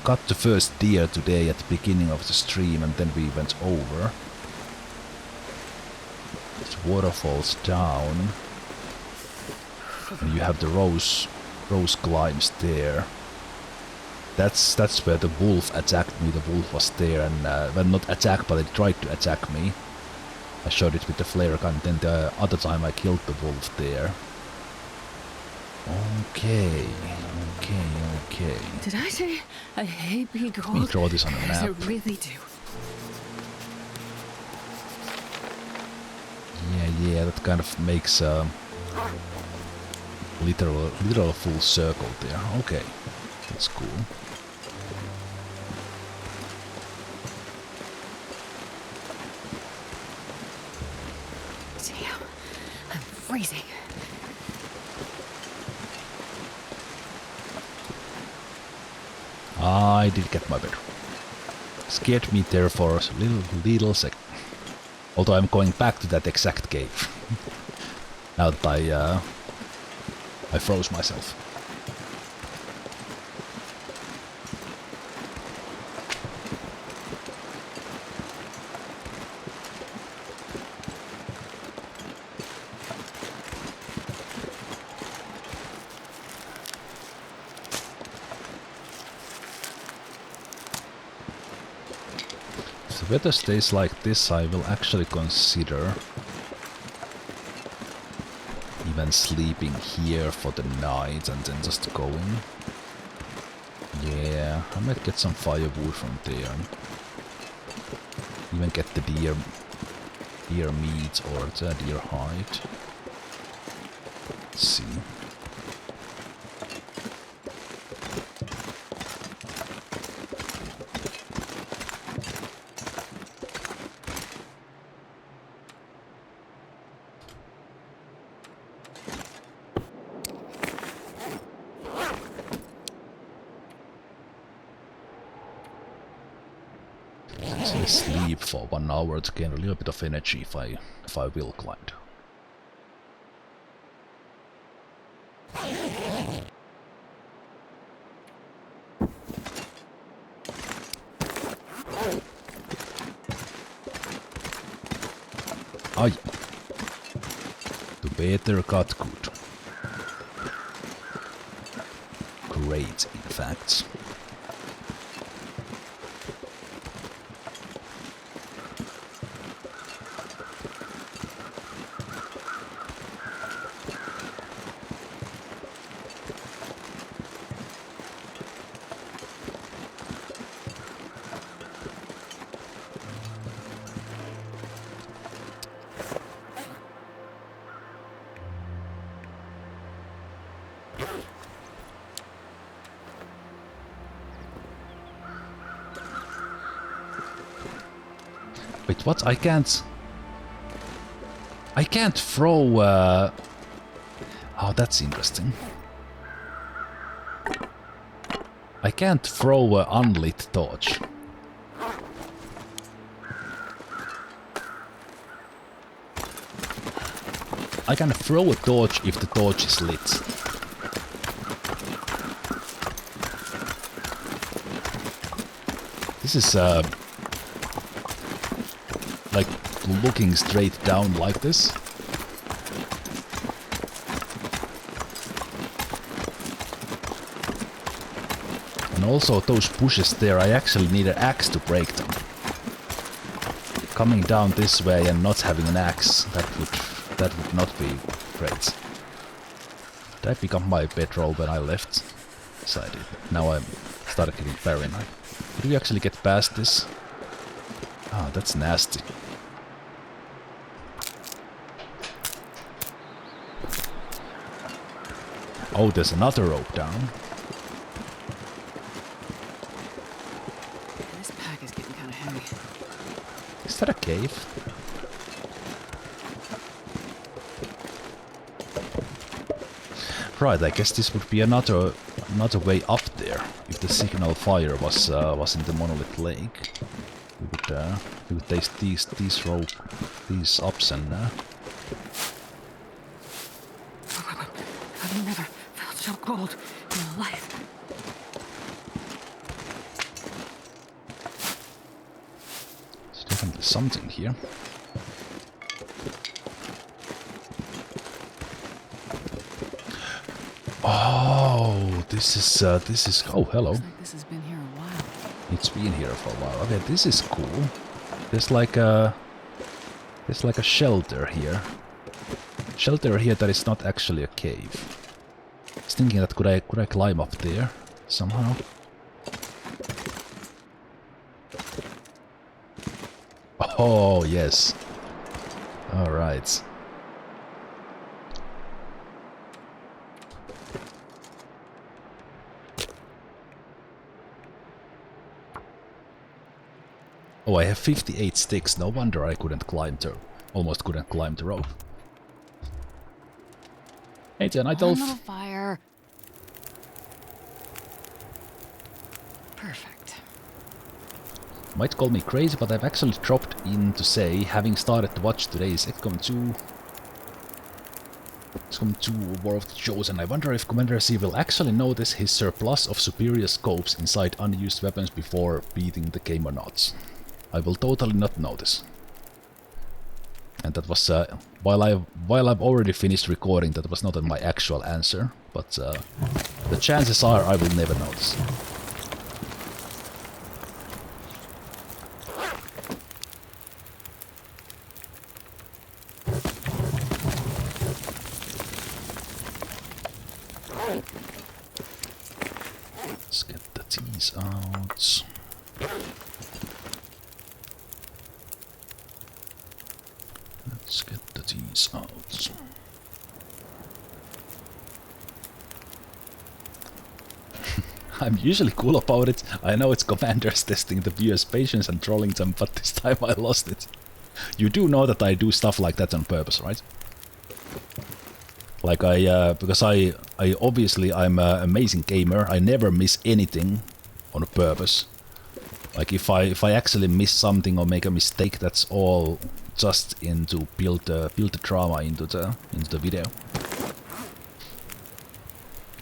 Speaker 1: got the first deer today at the beginning of the stream, and then we went over. This waterfalls down. And you have the rose climbs there. That's where the wolf attacked me. The wolf was there, and well, not attack, but it tried to attack me. I shot it with the flare gun. Then the other time I killed the wolf there. Okay.
Speaker 2: Did I say I hate being cold?
Speaker 1: Let me draw this on a
Speaker 2: Because I
Speaker 1: map.
Speaker 2: really do.
Speaker 1: Yeah, that kind of makes a literal full circle there. Okay, that's cool.
Speaker 2: Damn, I'm freezing.
Speaker 1: I did get my bed. Scared me there for a little second. Although I'm going back to that exact cave. Now that I froze myself. If the weather stays like this, I will actually consider even sleeping here for the night and then just going. Yeah, I might get some firewood from there. Even get the deer meat or the deer hide. Let's see. Sleep for 1 hour to gain a little bit of energy if I will climb. Ai. The weather got good. Great, in fact. Wait, what? I can't throw... Oh, that's interesting. I can't throw an unlit torch. I can throw a torch if the torch is lit. This is like looking straight down like this. And also those bushes there, I actually need an axe to break them. Coming down this way and not having an axe, that would not be great. Did I pick up my bedroll when I left? Yes, I did. Now I started getting paranoid. Did we actually get past this? Ah, that's nasty. Oh, there's another rope down.
Speaker 2: This pack is getting kind of heavy.
Speaker 1: Is that a cave? Right, I guess this would be another way up there. If the signal fire was in the Monolith Lake, we would take these ups and.
Speaker 2: I've never so cold and alive.
Speaker 1: There's definitely something here. Oh, this is. Oh, hello.
Speaker 2: Looks like this has been here a while.
Speaker 1: It's been here for a while. Okay, this is cool. There's like a shelter here. Shelter here that is not actually a cave. I was thinking that could I climb up there somehow? Oh yes. All right. Oh, I have 58 sticks. No wonder I couldn't climb almost couldn't climb the rope. Hey, Jen, I
Speaker 2: One
Speaker 1: told.
Speaker 2: little fire. Perfect.
Speaker 1: Might call me crazy, but I've actually dropped in to say, having started to watch today's XCOM 2 War of the Chosen, I wonder if Commander Z will actually notice his surplus of superior scopes inside unused weapons before beating the game or not. I will totally not notice. And that was, while I've already finished recording, that was not my actual answer, but the chances are I will never notice. Let's get the teas out. Let's get the teas out. I'm usually cool about it. I know it's commanders testing the viewers' patience and trolling them, but this time I lost it. You do know that I do stuff like that on purpose, right? Like because I obviously I'm an amazing gamer. I never miss anything on purpose. Like if I actually miss something or make a mistake, that's all just to build the drama into the video.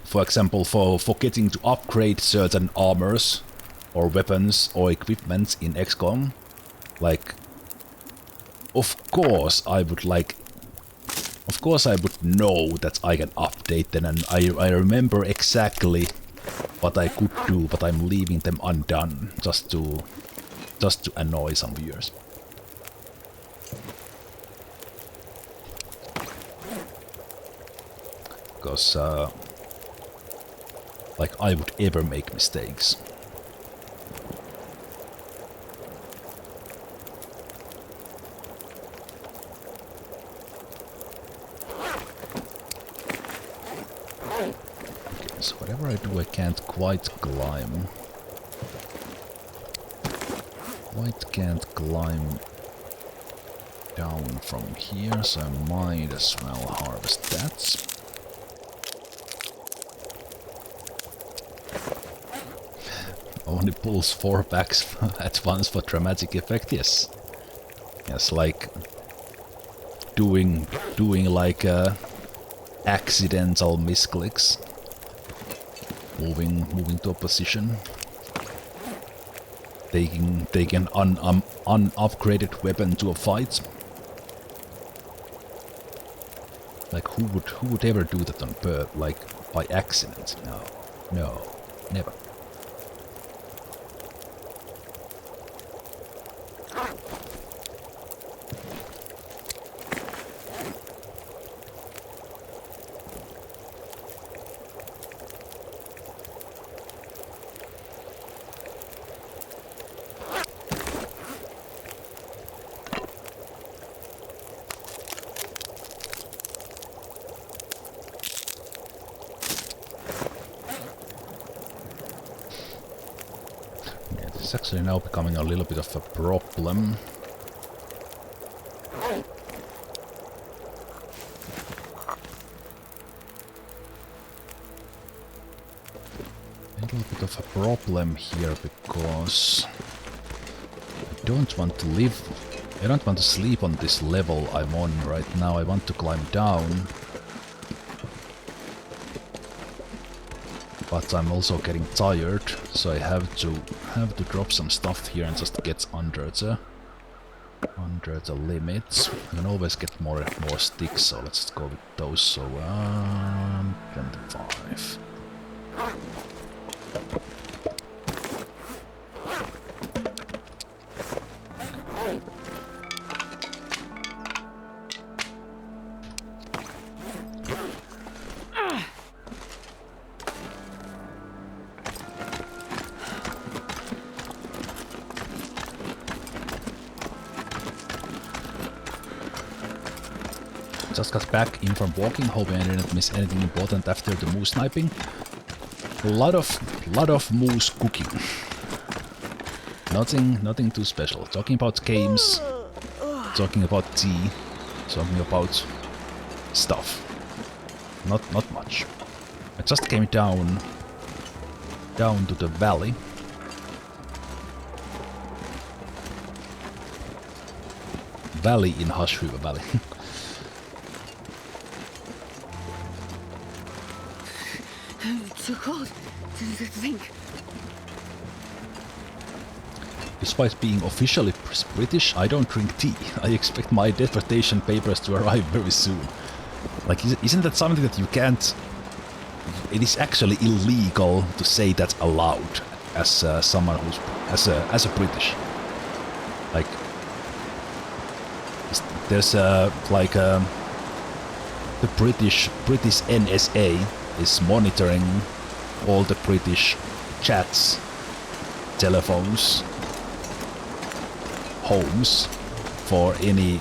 Speaker 1: For example, for forgetting to upgrade certain armors or weapons or equipment in XCOM, like of course I would know that I can update them, and I remember exactly what I could do, but I'm leaving them undone just to annoy some viewers. Because like I would ever make mistakes. So whatever I do, I can't quite climb. Can't climb down from here, so I might as well harvest that. Only pulls 4 packs at once for dramatic effect, yes. Yes, like doing like accidental misclicks. Moving to a position. Taking an unupgraded weapon to a fight. Like who would ever do that on like by accident? No, never. It's actually now becoming a little bit of a problem. A little bit of a problem here because I don't want to sleep on this level I'm on right now. I want to climb down. But I'm also getting tired, so I have to drop some stuff here and just get under the limits. I can always get more sticks, so let's go with those. So 25. Just got back in from walking, hoping I didn't miss anything important after the moose sniping. A lot of moose cooking. Nothing too special. Talking about games, talking about tea, talking about stuff. Not much. I just came down to the valley. Valley in Hushhuva Valley.
Speaker 2: It's too cold to think.
Speaker 1: Despite being officially British, I don't drink tea. I expect my dissertation papers to arrive very soon. Like, isn't that something that you can't... It is actually illegal to say that aloud as someone who's... as a British. Like... There's like... the British NSA is monitoring all the British chats, telephones, homes for any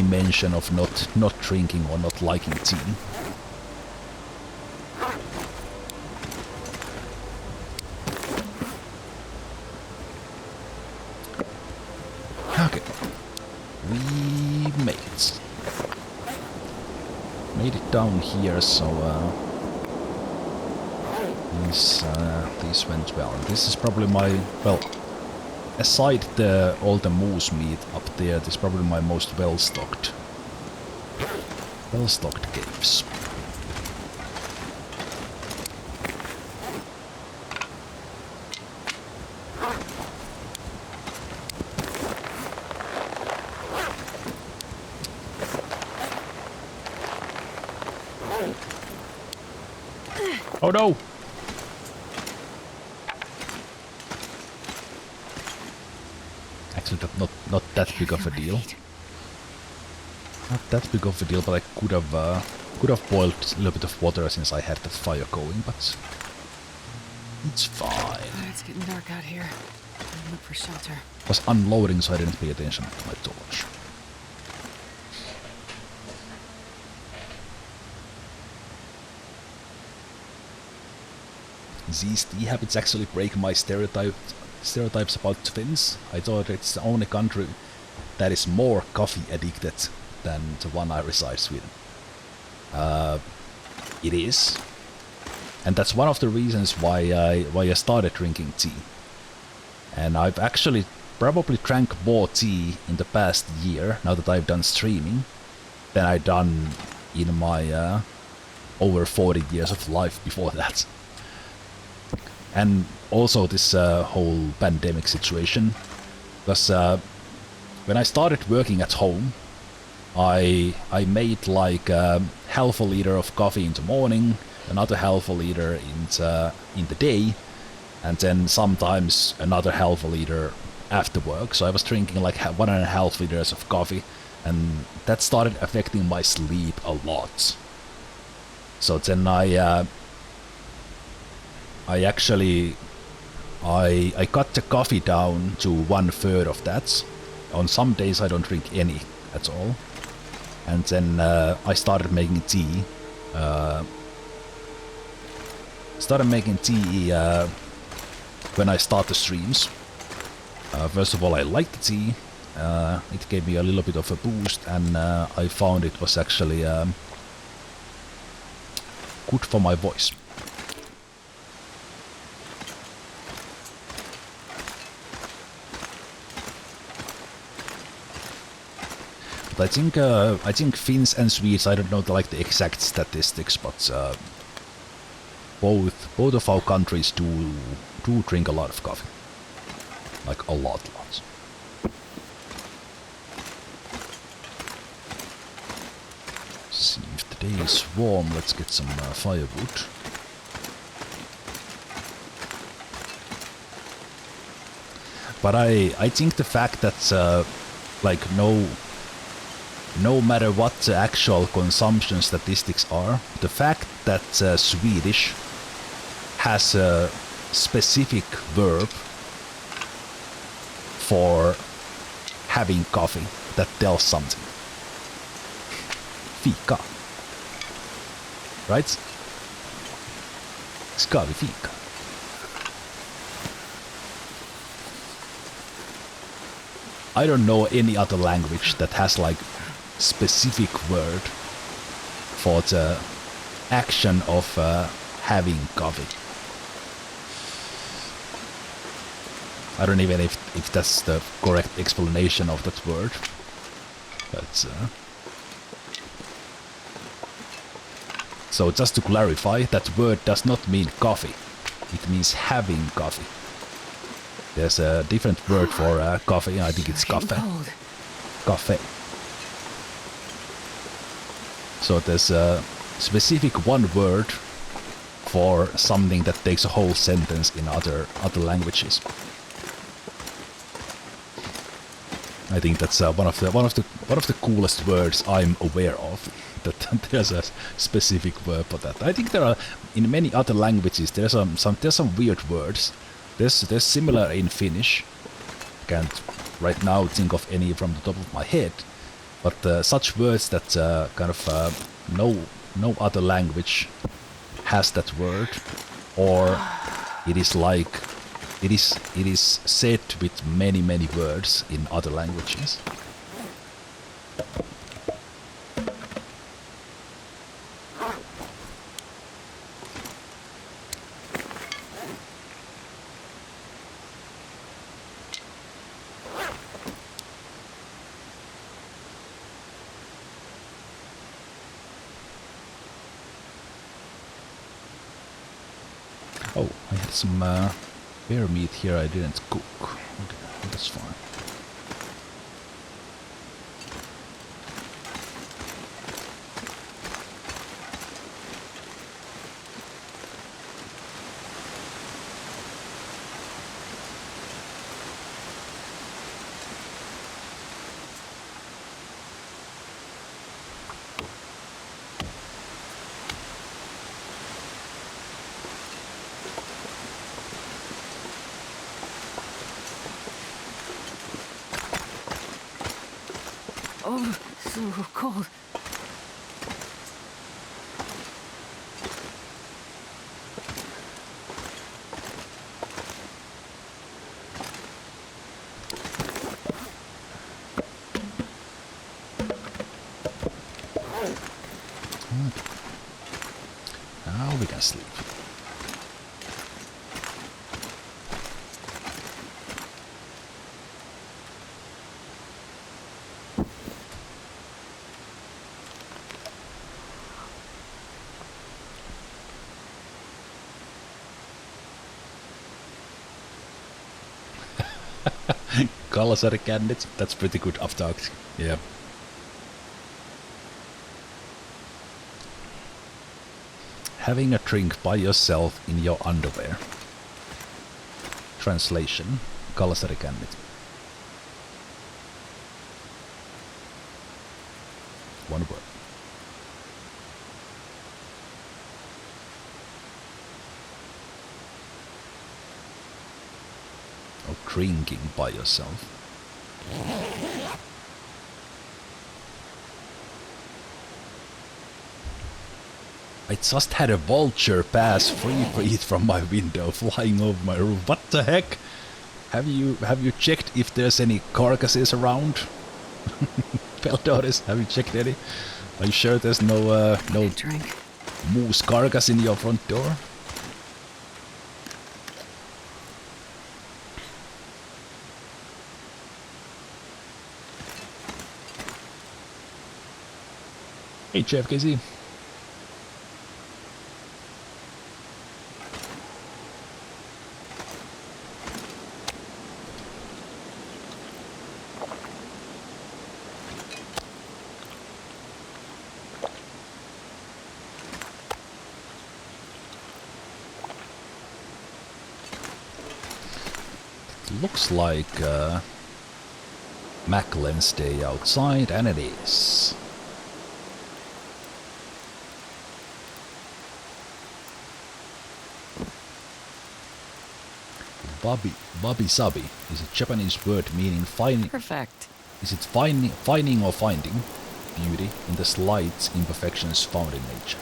Speaker 1: mention of not drinking or not liking tea. Okay, we made it. Made it down here, so these went well. This is probably my, well, aside all the moose meat up there, this is probably my most well-stocked caves. Oh no! Actually, not that big of a deal. Not that big of a deal, but I could have boiled a little bit of water since I had that fire going, but it's fine.
Speaker 2: Oh, it's getting dark out here. I'll look for shelter.
Speaker 1: I was unloading, so I didn't pay attention to my torch. These tea habits actually break my stereotypes about Finns. I thought it's the only country that is more coffee addicted than the one I reside, Sweden. It is, and that's one of the reasons why I started drinking tea. And I've actually probably drank more tea in the past year, now that I've done streaming, than I've done in my over 40 years of life before that. And also this whole pandemic situation, because when I started working at home, I made like half a liter of coffee in the morning, another half a liter in the day, and then sometimes another half a liter after work. So I was drinking like 1.5 liters of coffee, and that started affecting my sleep a lot. So then I cut the coffee down to 1/3 of that. On some days I don't drink any at all. And then I started making tea. When I start the streams. First of all, I like the tea. It gave me a little bit of a boost, and I found it was actually good for my voice. But I think Finns and Swedes, I don't know like the exact statistics, but both of our countries do drink a lot of coffee. Like a lot. See if the day is warm. Let's get some firewood. But I think the fact that like no matter what the actual consumption statistics are, the fact that Swedish has a specific verb for having coffee, that tells something. Fika. Right? Ska vi fika? I don't know any other language that has like specific word for the action of having coffee. I don't even if that's the correct explanation of that word. But so just to clarify, that word does not mean coffee. It means having coffee. There's a different word for coffee. I think it's cafe. Cafe. So there's a specific one word for something that takes a whole sentence in other languages. I think that's one of the coolest words I'm aware of. That there's a specific word for that. I think there are in many other languages. There's some weird words. There's similar in Finnish. I can't right now think of any from the top of my head, but such words that kind of no other language has that word, or it is like it is said with many words in other languages. Oh, I had some bear meat here I didn't cook. Okay, that's fine.
Speaker 2: Oh, so cold.
Speaker 1: Now we can sleep. Kalasari-kännit, that's pretty good aftertask. Yeah. Having a drink by yourself in your underwear. Translation: Kalasari-kännit. One word. Or drinking by yourself. I just had a vulture pass 3 feet from my window, flying over my roof. What the heck? Have you checked if there's any carcasses around? Peldoris, have you checked any? Are you sure there's no moose carcass in your front door? Hey, JFKZ. looks like Macklin's Day outside, and it is. Wabi-sabi is a Japanese word meaning finding.
Speaker 2: Perfect.
Speaker 1: Is it finding or finding beauty in the slight imperfections found in nature?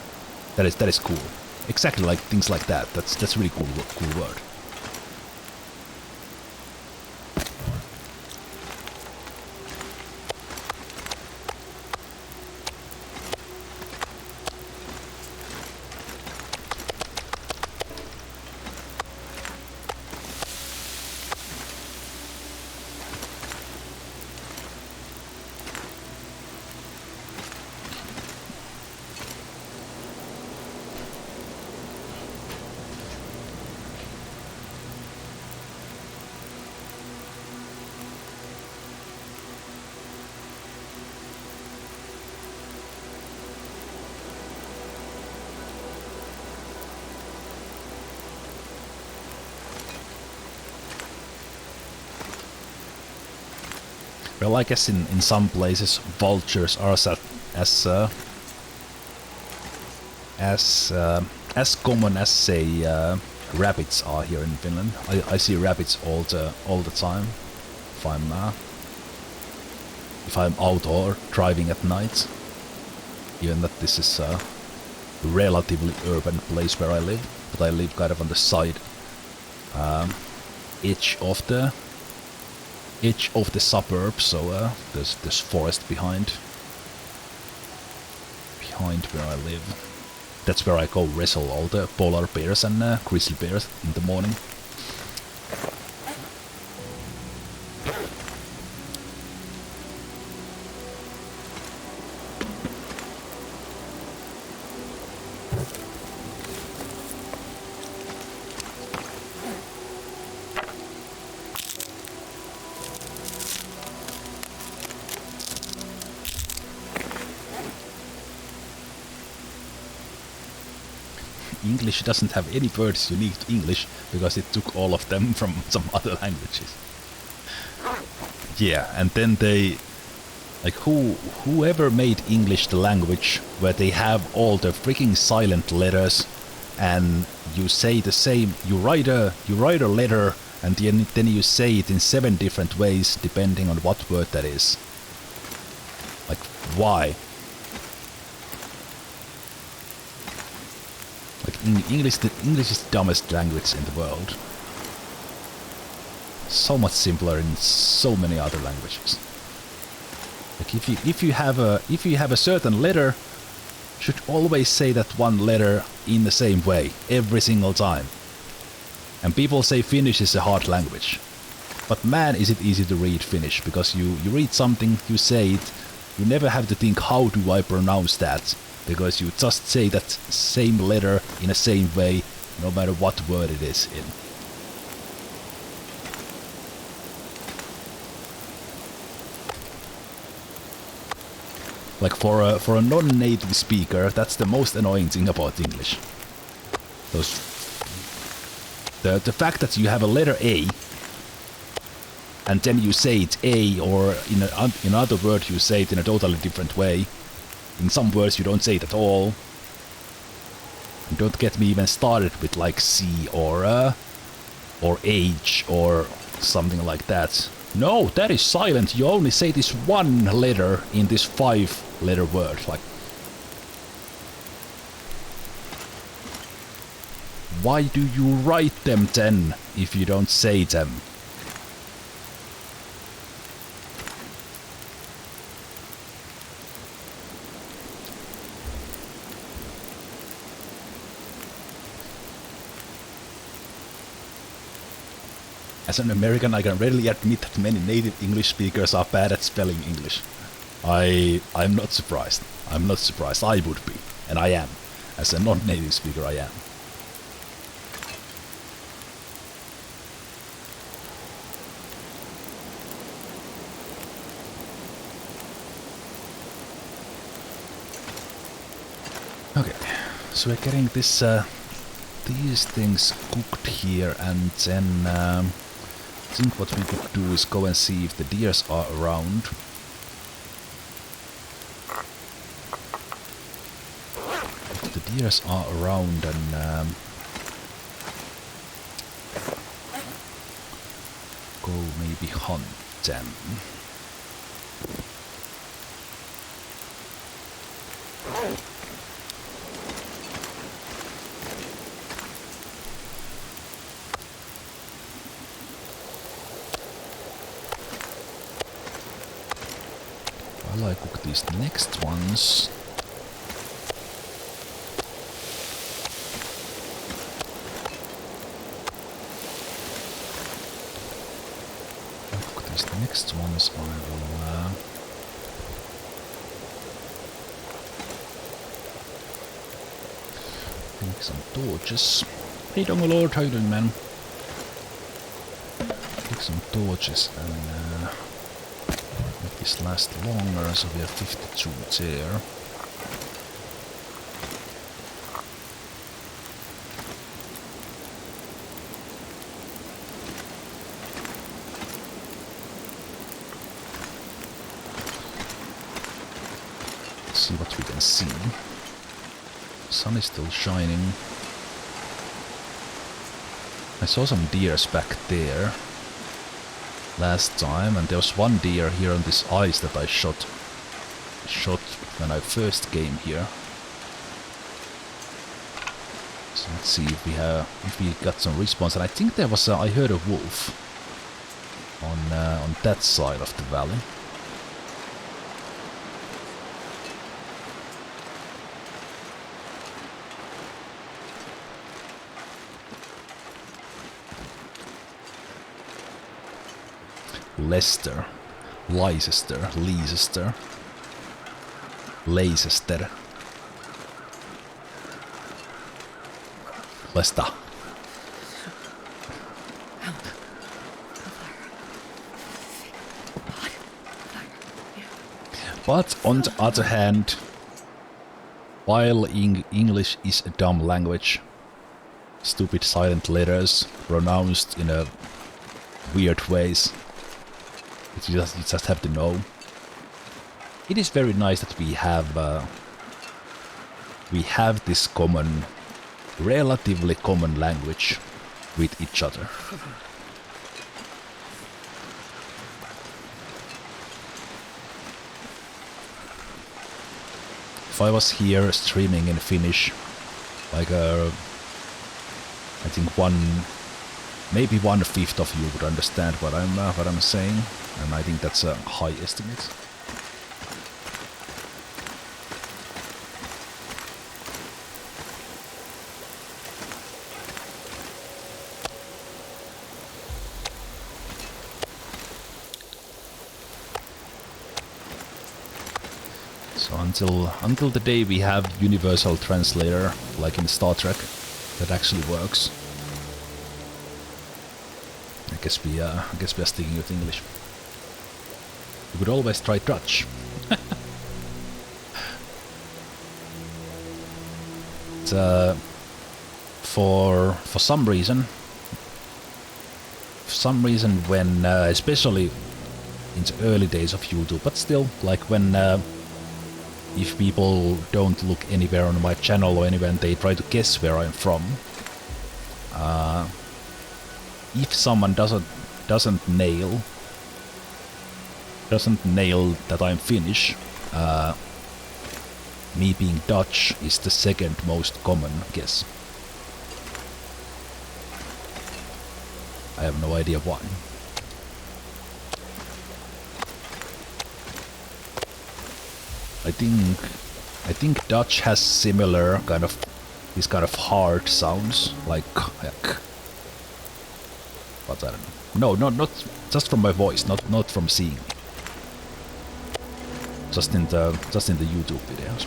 Speaker 1: That is cool. Exactly like things like that. That's really cool word. Well, I guess in some places vultures are as common as say rabbits are here in Finland. I see rabbits all the time if I'm out or driving at night. Even that this is a relatively urban place where I live, but I live kind of on the side edge of the suburb, so there's forest behind where I live. That's where I go wrestle all the polar bears and grizzly bears in the morning. English doesn't have any words unique to English because it took all of them from some other languages. Yeah, and then they, like, whoever made English the language where they have all the freaking silent letters, and you say the same, you write a letter, and then you say it in 7 different ways depending on what word that is. Like, why? Like, English is the dumbest language in the world. So much simpler in so many other languages. Like, if you have a certain letter, should always say that one letter in the same way every single time. And people say Finnish is a hard language, but man, is it easy to read Finnish, because you read something, you say it, you never have to think how do I pronounce that, because you just say that same letter in the same way, no matter what word it is in. Like, for a non-native speaker, that's the most annoying thing about English. The fact that you have a letter A, and then you say it A, or in another word you say it in a totally different way. In some words you don't say it at all. And don't get me even started with like C or H or something like that. No, that is silent. You only say this one letter in this 5-letter word. Like, why do you write them then if you don't say them? As an American, I can readily admit that many native English speakers are bad at spelling English. I'm not surprised. I'm not surprised. I would be. And I am. As a non-native speaker, I am. Okay, so we're getting this, these things cooked here, and then think what we could do is go and see if the deers are around. If the deers are around, then go maybe hunt them. While I cook these next ones, I will make some torches. Hey Dongalord, how you doing, man? Take some torches and make this last longer, so we have 52 there. See what we can see. Sun is still shining. I saw some deers back there last time, and there was one deer here on this ice that I shot when I first came here. So let's see if we got some response. And I think there was I heard a wolf on that side of the valley. Leicester, Leicester, Leicester, Leicester, Leicester. But on the other hand, while English is a dumb language, stupid silent letters pronounced in a weird ways, you just have to know. It is very nice that we have this common, relatively common language with each other. If I was here streaming in Finnish, like I think maybe 1/5 of you would understand what I'm saying, and I think that's a high estimate. So until the day we have universal translator, like in Star Trek, that actually works, I guess we are sticking with English. We could always try Dutch. For some reason, when especially in the early days of YouTube, but still, like when if people don't look anywhere on my channel or anywhere and they try to guess where I'm from, if someone doesn't nail that I'm Finnish, me being Dutch is the second most common guess. I have no idea why. I think Dutch has similar these kind of hard sounds, like, but I don't know. No, not just from my voice, not from seeing me. Just in the YouTube videos.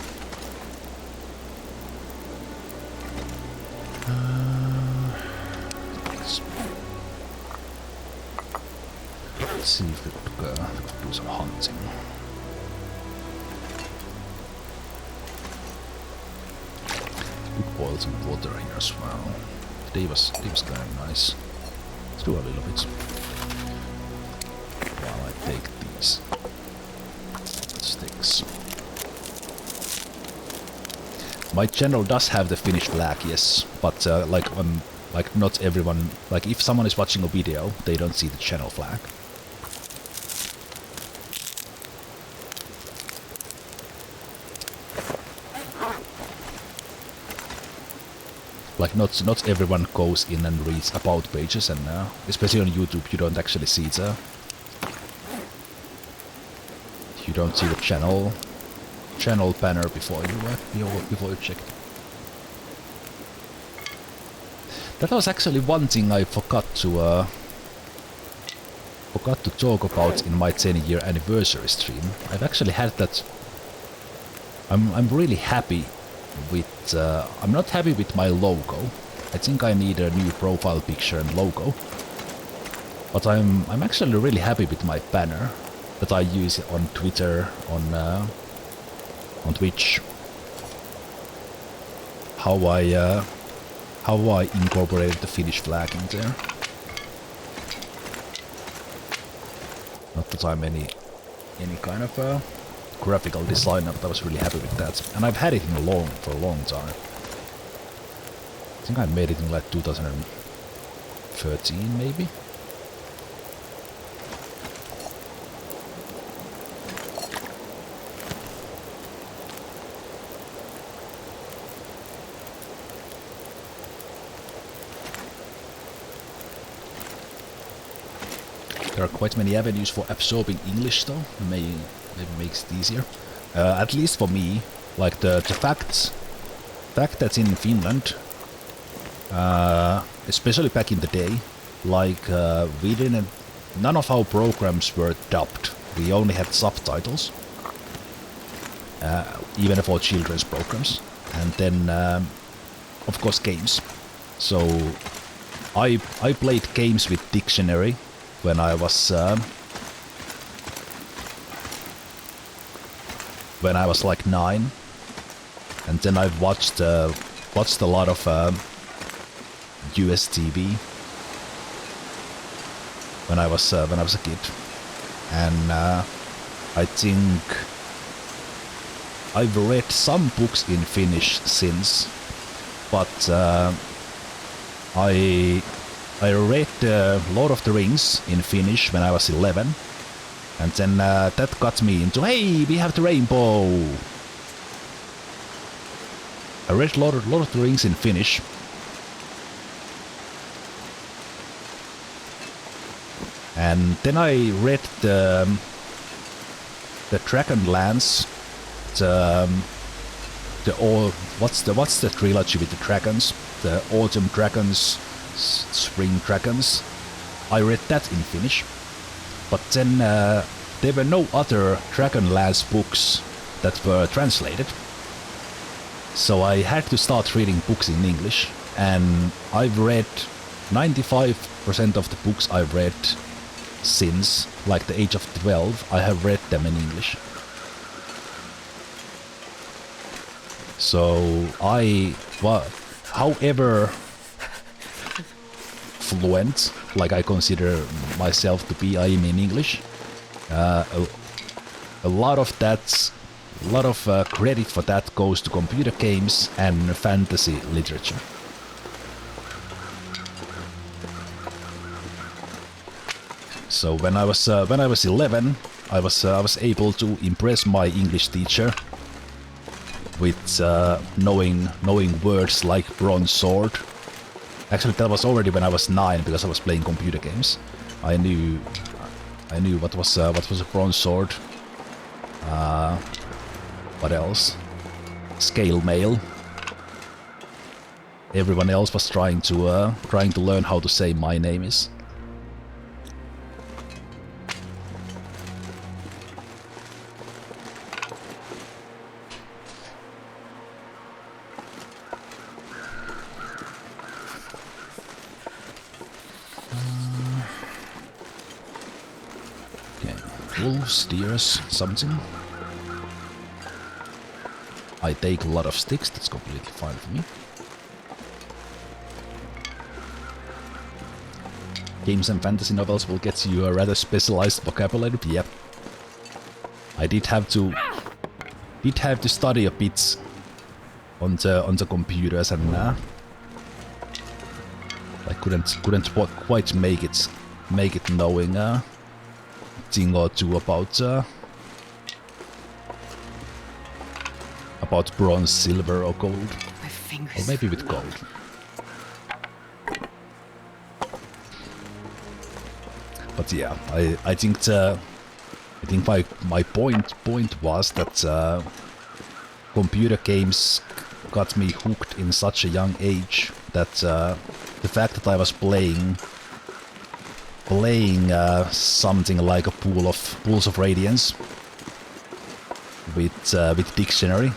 Speaker 1: Let's see if we could do some hunting. Boil some water here as well. The day was kind of nice. Let's do a little bit. take these sticks. My channel does have the Finnish flag, yes, but like not everyone. Like if someone is watching a video, they don't see the channel flag. Like not everyone goes in and reads about pages, and especially on YouTube, you don't actually see the. You don't see the channel banner before you check it. That was actually one thing I forgot to talk about in my 10-year anniversary stream. I've actually had that. I'm really happy with. I'm not happy with my logo. I think I need a new profile picture and logo. But I'm actually really happy with my banner that I use on Twitter, on Twitch. How I incorporated the Finnish flag in there. Not that I'm any kind of graphical designer, but I was really happy with that. And I've had it for a long time. I think I made it in like 2013 maybe. There are quite many avenues for absorbing English though, maybe makes it easier. At least for me, like the fact that's in Finland, especially back in the day, like none of our programs were dubbed. We only had subtitles, even for children's programs, and then of course games. So I played games with dictionary when I was like 9, and then I've watched a lot of US TV when I was a kid, and I think I've read some books in Finnish since, but I read Lord of the Rings in Finnish when I was 11, and then that got me into, hey, we have the rainbow! I read Lord of the Rings in Finnish. And then I read the Dragonlance, what's the trilogy with the dragons? The Autumn Dragons, Spring Dragons. I read that in Finnish, but then there were no other Dragonlance books that were translated, so I had to start reading books in English, and I've read 95% of the books I've read since like the age of 12. I have read them in English. So however fluent, like I consider myself to be, I am in English. A lot of credit for that goes to computer games and fantasy literature. So when I was 11, I was able to impress my English teacher with knowing words like bronze sword. Actually, that was already when I was 9, because I was playing computer games. I knew what was a bronze sword. What else? Scale mail. Everyone else was trying to learn how to say my name is. Wolves, deers, something. I take a lot of sticks, that's completely fine for me. games and fantasy novels will get you a rather specialized vocabulary. Yep. I did have to study a bit on the computers, and I couldn't quite make it knowing a thing or two about bronze, silver, or gold,
Speaker 2: My fingers.
Speaker 1: or maybe with gold. But yeah, I think my point was that computer games got me hooked in such a young age that the fact that I was playing something like a Pools of Radiance with dictionary,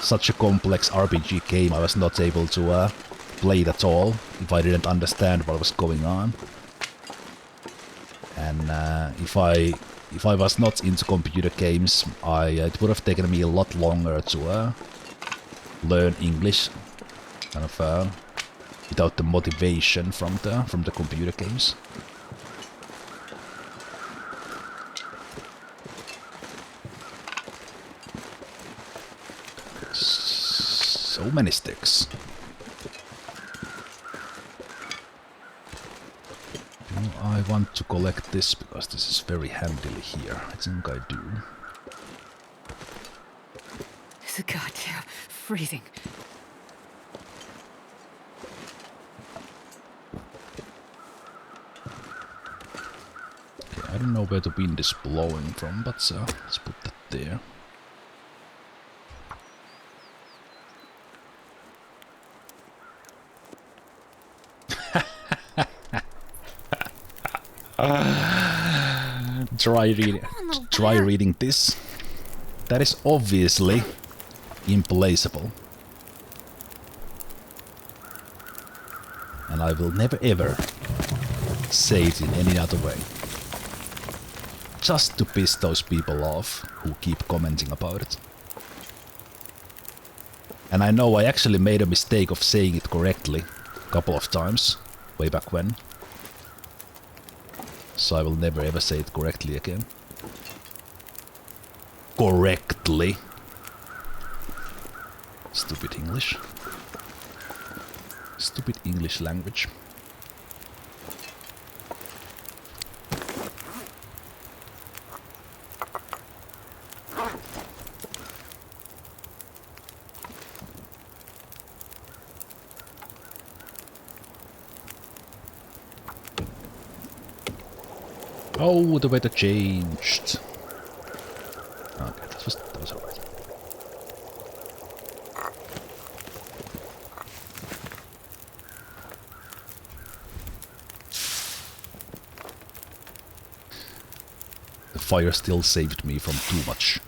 Speaker 1: such a complex RPG game, I was not able to play it at all if I didn't understand what was going on. And if I was not into computer games, it would have taken me a lot longer to learn English, kind of without the motivation from the computer games. So many sticks. Do I want to collect this because this is very handily here? I think I do.
Speaker 2: It's goddamn freezing.
Speaker 1: Okay, I don't know where the wind is blowing from, but let's put that there. Try reading this. That is obviously implaceable. And I will never ever say it in any other way. Just to piss those people off who keep commenting about it. And I know I actually made a mistake of saying it correctly a couple of times way back when. So I will never ever say it correctly again. Correctly. Stupid English. Stupid English language. Oh, the weather changed. Okay, that was alright. The fire still saved me from too much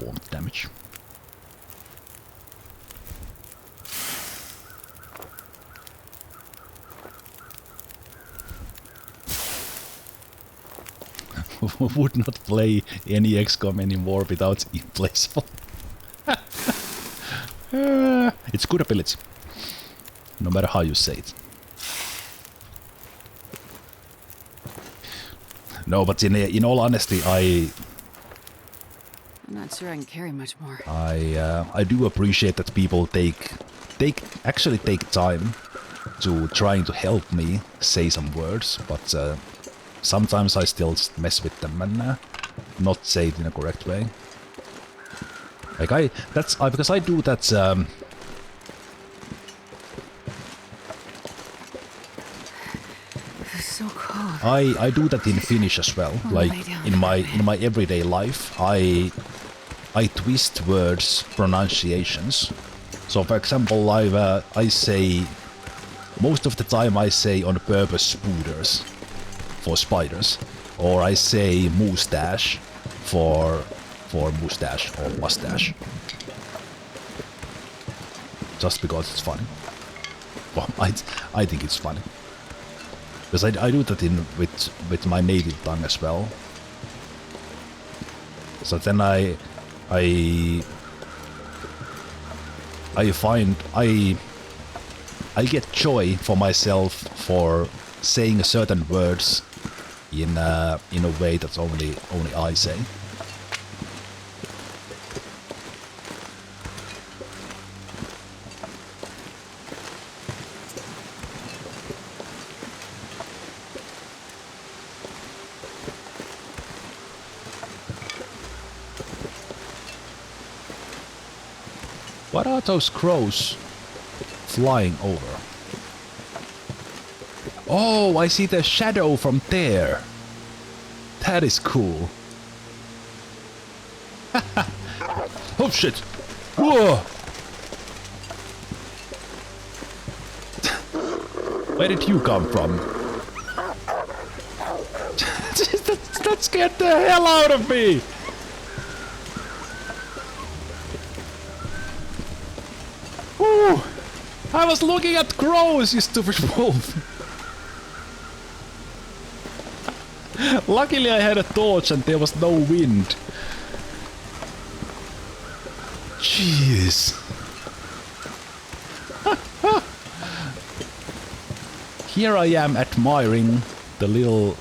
Speaker 1: warmth damage. Would not play any XCOM anymore without implaceable. It's good ability, no matter how you say it. No, but in all honesty,
Speaker 2: I'm not sure I can carry much more.
Speaker 1: I do appreciate that people actually take time to trying to help me say some words, but sometimes I still mess with them and not say it in a correct way. Like because I do that.
Speaker 2: It's so cold.
Speaker 1: I do that in Finnish as well. Like in my everyday life, I twist words pronunciations. So for example, I say most of the time I say on purpose spooders for spiders, or I say moustache for moustache or mustache, just because it's funny. Well, I think it's funny because I do that with my native tongue as well. So then I find I get joy for myself for saying certain words in a way that only I say. What are those crows flying over? Oh, I see the shadow from there. That is cool. Oh shit! Whoa! Where did you come from? That scared the hell out of me! Woo! I was looking at crows, you stupid wolf! Luckily I had a torch and there was no wind. Jeez. Here I am admiring the little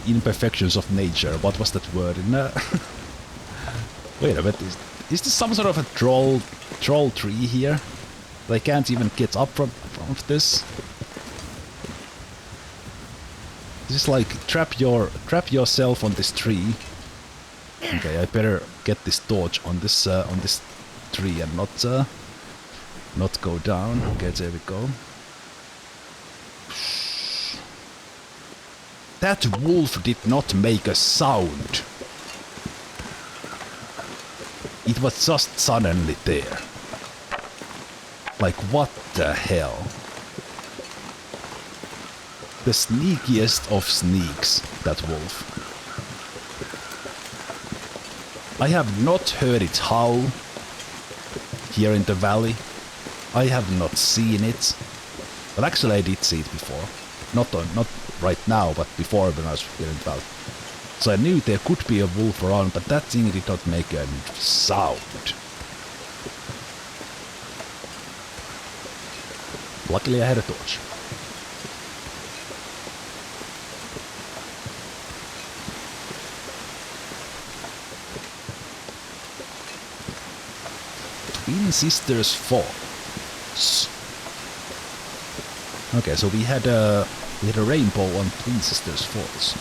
Speaker 1: imperfections of nature. What was that word in Wait a minute, is this some sort of a troll tree here? They can't even get up from this. This is like trap yourself on this tree. Okay, I better get this torch on this tree and not go down. Okay, there we go. That wolf did not make a sound. It was just suddenly there. Like, what the hell? The sneakiest of sneaks, that wolf. I have not heard it howl here in the valley. I have not seen it. But actually I did see it before. Not right now, but before when I was here in the valley. So I knew there could be a wolf around, but that thing did not make a sound. Luckily I had a torch. Twin Sisters Falls. Okay, so we had a rainbow on Twin Sisters Falls.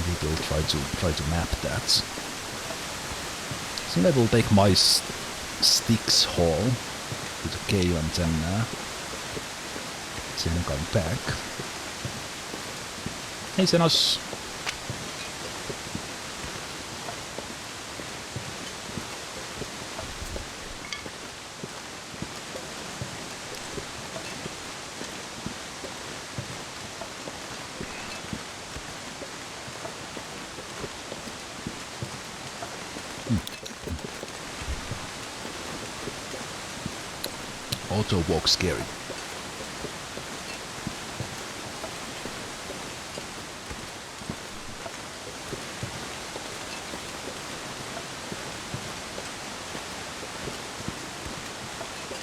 Speaker 1: We will try to map that. So I will take my sticks haul to the cave and then come back. Hey Senos! Auto walk scary.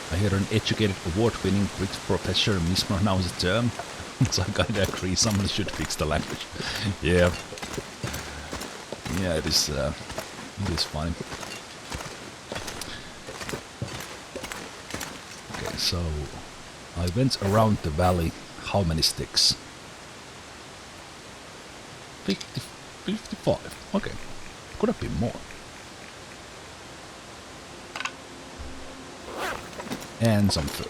Speaker 1: I hear an educated, award-winning Brit professor mispronounce the term, so I kinda agree. Someone should fix the language. Yeah, it is funny. So, I went around the valley. How many sticks? 55. Okay. Could have been more. And some fur.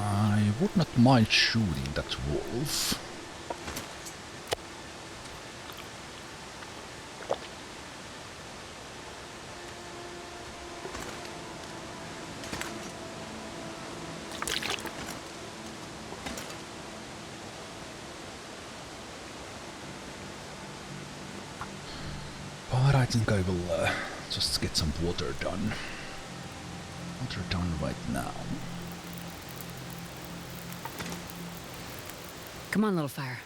Speaker 1: I would not mind shooting that wolf. But I think I will just get some water done. Water done right now.
Speaker 2: Come on, little fire.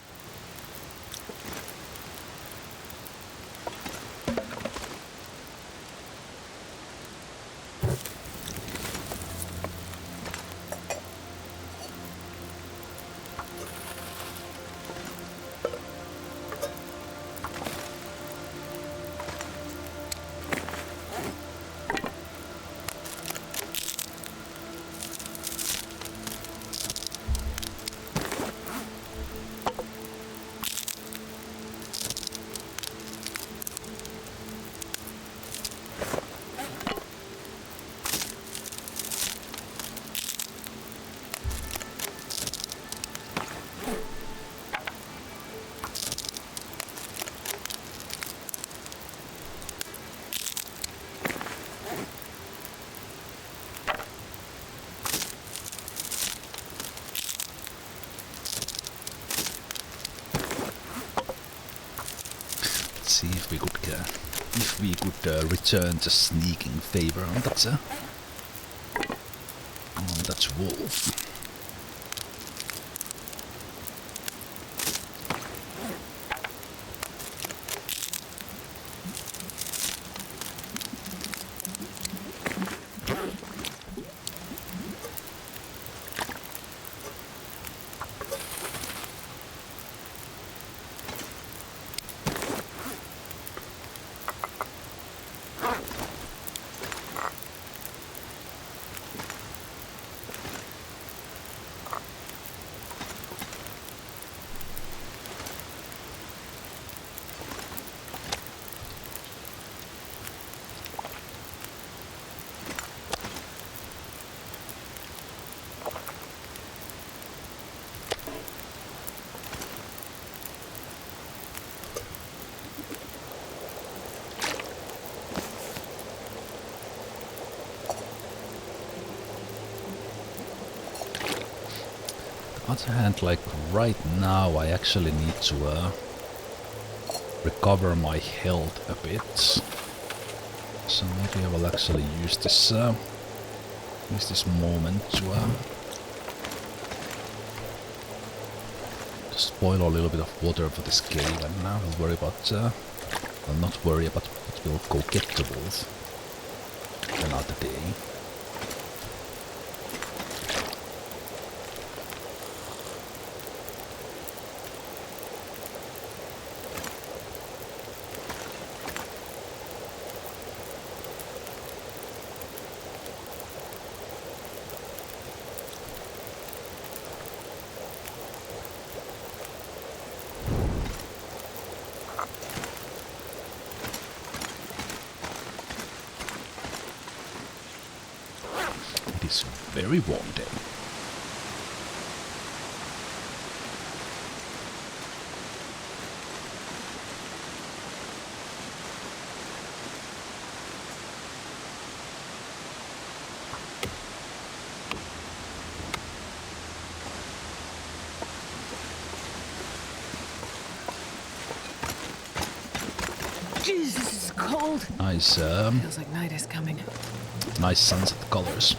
Speaker 1: See if we could return the sneaking favor on that wolf. On the other hand, like right now, I actually need to recover my health a bit. So maybe I will actually use this moment to spoil a little bit of water for this cave, and now I'll worry about well, not worry about, but we'll go get the wolf another day. It's a very warm day.
Speaker 2: Jesus, this is cold.
Speaker 1: Nice,
Speaker 2: Feels like night is coming.
Speaker 1: nice sunset colors.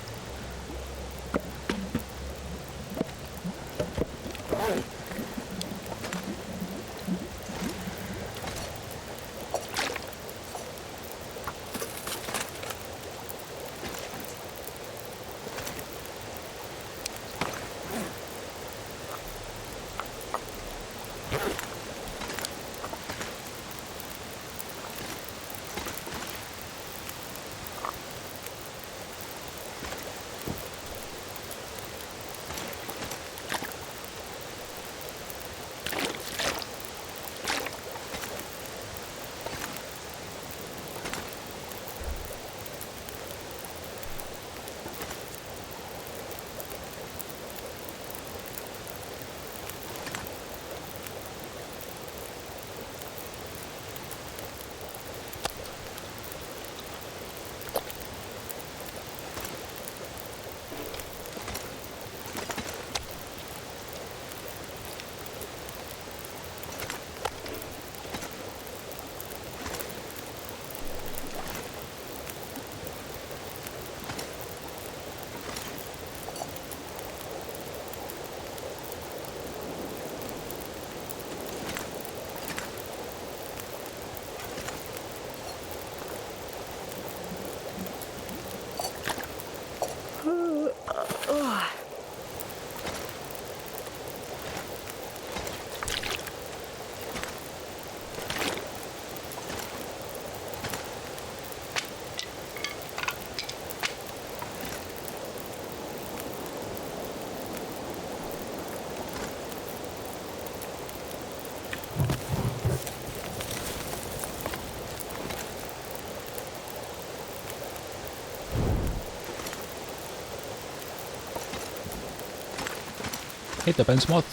Speaker 1: Hit the Bensmoth.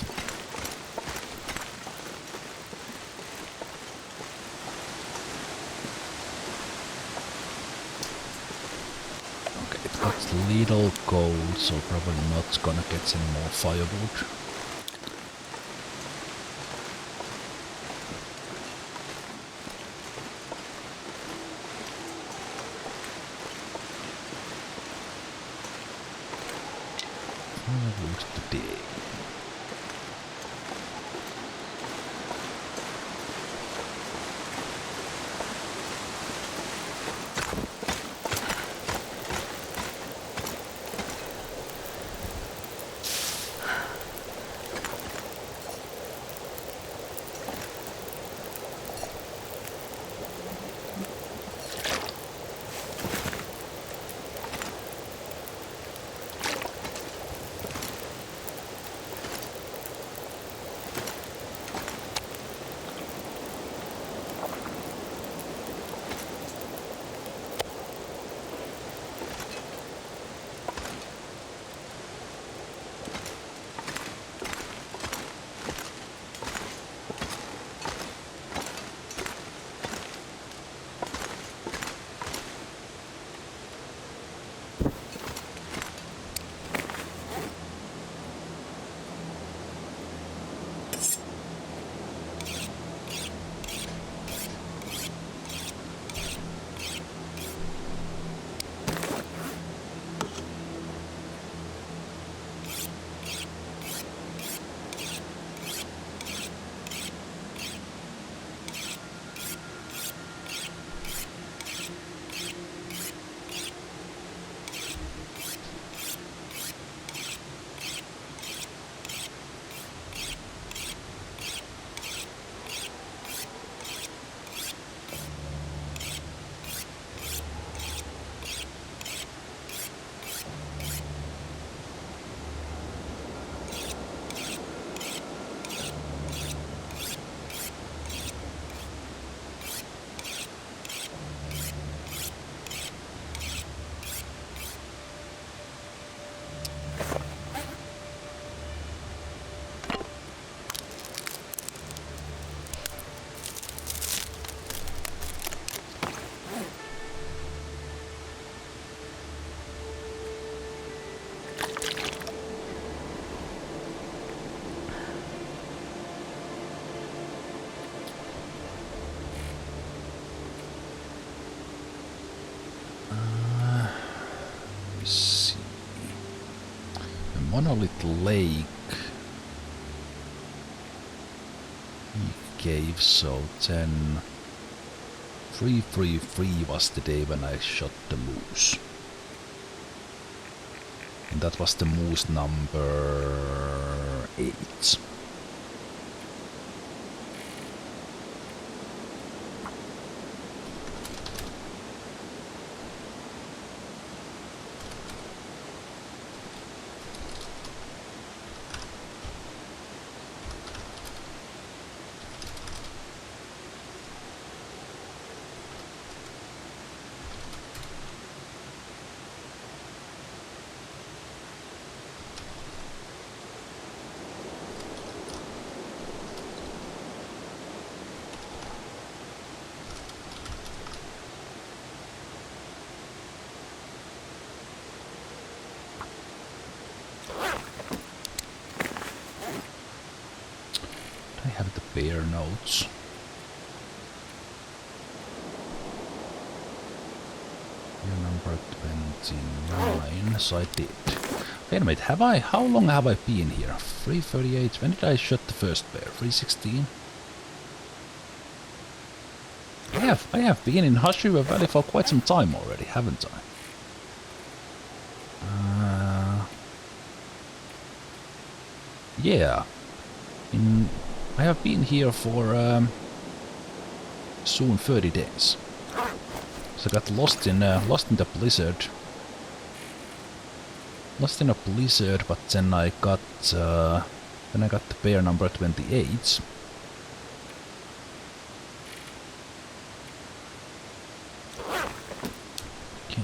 Speaker 1: Okay, it got little gold, so probably not gonna get any more firewood. Firewood today. Monolith Lake cave, so then 333 was the day when I shot the moose. And that was the moose number 8. I have the bear notes. Year number 29, so I did. Wait a minute, how long have I been here? 338, when did I shoot the first bear? 316? I have been in Hashiwa Valley for quite some time already, haven't I? Yeah. I have been here for soon 30 days. So I got lost in the blizzard. Lost in a blizzard, but then I got the bear number 28. Okay.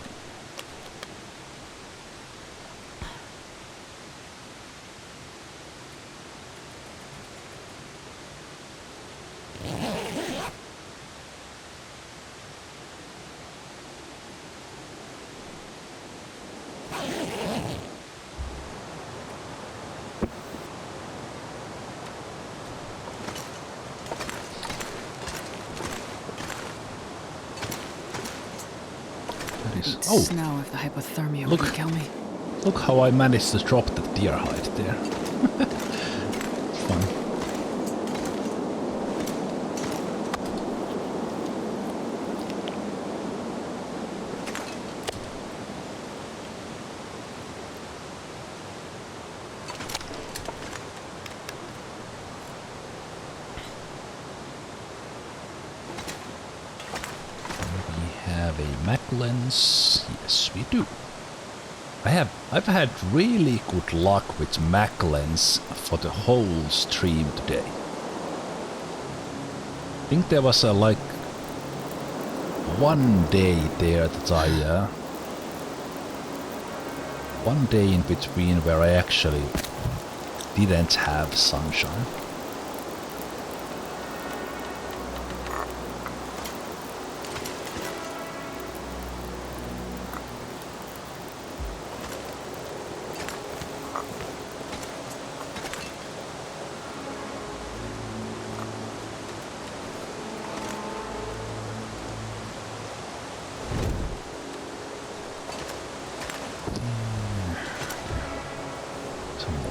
Speaker 2: Eat
Speaker 1: Oh,
Speaker 2: snow if the hypothermia
Speaker 1: Look.
Speaker 2: wouldn't kill me.
Speaker 1: look how I managed to drop the deer hide there. Fun. We have a Mac lens. Yes, we do. I've had really good luck with Mac lens for the whole stream today. I think there was like one day there that one day in between where I actually didn't have sunshine.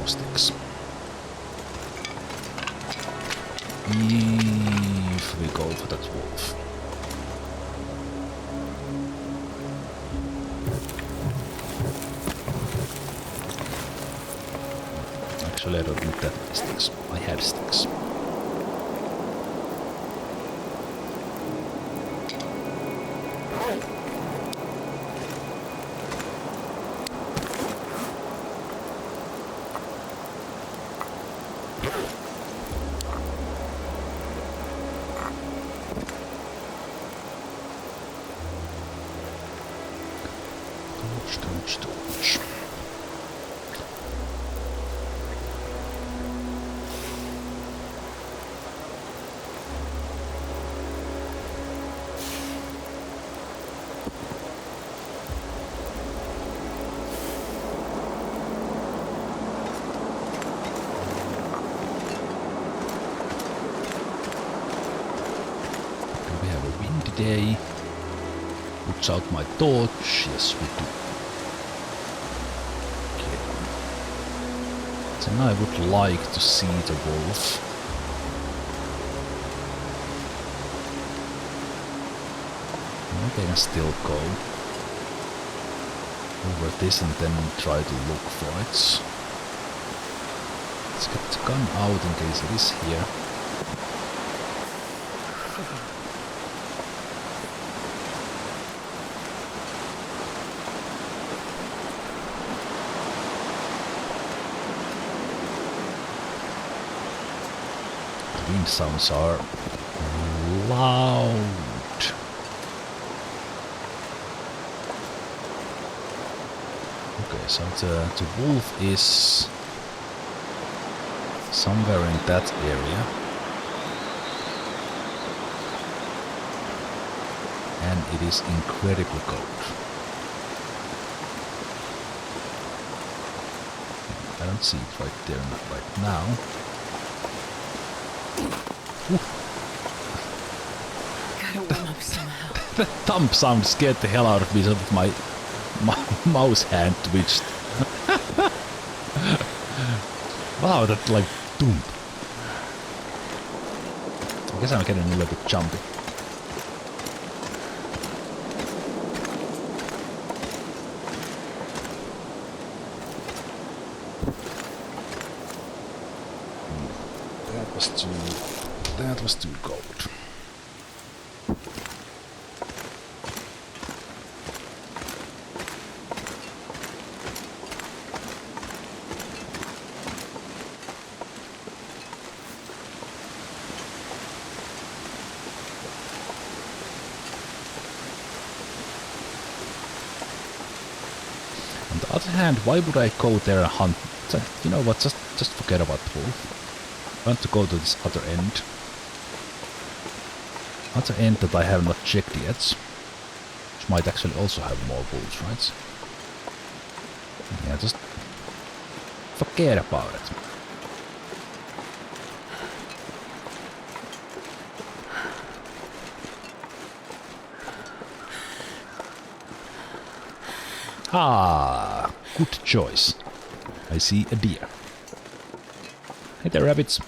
Speaker 1: Sticks. If we go for that wolf. Actually, I don't need that many sticks. I had sticks. Torch. Do we have a windy day? Puts out my torch. Yes, we do. And I would like to see the wolf. Maybe I can still go over this and then try to look for it. Let's get the gun out in case it is here. Wind sounds are loud. Okay, so the wolf is somewhere in that area. And it is incredibly cold. I don't see it right there right now.
Speaker 2: Gotta warm up somehow.
Speaker 1: That thump sound scared the hell out of me, so that my mouse hand twitched. Wow, that like boom. I guess I'm getting a little bit jumpy. That was too cold. On the other hand, why would I go there and hunt? You know what, just forget about the wolf. I want to go to this other end. Other end that I have not checked yet. Which might actually also have more wolves, right? Yeah, just Forget about it. Ah, good choice. I see a deer. Hey there, rabbits.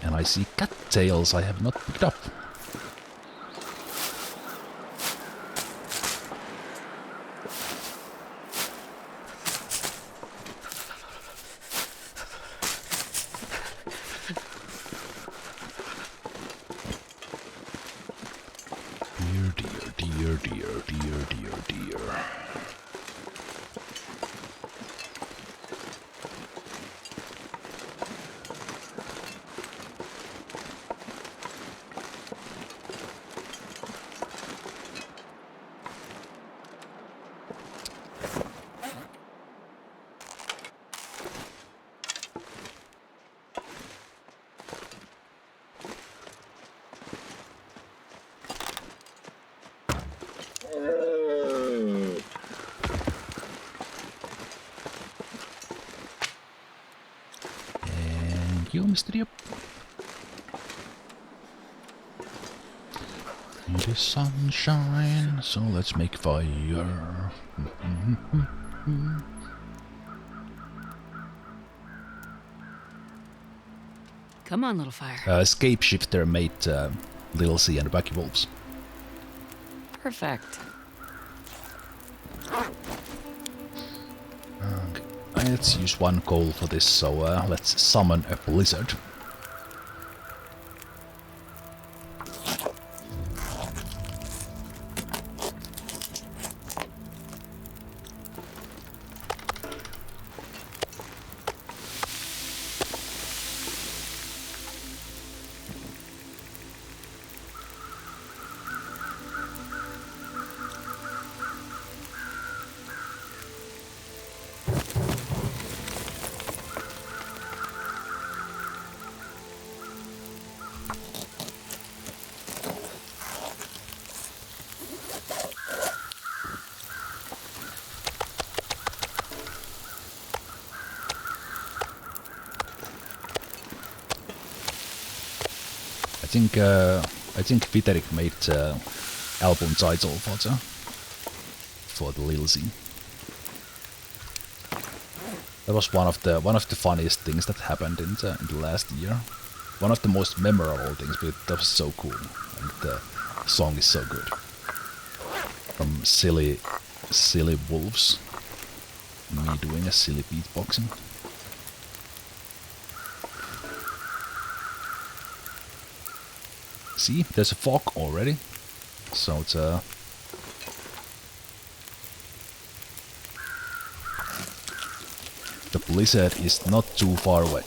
Speaker 1: And I see cattails I have not picked up. Deer. You, Mr. Yep. It is sunshine, so let's make fire.
Speaker 2: Come on, little fire.
Speaker 1: Escape shifter made Little C and Wacky Wolves.
Speaker 2: Perfect.
Speaker 1: Let's use one coal for this, so let's summon a blizzard. I think Viterik made album title for the Lil Z. That was one of the funniest things that happened in the last year. One of the most memorable things, but that was so cool, and the song is so good. From silly wolves, me doing a silly beatboxing. See, there's a fog already, so it's the blizzard is not too far away.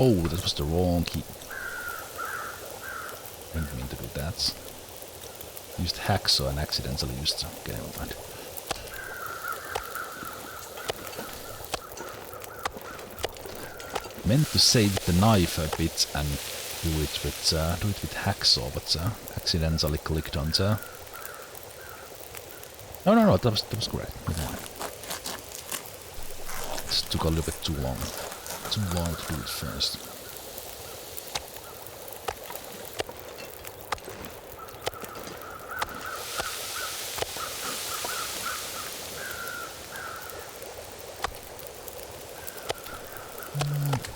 Speaker 1: Oh, that was the wrong key. Didn't mean to do that. Used hacksaw and accidentally used... Okay, never mind. Meant to save the knife a bit and do it with hacksaw, but accidentally clicked on the... No, that was correct. It took a little bit too long. Too long to do it first.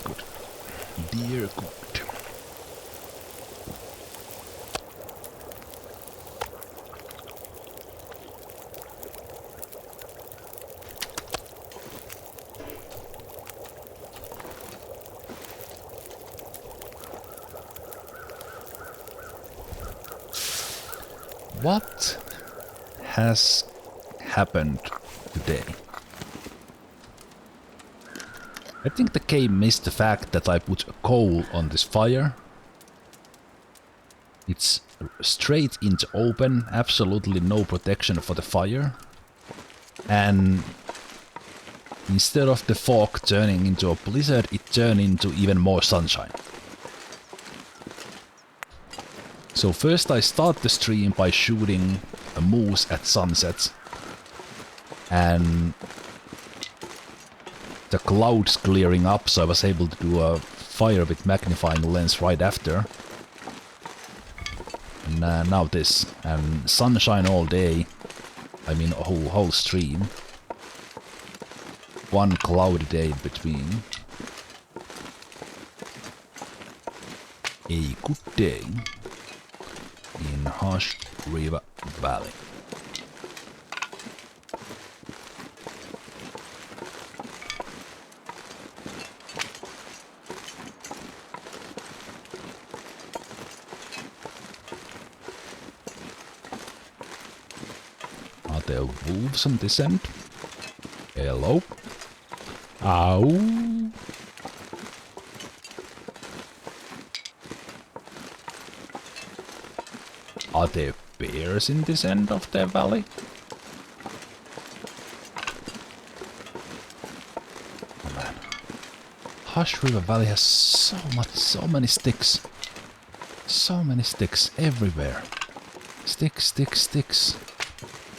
Speaker 1: Good. Dear God. What has happened today? I think the game missed the fact that I put a coal on this fire. It's straight into open, absolutely no protection for the fire. And instead of the fog turning into a blizzard, it turned into even more sunshine. So first I start the stream by shooting a moose at sunset. And the clouds clearing up, so I was able to do a fire with magnifying lens right after. And now this, and sunshine all day. I mean a whole stream. One cloudy day in between. A good day in Hush River Valley. Are there wolves on this end? Hello? Ow! Are there bears in this end of the valley? Oh man. Hush River Valley has so many sticks. So many sticks everywhere. Sticks, sticks, sticks.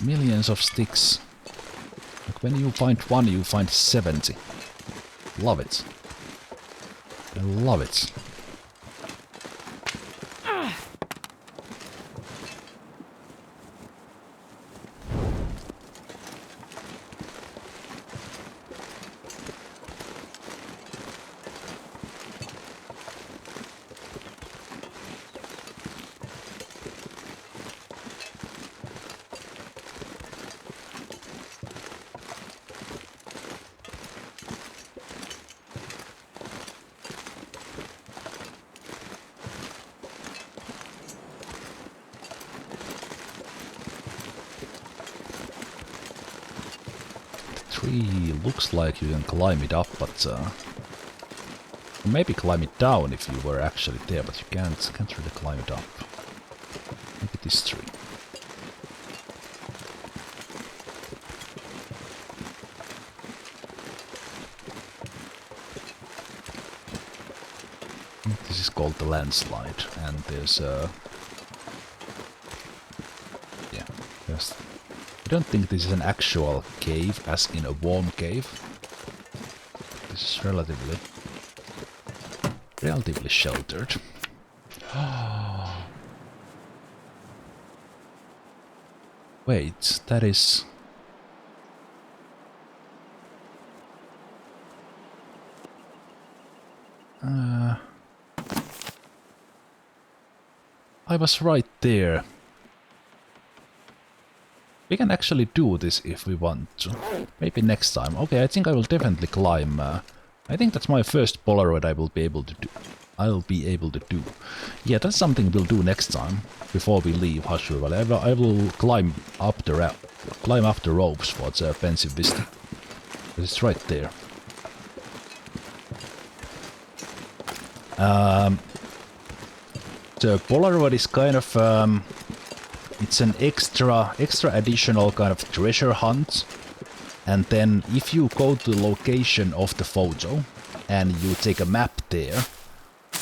Speaker 1: Millions of sticks. Like when you find one, you find 70. Love it. I love it. Tree looks like you can climb it up, but maybe climb it down if you were actually there, but you can't really climb it up. Maybe this tree. This is called the landslide, and there's a I don't think this is an actual cave, as in a warm cave. This is relatively sheltered. Wait, that is... I was right there. We can actually do this if we want to. Maybe next time. Okay, I think I will definitely climb. I think that's my first Polaroid I will be able to do. Yeah, that's something we'll do next time before we leave Hush River Valley. I will climb up the ropes for the pensive vista. It's right there. The Polaroid is kind of it's an extra additional kind of treasure hunt, and then if you go to the location of the photo and you take a map there,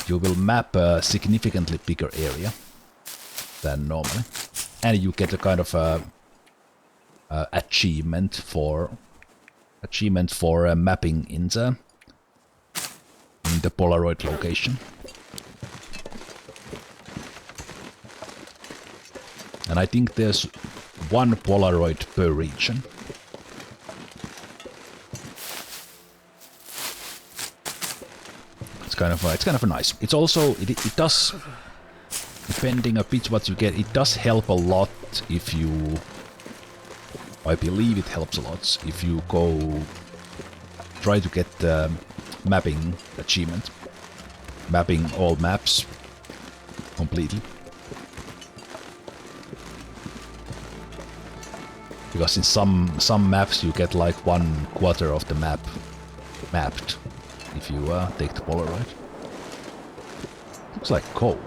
Speaker 1: you will map a significantly bigger area than normally, and you get a kind of achievement for mapping in the Polaroid location. And I think there's one Polaroid per region. It's kind of nice. It's also it does, depending a bit what you get, it does help a lot if you. I believe it helps a lot if you go try to get the mapping achievement, mapping all maps completely. Because in some maps you get like 1/4 of the map mapped if you take the Polaroid. Looks like coal.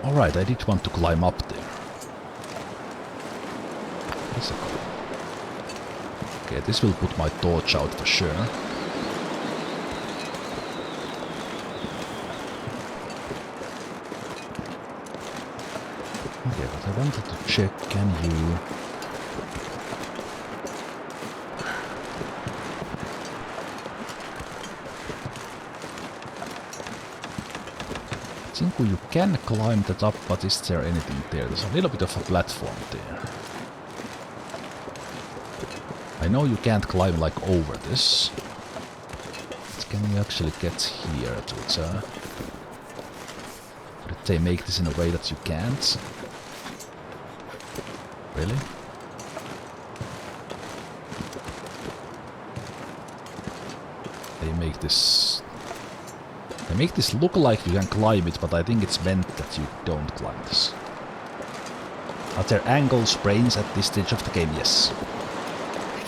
Speaker 1: Alright, I did want to climb up there. That's a coal. Okay, this will put my torch out for sure. Okay, but I wanted to check, can you... I think you can climb that up, but is there anything there? There's a little bit of a platform there. I know you can't climb like over this. But can you actually get here to it? Did they make this in a way that you can't? Really? They make this... They make this look like you can climb it, but I think it's meant that you don't climb this. Are there angle sprains at this stage of the game? Yes.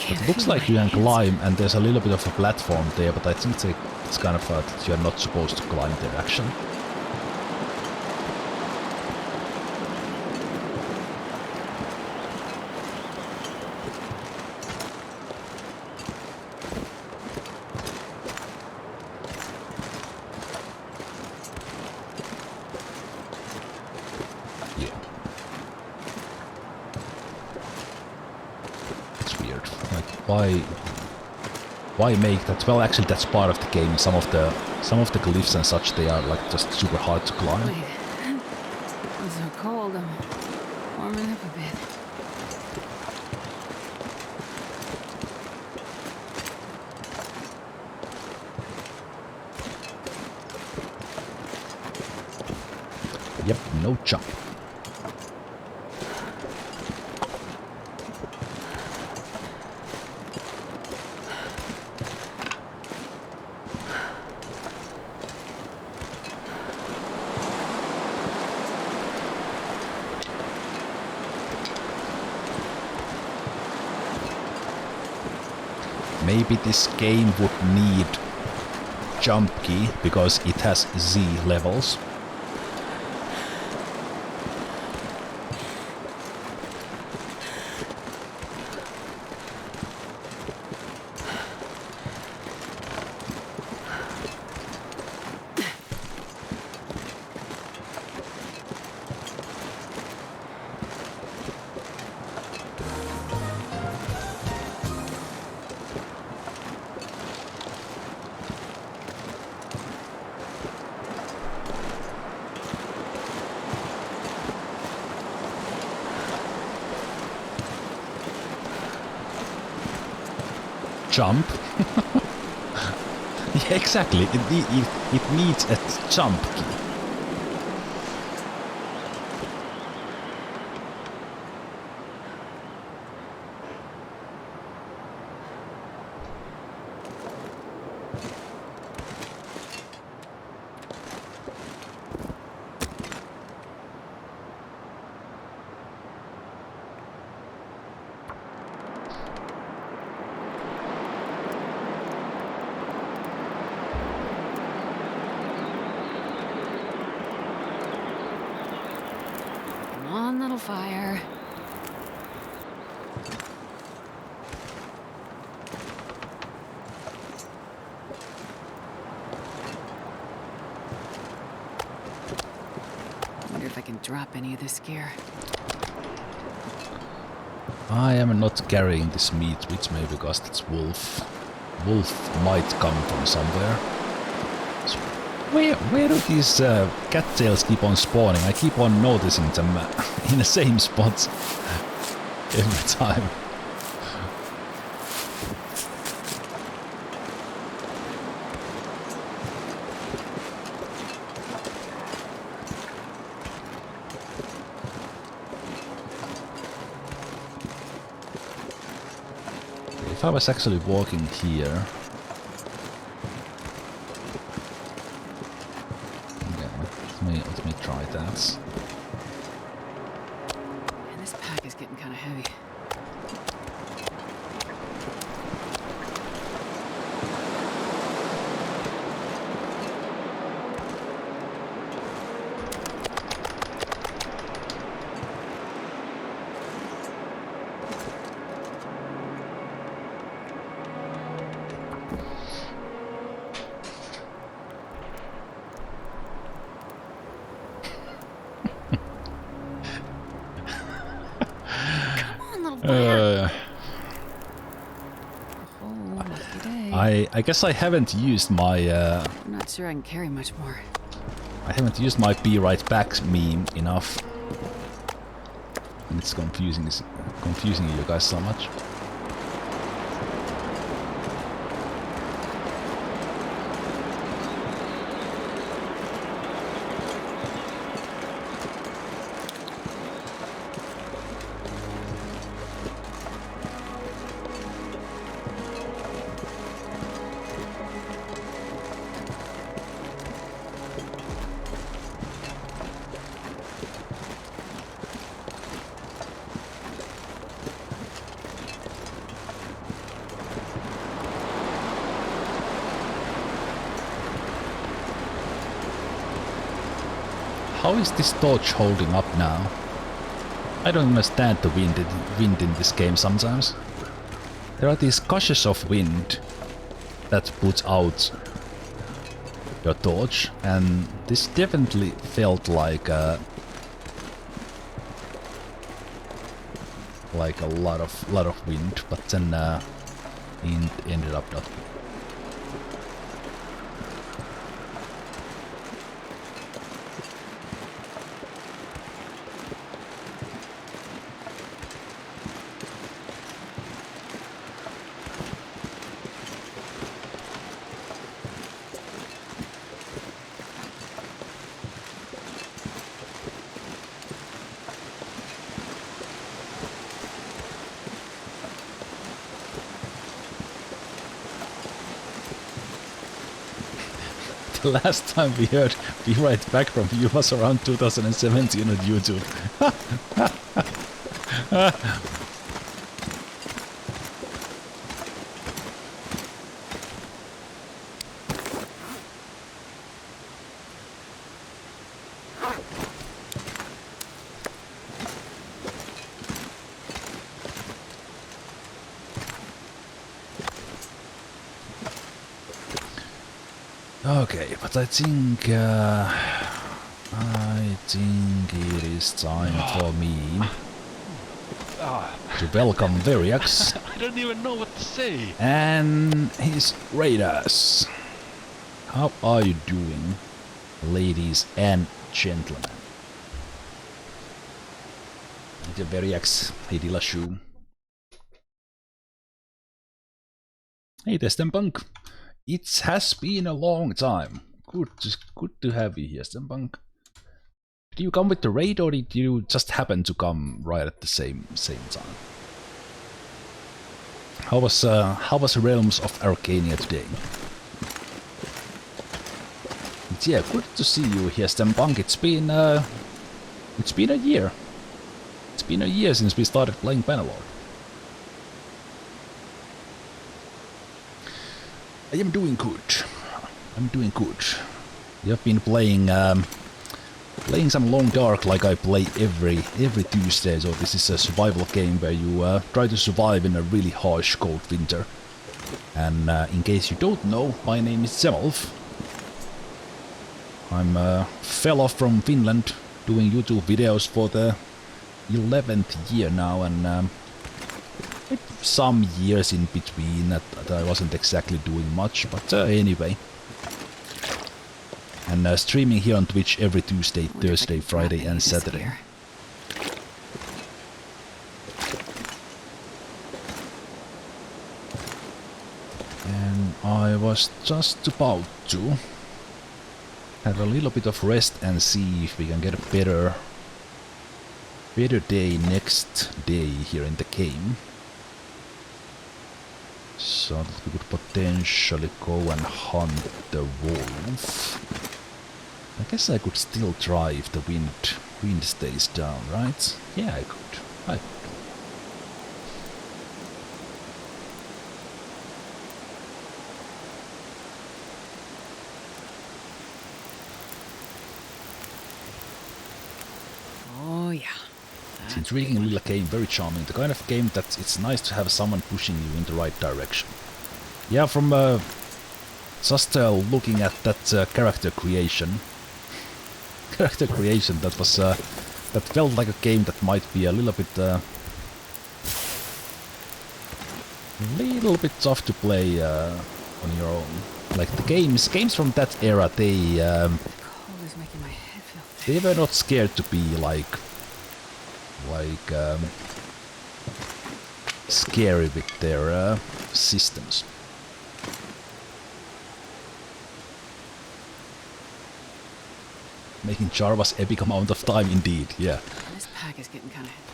Speaker 1: It looks like you can climb, and there's a little bit of a platform there, but I think it's kind of that you're not supposed to climb there, actually. Why make that? Well, actually, that's part of the game. Some of the glyphs and such, they are like just super hard to climb.
Speaker 2: Wait. It's so cold. I'm warming up a bit.
Speaker 1: Yep, no jump. Maybe this game would need jump key because it has Z levels. Jump. Yeah, exactly. It needs a jump key.
Speaker 2: Fire. Wonder if I can drop any of this gear.
Speaker 1: I am not carrying this meat with me because it's wolf. Wolf might come from somewhere. So where do these cattails keep on spawning? I keep on noticing them in the same spots every time. If I was actually walking here... Okay, let me try that.
Speaker 2: heavy. Come on, little bear. Oh, lucky day.
Speaker 1: I guess I haven't used my
Speaker 2: I'm not sure I can carry much more.
Speaker 1: I haven't used my be right back meme enough. And it's confusing you guys so much. How is this torch holding up now? I don't understand the wind in this game sometimes. There are these gushes of wind that puts out your torch, and this definitely felt like a lot of wind, but then it ended up not. The last time we heard Be Right Back from you was around 2017 on YouTube. Okay, but I think it is time for me to welcome Veriax
Speaker 3: I don't even know what to say.
Speaker 1: and his raiders. How are you doing, ladies and gentlemen? The Veriax, hey Dilashu. Hey Testenpunk. It has been a long time. Good to have you here, Testenpunk. Did you come with the raid, or did you just happen to come right at the same time? How was Realms of Arcania today? But yeah, good to see you here, Testenpunk. It's been a year. It's been a year since we started playing Bannerlord. I am doing good. I'm doing good. We have been playing some Long Dark like I play every Tuesday. So this is a survival game where you try to survive in a really harsh cold winter. And in case you don't know, my name is Zemalf. I'm a fella from Finland doing YouTube videos for the 11th year now, and some years in between that I wasn't exactly doing much, but anyway. And streaming here on Twitch every Tuesday, Thursday, Friday and Saturday. And I was just about to have a little bit of rest and see if we can get a better day next day here in the game. So that we could potentially go and hunt the wolf. I guess I could still try if the wind stays down, right? Yeah, I could. It's intriguing little game, very charming. The kind of game that it's nice to have someone pushing you in the right direction. Yeah, from just looking at that character creation, that was that felt like a game that might be a little bit tough to play on your own. Like the games from that era, they
Speaker 2: Cold is making my head feel thick.
Speaker 1: they were not scared to be scary with their systems. Making Jarva's epic amount of time indeed, yeah.
Speaker 2: This pack is getting kind of heavy.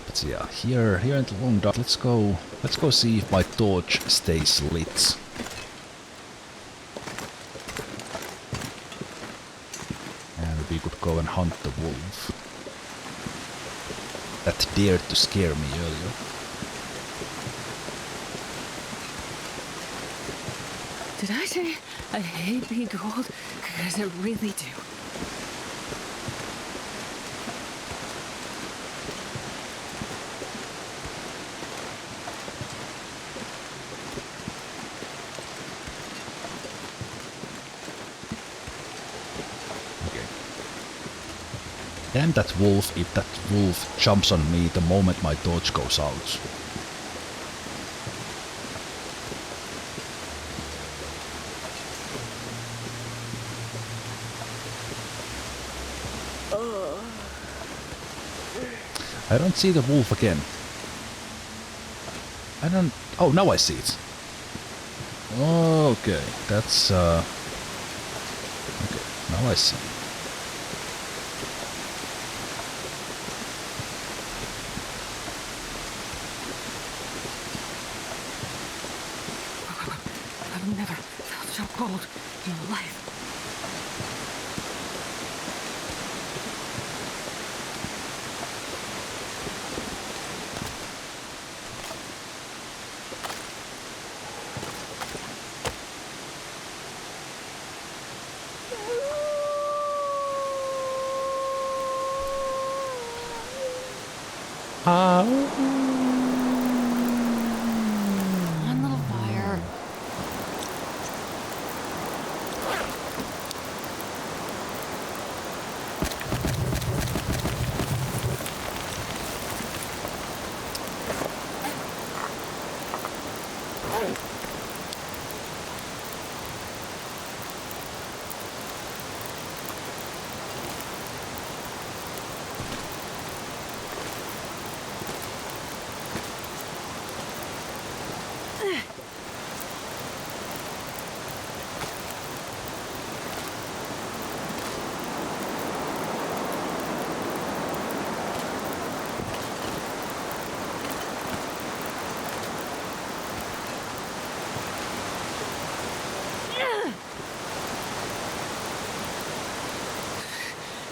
Speaker 1: But yeah, here in the long dark, let's go see if my torch stays lit. And we could go and hunt the wolf that dared to scare me earlier.
Speaker 2: Did I say I hate being cold? Because I really do.
Speaker 1: Okay. Damn that wolf if that wolf jumps on me the moment my torch goes out. I don't see the wolf again. I don't... Oh, now I see it. Okay, that's... Okay, now I see.
Speaker 2: I've never felt so cold in my life. One little fire.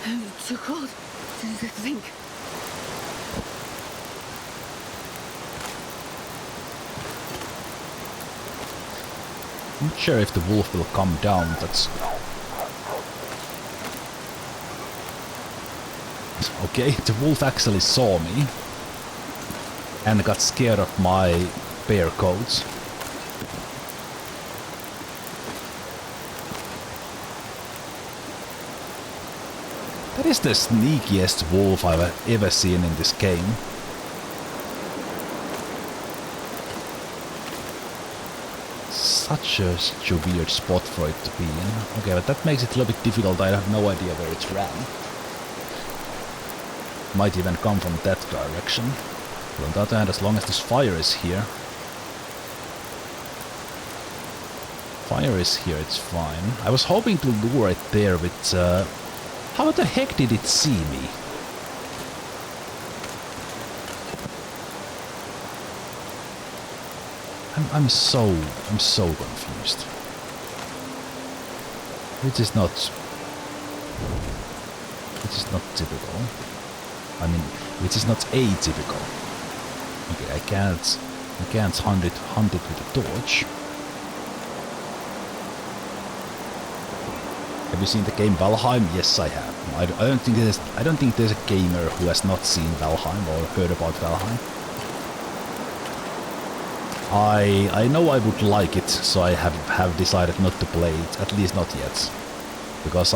Speaker 2: I'm too cold to think.
Speaker 1: I'm not sure if the wolf will come down, that's... Okay, the wolf actually saw me and got scared of my bear coats. That is the sneakiest wolf I've ever seen in this game. Such a weird spot for it to be in. Okay, but that makes it a little bit difficult. I have no idea where it's ran. Might even come from that direction. But on the other hand, as long as this fire is here... Fire is here, it's fine. I was hoping to lure it there with... How the heck did it see me? I'm so confused. Which is not typical. I mean, which is not atypical. Okay, I can't hunt it with a torch. Have you seen the game Valheim? Yes, I have. I don't think there's a gamer who has not seen Valheim or heard about Valheim. I know I would like it, so I have decided not to play it, at least not yet. Because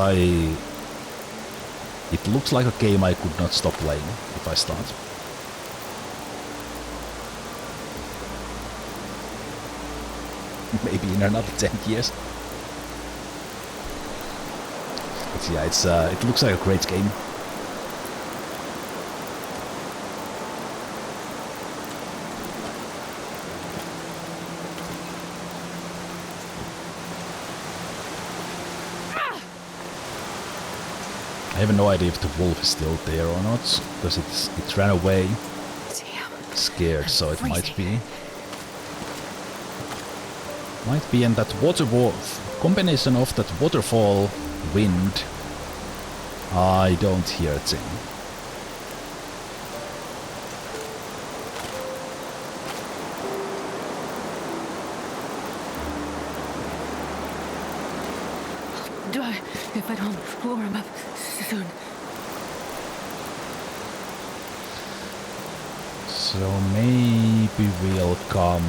Speaker 1: it looks like a game I could not stop playing if I start. Maybe in another 10 years. But yeah, it looks like a great game. I have no idea if the wolf is still there or not, because it ran away.
Speaker 2: Damn.
Speaker 1: Scared, so it might
Speaker 2: Freezing.
Speaker 1: be. Might be, and that combination of that waterfall, wind, I don't hear a thing.
Speaker 2: Die if I don't warm up soon.
Speaker 1: So maybe we'll come.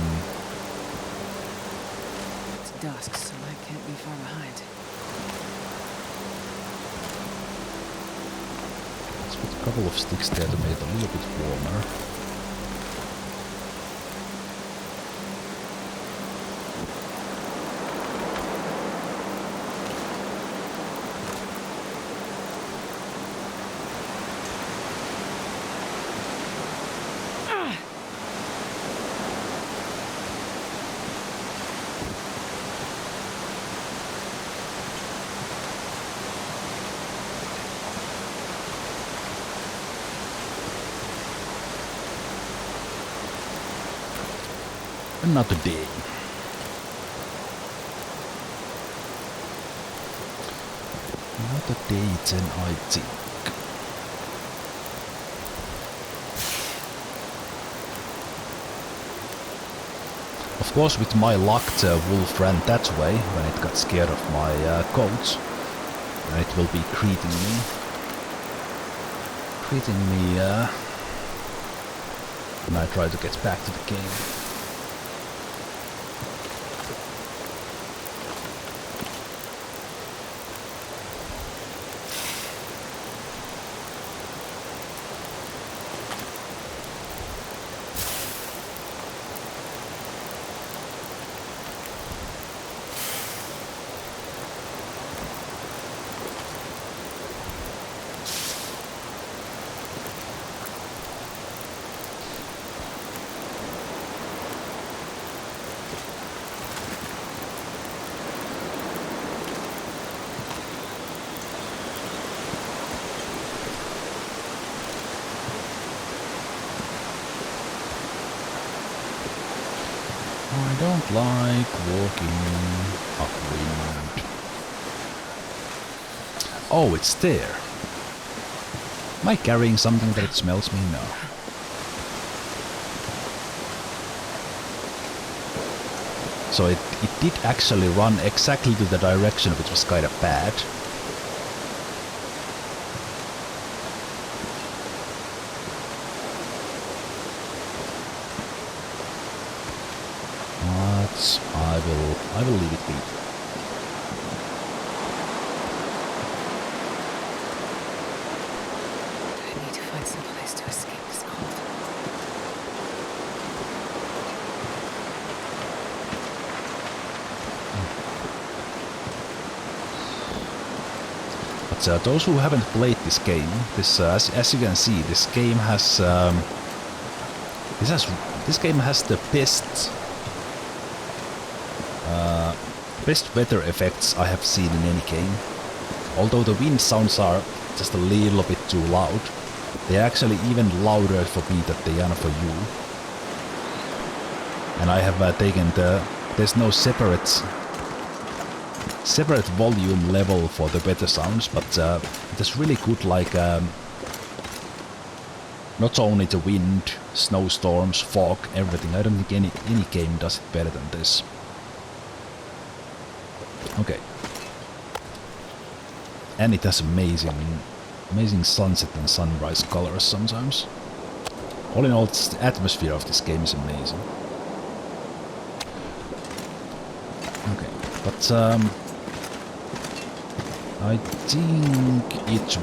Speaker 2: It's dusk, so I can't be far behind.
Speaker 1: Let's put a couple of sticks there to make it a little bit warmer. Another day. Another day, then I think. Of course, with my luck, the wolf ran that way when it got scared of my coats. And it will be greeting me. When I try to get back to the game. I don't like walking upwind. Oh, it's there. Am I carrying something that it smells me? No. So it did actually run exactly to the direction, which was kind of bad. But I will leave it be.
Speaker 2: I need to find some place to escape this cold.
Speaker 1: But those who haven't played this game, as you can see, this game has the best weather effects I have seen in any game. Although the wind sounds are just a little bit too loud, they're actually even louder for me than they are for you. And I have taken there's no separate volume level for the weather sounds, but there's really good, like not only the wind, snowstorms, fog, everything. I don't think any game does it better than this. Okay. And it has amazing Amazing sunset and sunrise colors sometimes. All in all, the atmosphere of this game is amazing. Okay, but I think it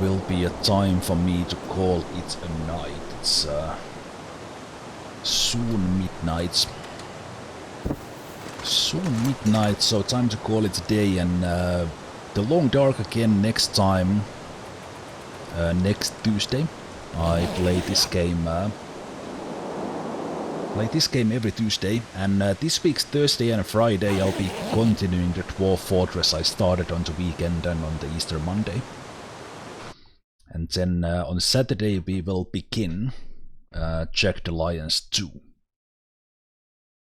Speaker 1: will be a time for me to call it a night. It's soon midnight. Soon midnight, so time to call it a day, and the Long Dark again next time. Next Tuesday. I play this game. Every Tuesday, and this week's Thursday and Friday I'll be continuing the Dwarf Fortress I started on the weekend and on the Easter Monday. And then on Saturday we will begin Jagged Alliance 2.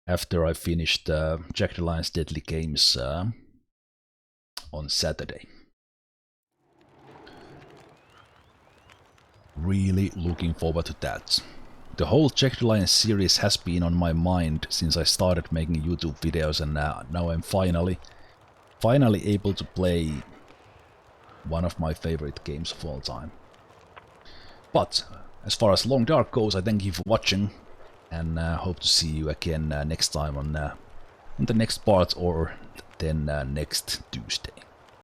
Speaker 1: After I finished Jagged Alliance Deadly Games on Saturday. Really looking forward to that. The whole Jagged Alliance series has been on my mind since I started making YouTube videos, and now I'm finally able to play one of my favorite games of all time. But as far as Long Dark goes, I thank you for watching, and hope to see you again next time on the next part, or then next Tuesday.